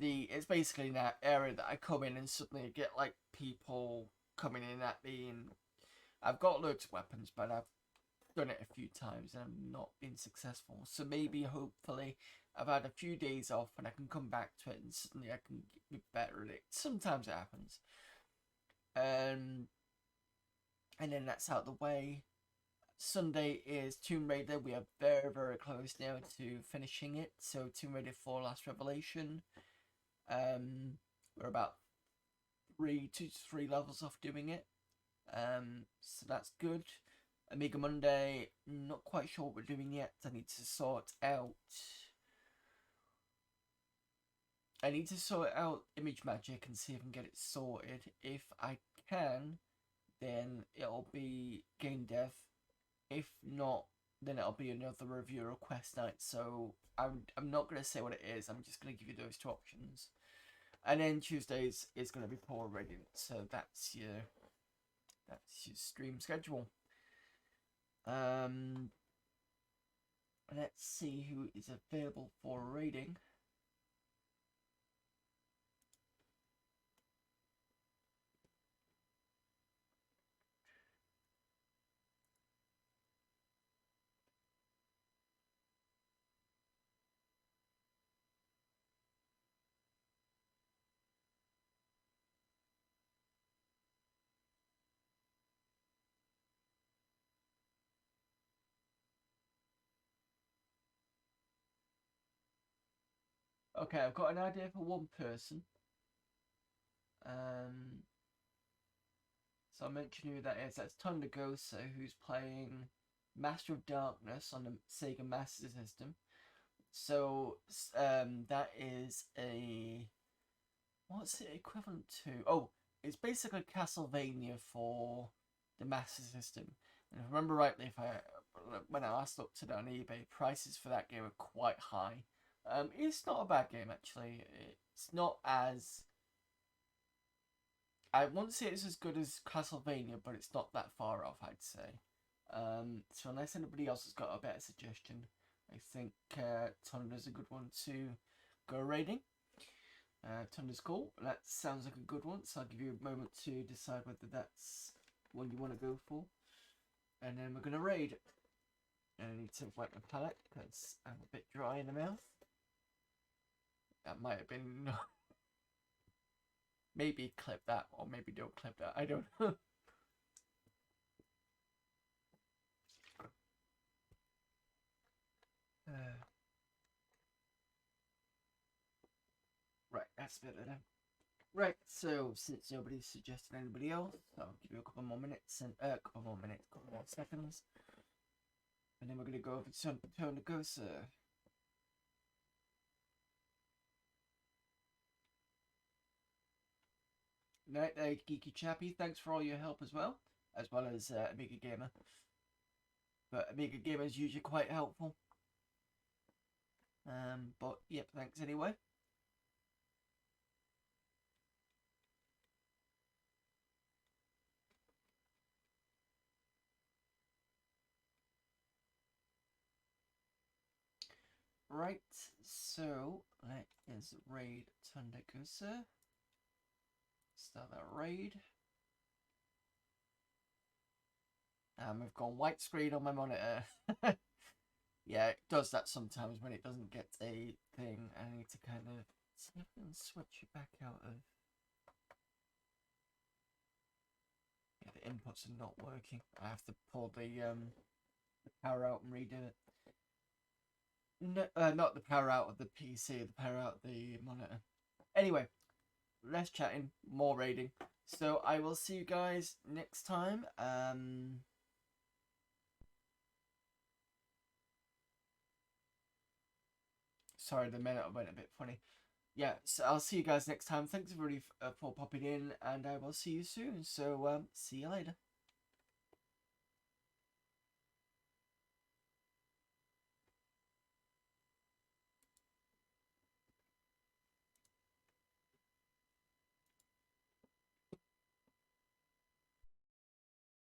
It's basically that area that I come in and suddenly I get like people coming in at me, and I've got loads of weapons, but I've done it a few times and I've not been successful. So maybe, hopefully, I've had a few days off and I can come back to it and suddenly I can be better at it. Sometimes it happens. And then that's out of the way. Sunday is Tomb Raider. We are very, very close now to finishing it. So Tomb Raider 4 Last Revelation. We're about 2 to 3 levels off doing it. So that's good. Amiga Monday, not quite sure what we're doing yet. I need to sort out Image Magic and see if I can get it sorted. If I can, then it'll be game dev. If not, then it'll be another review request night. So I'm not going to say what it is. I'm just going to give you those 2 options. And then Tuesdays is going to be Pool of Radiance. So that's your stream schedule. Let's see who is available for raiding. Okay, I've got an idea for one person. So I'll mention who that is. That's Tundagosa, who's playing Master of Darkness on the Sega Master System. So that is what's it equivalent to? Oh, it's basically Castlevania for the Master System. And if I remember rightly, when I last looked at it on eBay, prices for that game are quite high. It's not a bad game actually. It's not as, I wouldn't say it's as good as Castlevania, but it's not that far off, I'd say. So unless anybody else has got a better suggestion, I think Tunda's a good one to go raiding. Tunda's cool. That sounds like a good one, so I'll give you a moment to decide whether that's one you want to go for. And then we're going to raid. And I need to wipe my palate because I'm a bit dry in the mouth. That might have been... Maybe clip that, or maybe don't clip that. I don't know. Right, that's better then. Right, so since nobody's suggested anybody else, I'll give you a couple more minutes and couple more seconds. And then we're gonna go over to Tone to Go, sir. Night there, Geeky Chappy. Thanks for all your help as well as Amiga Gamer. But Amiga Gamer is usually quite helpful. But yep, thanks anyway. Right, so let us raid Thundergoose. Start that raid. We've gone white screen on my monitor. Yeah, it does that sometimes when it doesn't get a thing. I need to kind of see if I can switch it back out of. Yeah, the inputs are not working. I have to pull the power out and redo it. No, not the power out of the PC, the power out of the monitor. Anyway, less chatting, more raiding. So I will see you guys next time. Sorry, the minute went a bit funny. Yeah, so I'll see you guys next time. Thanks everybody for popping in, and I will see you soon. So, see you later.